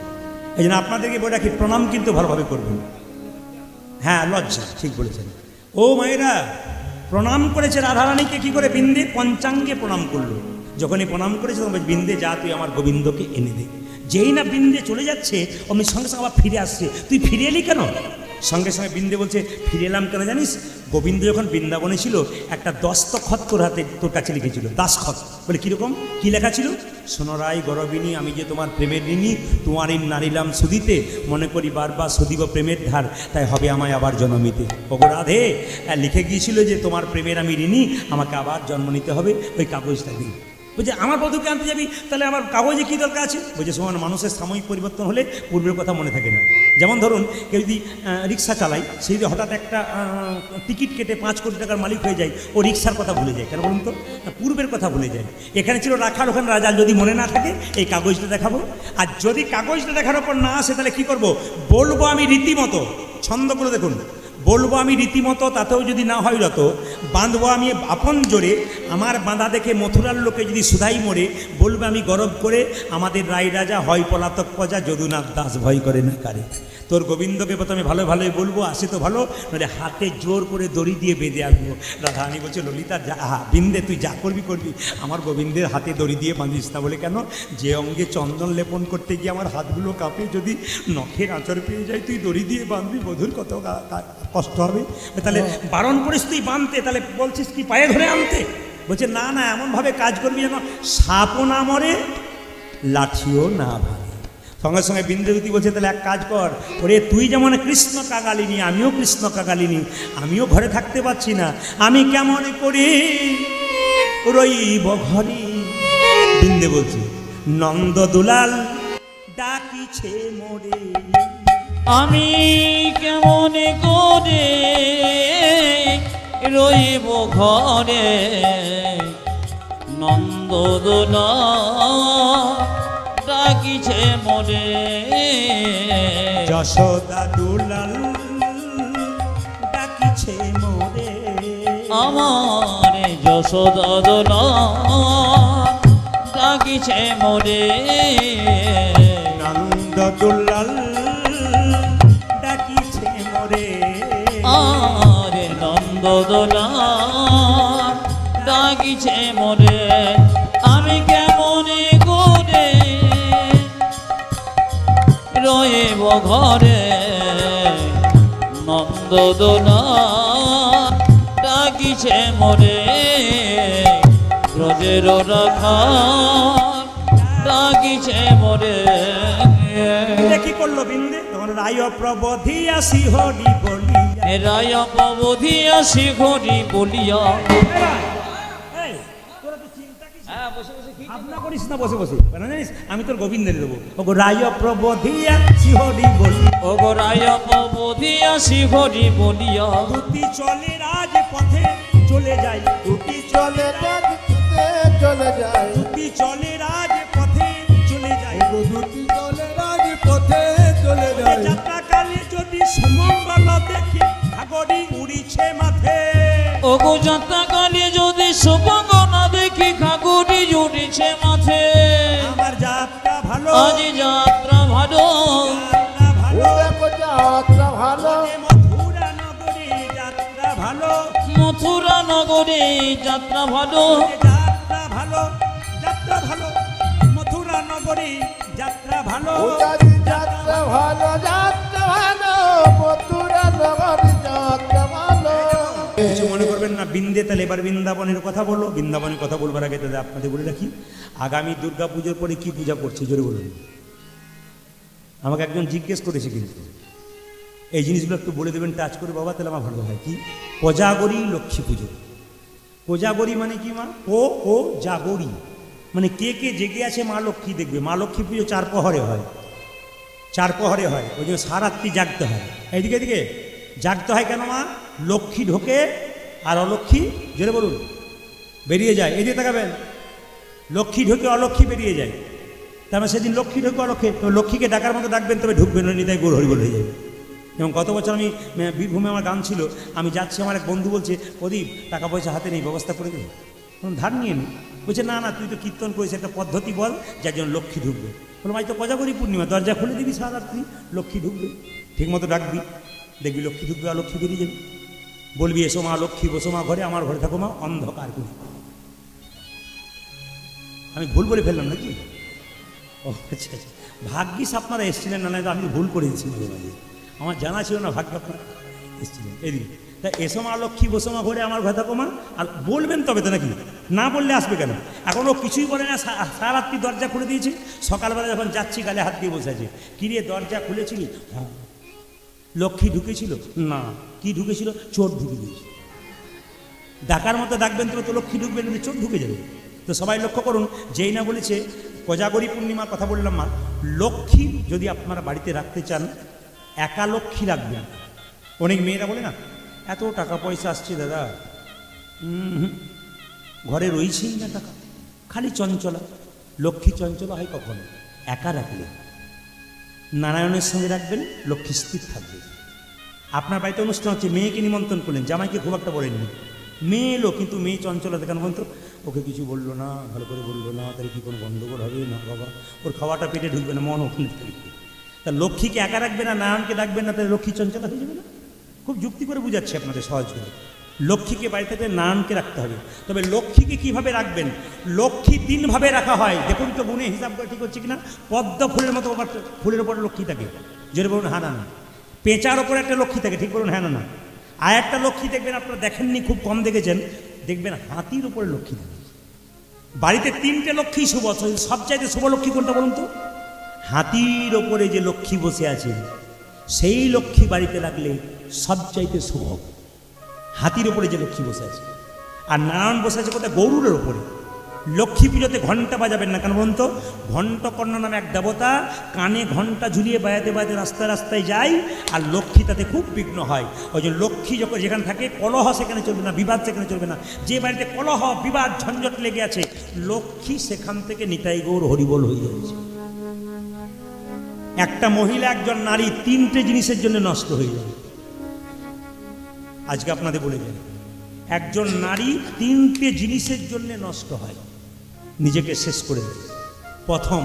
এই জন্য আপনাদেরকে বলে রাখি, প্রণাম কিন্তু ভালোভাবে করবেন। হ্যাঁ, লজ্জা, ঠিক বলেছেন। ও মায়েরা, প্রণাম করেছে রাধারানীকে কি করে? বিন্দে পঞ্চাঙ্গে প্রণাম করলো। যখনই প্রণাম করেছে তখন বিন্দে যা, তুই আমার গোবিন্দকে এনে দে। যেই না বিন্দে চলে যাচ্ছে অমনি সঙ্গে সঙ্গে আবার ফিরে আসছে, তুই ফিরে এলি কেন? সঙ্গে সঙ্গে বিন্দে বলছে, ফিরে এলাম কেন জানিস? গোবিন্দ যখন বৃন্দাবনে ছিল একটা দস্তখত তোর হাতে, তোর কাছে লিখেছিল, দাসখত। বলে কীরকম? কী লেখা ছিল? সোনরাই গরবিনী, আমি যে তোমার প্রেমের ঋণী, তোমারই নারিলাম সুদিতে, মনে করি বারবার সুদিব প্রেমের ধার, তাই হবে আমায় আবার জন্মিতে। ওগো রাধে, লিখে গিয়েছিল যে তোমার প্রেমের আমি ঋণী, আমাকে আবার জন্ম নিতে হবে, ওই কাগজটা দিই। বলছে আমার বধূকে আনতে যাবি, তাহলে আমার কাগজে কী দরকার আছে? বলছে সময় মানুষের সাময়িক পরিবর্তন হলে পূর্বের কথা মনে থাকে না। যেমন ধরুন কেউ যদি রিক্সা চালায়, সে যদি হঠাৎ একটা টিকিট কেটে 5 কোটি টাকার মালিক হয়ে যায়, ও রিক্সার কথা ভুলে যায়। কেন বলুন তো? পূর্বের কথা ভুলে যায়। এখানে ছিল রাখাল, ওখানে রাজা। যদি মনে না থাকে এই কাগজটা দেখাবো, আর যদি কাগজটা দেখানোর পর না আসে তাহলে কী করব? বলবো আমি রীতিমতো, ছন্দগুলো দেখুন, বলবো আমি রীতিমতো, তাতেও যদি না হয় রত, বাঁধবো আমি আপন জোরে, আমার বাঁধা দেখে মথুরার লোকে যদি সুধাই মোড়ে, বলবে আমি গরব করে, আমাদের রায় রাজা হয় পলাতক প্রজা, যদুনাথ দাস ভয় করে না কারে। তোর গোবিন্দকে প্রথমে ভালো ভালোই বলবো, আসে তো ভালো, নাহলে হাতে জোর করে দড়ি দিয়ে বেঁধে আনবো। রাধারানী বলছে, ললিতা যা, বিন্দে তুই যা করবি করবি, আমার গোবিন্দের হাতে দড়ি দিয়ে বাঁধিস না। বলে কেন? যে অঙ্গে চন্দন লেপন করতে গিয়ে আমার হাতগুলো কাঁপে, যদি নখের আঁচড় পেয়ে যায়, তুই দড়ি দিয়ে বাঁধবি, বধুর কত কষ্ট হবে। তাহলে বারণ করিস তুই বাঁধতে, তাহলে বলছিস কি পায়ে ধরে আনতে? বলছে না না, এমনভাবে কাজ করবি যেন সাপও না মরে, লাঠিও না ভাঙে। সঙ্গে সঙ্গে বিন্দুবতী বলছে, তাহলে এক কাজ কর, ওরে তুই যেমন কৃষ্ণ কাগালিনী, আমিও কৃষ্ণ কাগালিনী, আমিও ঘরে থাকতে পারছি না, আমি কেমন করি রইব ঘরে। বিন্দে বলছে, নন্দ দুলাল ডাকিছে মোরে, আমি কেমন করে রইব ঘরে, নন্দদোলা ডাকিছে মোরে। যশোদা দুলাল ডাকিছে মোরে, আমার যশোদা দোলা ডাকিছে মোরে। নন্দ দুলাল ডাকিছে মোরে, আরে নন্দদোলা ডাকিছে মোরে। আমি কেমন করে রইব ঘরে, নন্দদোলা ডাকিছে মোরে। ব্রজের রাখা ডাকিছে মোরে। কি করলো বিন্দে? তখন রায় প্রবোধি আসি হরি বলিয়া, রায় প্রবোধি আসি হরি বলিয়া। তোরা তো চিন্তা কি? হ্যাঁ, বসে বসে কি করিস না বসে বসে, কেন জানিস আমি তোর গোবিন্দের দেবো। ওগো রায় প্রবোধিয়া শিহরি বলি, ওগো রায় প্রবোধিয়া শিহরি বলিয়া, দুটি চলে রাজ পথে চলে যায়, দুটি চলে চলে যায়, দুটি চলে রাজ পথে চলে যায়, দুটি চলে রাজপথে চলে যায়। যাত্রাকালে যদি সুমঙ্গল দেখি ঘাগরি উড়িছে মাথে, ওগো যাত্রাকালে যদি শুভঙ্গ না দেখি ঘাগরি উড়িছে মাথে, আমার যাত্রা ভালো, আজ যাত্রা ভালো, যাত্রা ভালো, দেখো যাত্রা ভালো, মথুরা নগরী যাত্রা ভালো, মথুরা নগরে যাত্রা ভালো, যাত্রা ভালো, যাত্রা ভালো, মথুরা নগরী যাত্রা ভালো, ওটারি যাত্রা ভালো, যাত্রা ভালো, মথুরা নগর যাত্রা ভালো। কিছু মনে করবেন না। বিন্দে তাহলে এবার বৃন্দাবনের কথা বললো। বৃন্দাবনের কথা বলবার আগে তাহলে আপনাদের বলে রাখি, আগামী দুর্গা পুজোর পরে কি পূজা করছে জোরে বলুন। আমাকে একজন জিজ্ঞেস করেছে, কিন্তু এই জিনিসগুলো একটু বলে দেবেন টাচ করে বাবা, তাহলে আমার ভালো হয়। কি কোজাগরী লক্ষ্মী পুজো। কোজাগরী মানে কি মা? ও জাগরী মানে কে কে জেগে আছে মা লক্ষ্মী দেখবে। মা লক্ষ্মী পুজো 4 প্রহরে হয়, 4 প্রহরে হয়। ওই জন্য সারাত্রি জাগতে হয়। এইদিকে এদিকে জাগতে হয় কেন মা? লক্ষ্মী ঢোকে আর অলক্ষ্মী জোরে বলুন বেরিয়ে যায়। এই যে তাকাবেন, লক্ষ্মী ঢোকে অলক্ষ্মী বেরিয়ে যায়। তার মানে সেদিন লক্ষ্মী ঢোকে অলক্ষ্মী, তো লক্ষ্মীকে ডাকার মতো ডাকবেন, তবে ঢুকবেন, নিতাই গোল হরিবল হয়ে যাবে। এবং গত বছর আমি বীরভূমে আমার গান ছিল, আমি যাচ্ছি, আমার এক বন্ধু বলছে, প্রদীপ টাকা পয়সা হাতে নেই, ব্যবস্থা করে দেবে। ধার নিয়ে নি। বলছে না না, তুই তো কীর্তন করিস, একটা পদ্ধতি বল যার জন্য লক্ষ্মী ঢুকবে। বললাম আজ তো কোজাগরী পূর্ণিমা, দরজা খুলে দিবি সারাত্রি, লক্ষ্মী ঢুকবে, ঠিক মতো ডাকবি, দেখবি লক্ষ্মী ঢুকবে, অলক্ষ্মী বেরিয়ে যাবে। বলবি এসো মা লক্ষ্মী, বসো মা ঘরে, আমার ঘরে থাকো মা অন্ধকার করে। আমি ভুল বলে ফেললাম নাকি? ও আচ্ছা আচ্ছা, ভাগ্যিস আপনারা এসেছিলেন, না আমি ভুল করে দিচ্ছি মাঝে মাঝে, আমার জানা ছিল না, ভাগ্য আপনারা এসেছিলেন। এদিকে তা এসো মা লক্ষ্মী, বসো মা ঘরে, আমার ঘরে থাকো মা, আর বলবেন তবে তো, নাকি না বললে আসবে কেন? এখন ও কিছুই বলে না, সারাত্রি দরজা খুলে দিয়েছে। সকালবেলা যখন যাচ্ছি গালে হাত দিয়ে বসে আছে, কিরে দরজা খুলেছিলি? হ্যাঁ। লক্ষ্মী ঢুকেছিল? না। কি ঢুকেছিল? চোর ঢুকে দিয়েছে। ডাকার মতো ডাকবেন তো লক্ষ্মী ঢুকবেন, কিন্তু চোর ঢুকে যাবে। তো সবাই লক্ষ্য করুন, যেই না বলেছে কোজাগরী পূর্ণিমার কথা বললাম মা, লক্ষ্মী যদি আপনারা বাড়িতে রাখতে চান, একা লক্ষ্মী রাখবেন। অনেক মেয়েরা বলে না, এত টাকা পয়সা আসছে দাদা, ঘরে রয়েছেই না টাকা, খালি চঞ্চলা। লক্ষ্মী চঞ্চলা হয় কখন? একা রাখলে। নারায়ণের সঙ্গে রাখবেন, লক্ষ্মী স্থির থাকবে। আপনার বাড়িতে অনুষ্ঠান হচ্ছে, মেয়েকে নিমন্ত্রণ করলেন, জামাইকে খুব একটা বলেননি, মেয়ে এলো, কিন্তু মেয়ে চঞ্চলা দেখান বলতো, ওকে কিছু বললো না, ভালো করে বললো না, তাহলে কি কোনো গণ্ডগোল হবে না বাবা, ওর খাওয়াটা পেটে ঢুকবে না, মন ওখানে থাকবে। তা লক্ষ্মীকে একা রাখবে না, নারায়ণকে ডাকবেন না, তাহলে লক্ষ্মী চঞ্চলা হয়ে যাবে না? খুব যুক্তি করে বুঝাচ্ছি আপনাদের সহজ করে। লক্ষ্মীকে বাড়িতে নারায়ণকে রাখতে হবে। তবে লক্ষ্মীকে কিভাবে রাখবেন? লক্ষ্মী 3 ভাবে রাখা হয়। দেখুন তো গুণে হিসাব করে ঠিক হচ্ছে কিনা। পদ্ম ফুলের মতো ফুলের ওপরে লক্ষ্মী থাকে, জোরে বলুন হ্যাঁ না না। পেঁচার ওপরে একটা লক্ষ্মী থাকে, ঠিক বলুন হ্যাঁ না না। আর একটা লক্ষ্মী দেখবেন, আপনারা দেখেননি, খুব কম দেখেছেন, দেখবেন হাতির উপরে লক্ষ্মী থাকে। বাড়িতে 3টে লক্ষ্মী শুভ, সবচাইতে শুভ লক্ষ্মী কোনটা বলুন তো? হাতির ওপরে যে লক্ষ্মী বসে আছে, সেই লক্ষ্মী বাড়িতে রাখলে সবচাইতে শুভ। হাতির ওপরে যে লক্ষ্মী বসে আছে। আর নারায়ণ বসে আছে কোথায়? গরুরের ওপরে। লক্ষ্মী পুজোতে ঘণ্টা বাজাবেন না, কেন বলুন তো? ঘণ্টকর্ণ নামে এক দেবতা কানে ঘণ্টা ঝুলিয়ে বাজাতে বাজাতে রাস্তায় রাস্তায় যায়, আর লক্ষ্মী তাতে খুব বিঘ্ন হয়। ওই জন্য লক্ষ্মী যখন যেখানে থাকে, কলহ সেখানে চলবে না, বিবাদ সেখানে চলবে না। যে বাড়িতে কলহ বিবাদ ঝঞ্ঝট লেগে আছে, লক্ষ্মী সেখান থেকে নিতাই গৌর হরিবোল হয়ে যাচ্ছে। একটা মহিলা, একজন নারী 3টে জিনিসের জন্য নষ্ট হয়ে যাবে। আজকে আপনাদের বলে যাই, একজন নারী 3টে জিনিসের জন্য নষ্ট হয়, নিজেকে শেষ করে দেয়। প্রথম,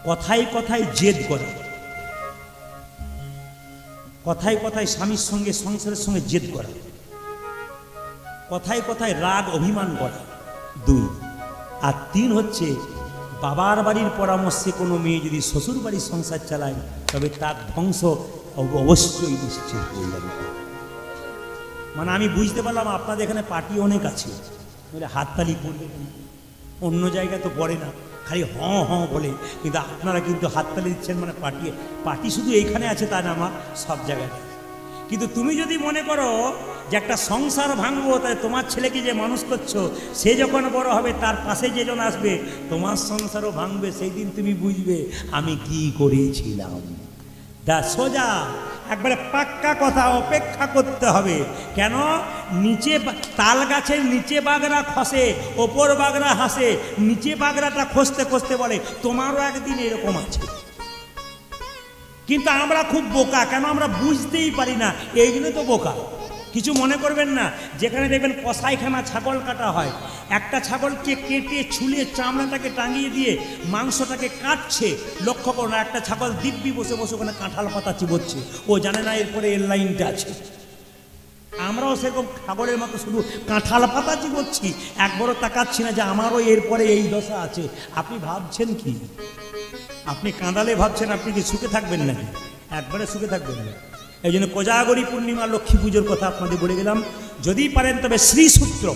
কথায় কথায় জেদ করা, কথায় কথায় স্বামীর সঙ্গে, সংসারের সঙ্গে জেদ করা, কথায় কথায় রাগ অভিমান করা 2। আর 3 হচ্ছে, বাবার বাড়ির পরামর্শে কোনো মেয়ে যদি শ্বশুর বাড়ির সংসার চালায়, তবে তার ধ্বংস অবশ্যই নিশ্চিত হয়ে যাবে। মানে আমি বুঝতে পারলাম আপনাদের এখানে পার্টি অনেক আছে, হাততালি পড়বে, অন্য জায়গায় তো পড়ে না, খালি হঁ হঁ বলে, কিন্তু আপনারা কিন্তু হাততালি দিচ্ছেন, মানে পার্টি শুধু এইখানে আছে তা না, আমার সব জায়গায়। কিন্তু তুমি যদি মনে করো যে একটা সংসার ভাঙবো, তাই তোমার ছেলেকে যে মানুষ করছো সে যখন বড় হবে তার পাশে যেজন আসবে তোমার সংসারও ভাঙবে, সেই দিন তুমি বুঝবে আমি কি করেছিলাম। দা সোজা একবারে পাক্কা কথা, অপেক্ষা করতে হবে। কেন? নিচে তাল গাছের নিচে বাগড়া খসে, ওপর বাগড়া হাসে। নিচে বাগড়াটা খসতে খসতে বলে তোমারও একদিন এরকম আছে। কিন্তু আমরা খুব বোকা, কেন? আমরা বুঝতেই পারি না, এই জন্য তো বোকা। কিছু মনে করবেন না, যেখানে দেখবেন কসাইখানা ছাগল কাটা হয়, একটা ছাগলকে কেটে ছুলে চামড়াটাকে টাঙিয়ে দিয়ে মাংসটাকে কাটছে, লক্ষ্য করো না, একটা ছাগল দিব্যি বসে বসে ওখানে কাঁঠাল পাতা চিবোচ্ছে, ও জানে না এরপরে এর লাইনটা আছে। আমরাও সেরকম ছাগলের মতো শুধু কাঁঠাল পাতা চিবোচ্ছি, একবারও তাকাচ্ছি না যে আমারও এরপরে এই দশা আছে। আপনি ভাবছেন কি? আপনি কাঁদালে ভাবছেন আপনি কি সুখে থাকবেন নাকি? একবারে সুখে থাকবেন না। এই জন্য কোজাগরী পূর্ণিমা লক্ষ্মী পুজোর কথা আপনাদের বলে গেলাম। যদি পারেন তবে শ্রীসূত্র,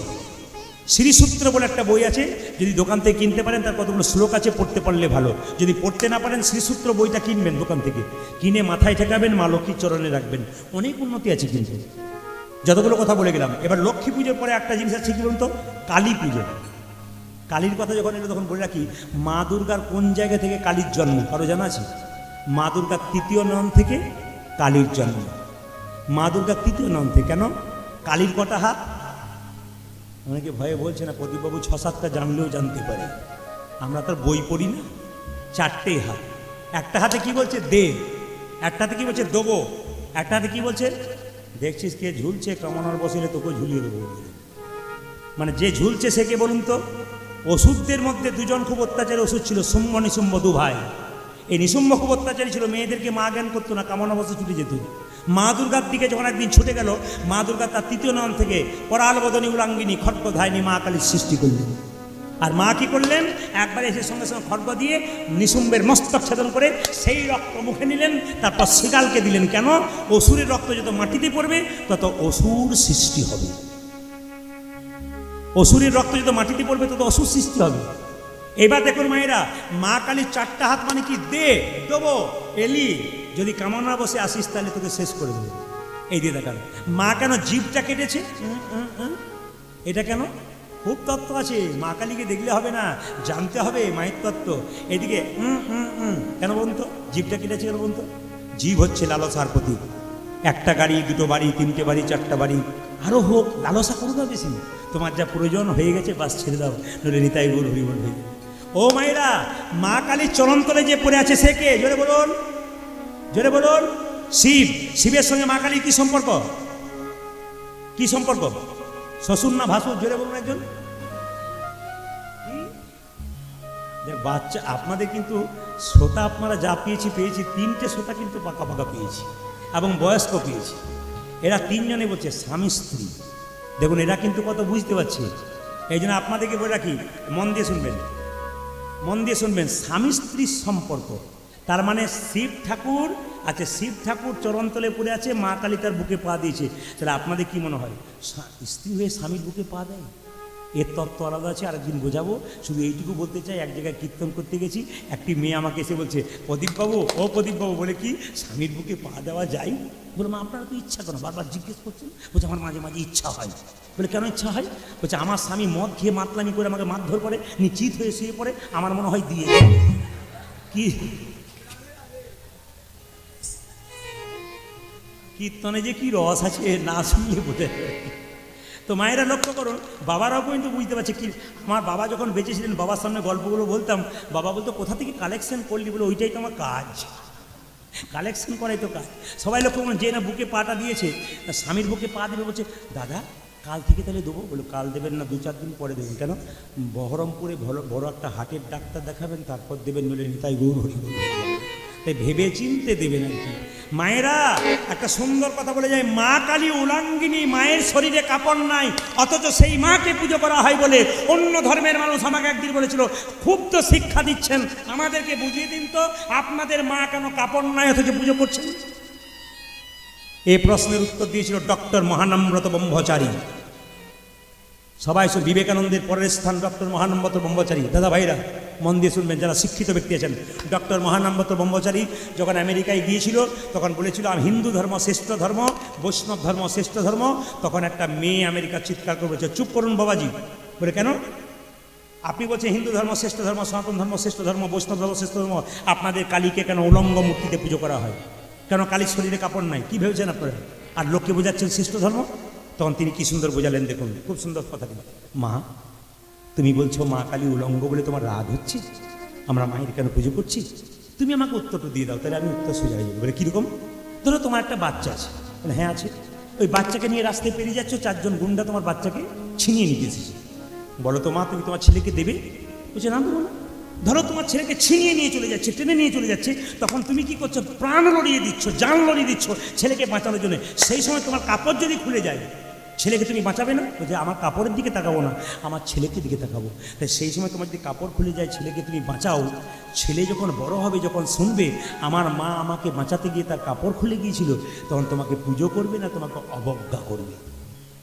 শ্রীসূত্র বলে একটা বই আছে, যদি দোকান থেকে কিনতে পারেন, তার কতগুলো শ্লোক আছে, পড়তে পারলে ভালো। যদি পড়তে না পারেন শ্রীসূত্র বইটা কিনবেন দোকান থেকে, কিনে মাথায় ঠেকাবেন, মা লক্ষ্মীর চরণে রাখবেন, অনেক উন্নতি আছে। কিন্তু যতগুলো কথা বলে গেলাম, এবার লক্ষ্মী পুজোর পরে একটা জিনিস আছে কি বলুন তো, কালী পুজো। কালীর কথা যখন এলো তখন বলে রাখি, মা দুর্গার কোন জায়গা থেকে কালীর জন্ম কারো জানা আছে? মা দুর্গার তৃতীয় নয়ন থেকে কালীর জন্ম। মা দুর্গার তৃতীয় নয়ন থেকে। কেন? কালীর কটা হাত? অনেকে ভয়ে বলছে না, প্রদীপবাবু 6-7টা জানলেও জানতে পারে, আমরা তার বই পড়ি না। 4টে হাত। একটা হাতে কি বলছে? দে। একটা হাতে কি বলছে? দেবো। একটা হাতে কি বলছে? দেখছিস কে ঝুলছে, কামনার বসিলে তোকে ঝুলিয়ে দেবো। মানে যে ঝুলছে সে কে বলুন তো? ওষুধদের মধ্যে দুজন খুব অত্যাচারী ওষুধ ছিল, শুম্ভ নিশুম্ভ, দু ভাই। এই নিশুম্ভ খুব অত্যাচারী ছিল, মেয়েদেরকে মা জ্ঞান করতো না, কামনা বসে ছুটে যেত। মা দুর্গার দিকে যখন একদিন ছুটে গেল, মা দুর্গা তার তৃতীয় নয়ন থেকে পরাল বদনী উলাঙ্গিনী খড়্গধারিণী মা কালীর সৃষ্টি করলেন। আর মা কি করলেন? একবার এসে সঙ্গে সঙ্গে খড়্গ দিয়ে নিশুম্বের মস্তক ছেদন করে সেই রক্ত মুখে নিলেন, তারপর শিগালকে দিলেন। কেন? অসুরের রক্ত যত মাটিতে পড়বে তত অসুর সৃষ্টি হবে। অসুরের রক্ত যত মাটিতে পড়বে তত অসুর সৃষ্টি হবে। এবার দেখুন মায়েরা, মা কালীর 4টা হাত মানে কি? দে, দেবো, এলি, যদি কামনা বসে আসিস তাহলে তোকে শেষ করে দেবো। এই দিয়ে দেখান। মা কেন জিভটা কেটেছে? এটা কেন? খুব তত্ত্ব আছে, মা কালীকে দেখলে হবে না, জানতে হবে মায়ের তত্ত্ব। এদিকে কেন বলুন তো? জিভটা কেটেছে কেন বলুন তো? জীব হচ্ছে লালসার প্রতীক। একটা গাড়ি, 2টো বাড়ি, 3টে বাড়ি, 4টা বাড়ি, আরও হোক, লালসা করো না বেশি। তোমার যা প্রয়োজন হয়ে গেছে বাস ছেড়ে দাও, নইলে নিতাই গৌর হরিবল হয়ে যাবে। ও মায়েরা, মা কালীর চরণতলে যে পড়ে আছে সে কে? জোরে বলুন, জোরে বলুন। শিব। শিবের সঙ্গে মা কালীর কি সম্পর্ক? কি সম্পর্ক? শ্বশুর না ভাসুর? জোরে বলুন একজন। বাচ্চা আপনাদের কিন্তু শ্রোতা আপনারা যা পেয়েছি 3টে শ্রোতা কিন্তু পাকা পাকা পেয়েছি এবং বয়স্ক পেয়েছি। এরা 3 জনে বলছে স্বামী স্ত্রী। দেখুন এরা কিন্তু কত বুঝতে পারছে। এই জন্য আপনাদেরকে বলে রাখি, মন দিয়ে শুনবেন, মন দিয়ে শুনবেন। স্বামী স্ত্রীর সম্পর্ক, তার মানে শিব ঠাকুর আছে, শিব ঠাকুর চরণতলে পড়ে আছে, মা কালী তার বুকে পা দিয়েছে। তাহলে আপনাদের কি মনে হয় স্ত্রী হয়ে স্বামীর বুকে পা দেয়? এর তত্ত্ব আলাদা আছে, আরেকদিন বোঝাবো। শুধু এইটুকু বলতে চাই, এক জায়গায় কীর্তন করতে গেছি, একটি মেয়ে আমাকে এসে বলছে, প্রদীপবাবু, ও প্রদীপবাবু, বলে কি স্বামীর বুকে পা দেওয়া যায়? বলে মা আপনারা তো ইচ্ছা করেন, বারবার জিজ্ঞেস করছেন। বলছে আমার মাঝে মাঝে ইচ্ছা হয়। বলে কেন ইচ্ছা হয়? বলছে আমার স্বামী মদ খেয়ে মাতলামি করে আমাকে মারধর করে, নিশ্চিত হয়ে শুয়ে পড়ে, আমার মনে হয় দিয়ে কি কীর্তনে যে কি রস আছে না শুনলে বোঝা যায়। তো মায়েরা লক্ষ্য করুন, বাবারাও কিন্তু বুঝতে পারছে। কি আমার বাবা যখন বেঁচে ছিলেন, বাবার সামনে গল্পগুলো বলতাম, বাবা বলতো কোথা থেকে কালেকশন করলি? বলে ওইটাই তো আমার কাজ, কালেকশন করাই তো কাজ। সবাই লক্ষ্য করুন, যে না বুকে পাটা দিয়েছে, স্বামীর বুকে পা দেবে, বলছে দাদা কাল থেকে তাহলে দেবো। বলে কাল দেবেন না, 2-4 দিন পরে দেবেন। কেন? বহরমপুরে বড় একটা হার্টের ডাক্তার দেখাবেন, তারপর দেবেন, বলে নিতাই গৌর হরি বল। তাই ভেবে চিনতে দেবেন আর কি। মায়েরা একটা সুন্দর কথা বলে যায়, মা কালী উলাঙ্গিনী, মায়ের শরীরে কাপড় নাই, অথচ সেই মাকে পুজো করা হয় বলে অন্য ধর্মের মানুষ আমাকে একদিন বলেছিল, খুব তো শিক্ষা দিচ্ছেন, আমাদেরকে বুঝিয়ে দিন তো আপনাদের মা কেন কাপড় নাই অথচ পুজো করছেন? এই প্রশ্নের উত্তর দিয়েছিল ডক্টর মহানাম্রত ব্রহ্মচারী। সবাই বিবেকানন্দের পরের স্থান ডক্টর মহানম্বত ব্রহ্মচারী। দাদা ভাইরা মন দিয়ে শুনবেন, যারা শিক্ষিত ব্যক্তি আছেন। ডক্টর মহানম্বত ব্রহ্মচারী যখন আমেরিকায় গিয়েছিল তখন বলেছিল আমি হিন্দু ধর্ম শ্রেষ্ঠ ধর্ম, বৈষ্ণব ধর্ম শ্রেষ্ঠ ধর্ম। তখন একটা মেয়ে আমেরিকা চিৎকার করে বলেছে, চুপ করুন বাবাজি। বলে কেন? আপনি বলছেন হিন্দু ধর্ম শ্রেষ্ঠ ধর্ম, সনাতন ধর্ম শ্রেষ্ঠ ধর্ম, বৈষ্ণব ধর্ম শ্রেষ্ঠ ধর্ম, আপনাদের কালীকে কেন উলঙ্গ মূর্তিতে পুজো করা হয়? কেন কালীর শরীরে কাপড় নাই? কি ভেবেছেন আপনারা? আর লোককে বোঝাচ্ছেন শ্রেষ্ঠ ধর্ম। তখন তিনি কি সুন্দর বোঝালেন, দেখুন খুব সুন্দর কথাটি। মা, তুমি বলছো মা কালী উলঙ্গ বলে তোমার রাগ হচ্ছে, আমরা মায়ের কেন পুজো করছি? তুমি আমাকে উত্তরটা দিয়ে দাও, তাহলে আমি উত্তর সোজা হয়ে যাবো। বলে কীরকম? ধরো তোমার একটা বাচ্চা আছে। বলে হ্যাঁ আছে। ওই বাচ্চাকে নিয়ে রাস্তায় পেরিয়ে যাচ্ছ, 4 জন গুন্ডা তোমার বাচ্চাকে ছিনিয়ে নিতে এসেছে। বলো তো মা, তুমি তোমার ছেলেকে দেবে? বলছে না, দেবো না। ধরো তোমার ছেলেকে ছিনিয়ে নিয়ে চলে যাচ্ছে, টেনে নিয়ে চলে যাচ্ছে, তখন তুমি কি করছো? প্রাণ লড়িয়ে দিচ্ছ, জান লড়িয়ে দিচ্ছ ছেলেকে বাঁচানোর জন্য। সেই সময় তোমার কাপড় যদি খুলে যায়, ছেলেকে তুমি বাঁচাবে না? বলছে আমার কাপড়ের দিকে তাকাবো না, আমার ছেলেকে দিকে তাকাবো। তাই সেই সময় তোমার যদি কাপড় খুলে যায়, ছেলেকে তুমি বাঁচাও, ছেলে যখন বড় হবে, যখন শুনবে আমার মা আমাকে বাঁচাতে গিয়ে তার কাপড় খুলে গিয়েছিল, তখন তোমাকে পুজো করবে না, তোমাকে অবজ্ঞা করবে।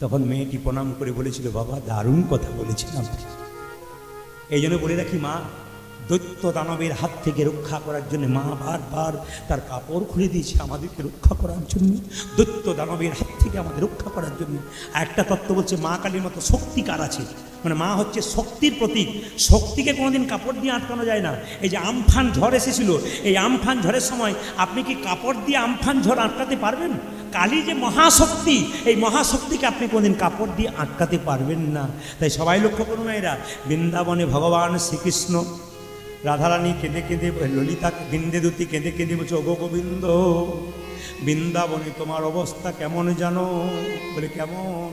তখন মেয়েটি প্রণাম করে বলেছিল, বাবা দারুণ কথা বলেছিলাম। এই জন্য বলে রাখি, মা দৈত্য দানবের হাত থেকে রক্ষা করার জন্য মা বারবার তার কাপড় খুলে দিয়েছে আমাদেরকে রক্ষা করার জন্য, দৈত্য দানবের হাত থেকে আমাদের রক্ষা করার জন্য। একটা তত্ত্ব বলছে মা কালীর মতো শক্তিকার আছে, মানে মা হচ্ছে শক্তির প্রতীক। শক্তিকে কোনোদিন কাপড় দিয়ে আটকানো যায় না। এই যে আমফান ঝড় এসেছিল, এই আমফান ঝড়ের সময় আপনি কি কাপড় দিয়ে আমফান ঝড় আটকাতে পারবেন? কালী যে মহাশক্তি, এই মহাশক্তিকে আপনি কোনোদিন কাপড় দিয়ে আটকাতে পারবেন না। তাই সবাই লক্ষ্য করুন এরা, বৃন্দাবনে ভগবান শ্রীকৃষ্ণ রাধারানী কেঁদে কেঁদে, ললিতা বিন্দেদূতি কেঁদে কেঁদে বলছে, ওগো গোবিন্দ, বৃন্দাবনে তোমার অবস্থা কেমন জানো? বলে কেমন?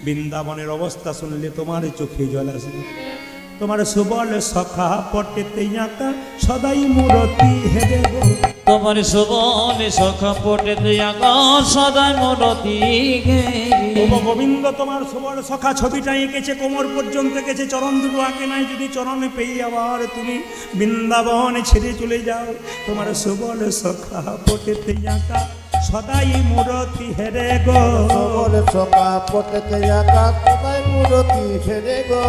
বৃন্দাবনের অবস্থা শুনলে তোমার চোখে জল আসবে। তোমার সুবল সখা পটেতে আঁকা সদাই মূরতি হেরে গো। তোমার সুবল সখা পটেতে আঁকা সদাই মূরতি ও গোবিন্দ, তোমার সুবল সখা ছবিটা এঁকেছে, কোমর পর্যন্ত এঁকেছে, চরণ দুটো আঁকে নাই। যদি চরণে পেয়ে আবার তুমি বৃন্দাবন ছেড়ে চলে যাও, তোমার সুবল সখা পটেতে আঁকা সদাই মূরতি হেরে গো। বলে সকা পটেতে আঁকা সদাই মূরতি হেরে গো।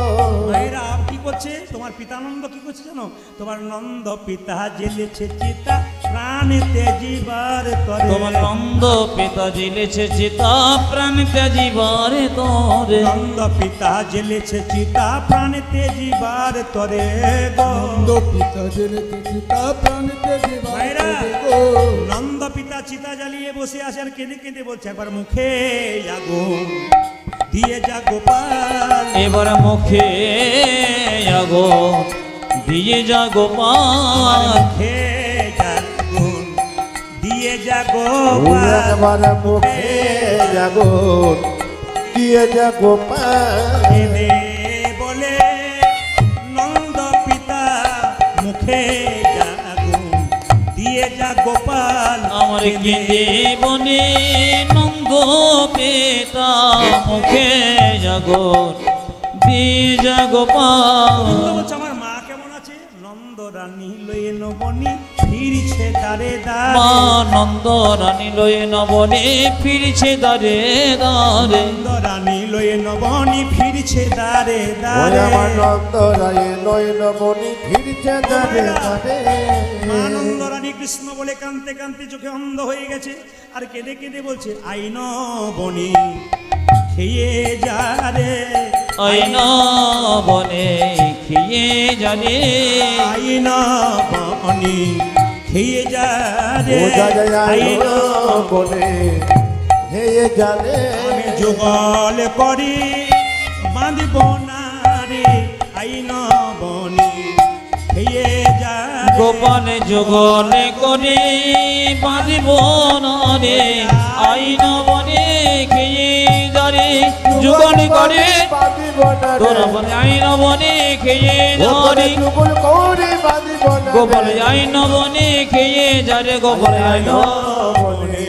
মায়েরা কি করছে? তোমার পিতানন্দ কি করছে জানো? তোমার নন্দ পিতা জেলেছে চিতা প্রাণ ত্যাজিবার তরে। তোমার নন্দ পিতা জেলেছে চিতা প্রাণ ত্যাজিবার তরে। নন্দ পিতা জেলেছে চিতা প্রাণ ত্যাজিবার তরে গো। নন্দ পিতা জেলেছে চিতা প্রাণ ত্যাজিবার মায়েরা, তরে গো। নন্দ পিতা চিতা জ্বালিয়ে বসে আছে আর কেঁদে কেঁদে বলছে, একবার মুখে আগুন দিয়ে যা গোপাল। এবার মুখে আগুন দিয়ে যা গোপাল। মুখে আগুন দিয়ে যা গোপাল। একবার মুখে আগুন দিয়ে যা গোপাল। কেঁদে বলে নন্দ পিতা, মুখে আগুন দিয়ে যা গোপাল। আমার কেঁদে বনে নন্দ পিতা মুখে আগুন দিয়ে যা গোপাল। নন্দ বলছে আমার মা কেমন আছে? নন্দ রানী লয়ে নবনী ফিরছে দারে দারে। মা নন্দ রানী লয়ে নবনে ফিরছে দারে দারে। নন্দ রানী লয়ে নবনী ফিরছে দারে ওই দারে। আমার নন্দ রায়ে নয়ন মণি ফিরছে দারে দারে। মা নন্দ রানী কৃষ্ণ বলে কাঁদতে কাঁদতে চোখে অন্ধ হয়ে গেছে আর কেঁদে কেঁদে বলছে, আইন বনি খেয়ে যা রে। আইন বনে খেয়ে জানে। আইন বনি খেয়ে যা রে। বোঝা যায় আইন বনে হে জানে। আমি যুগল করি বাঁধব না রে। আইন বনি খেয়ে যা রে। গোপাল যুগলে করে বাঁধিব না রে। আইন বনে খেয়ে যারে যুগল করে বাঁধিব না রে। তোরা বলে আইন বনে খেয়ে যারে। যুগল করে বাঁধিব না রে। গোপাল আইন বনে খেয়ে যারে। গোপাল আইন বনে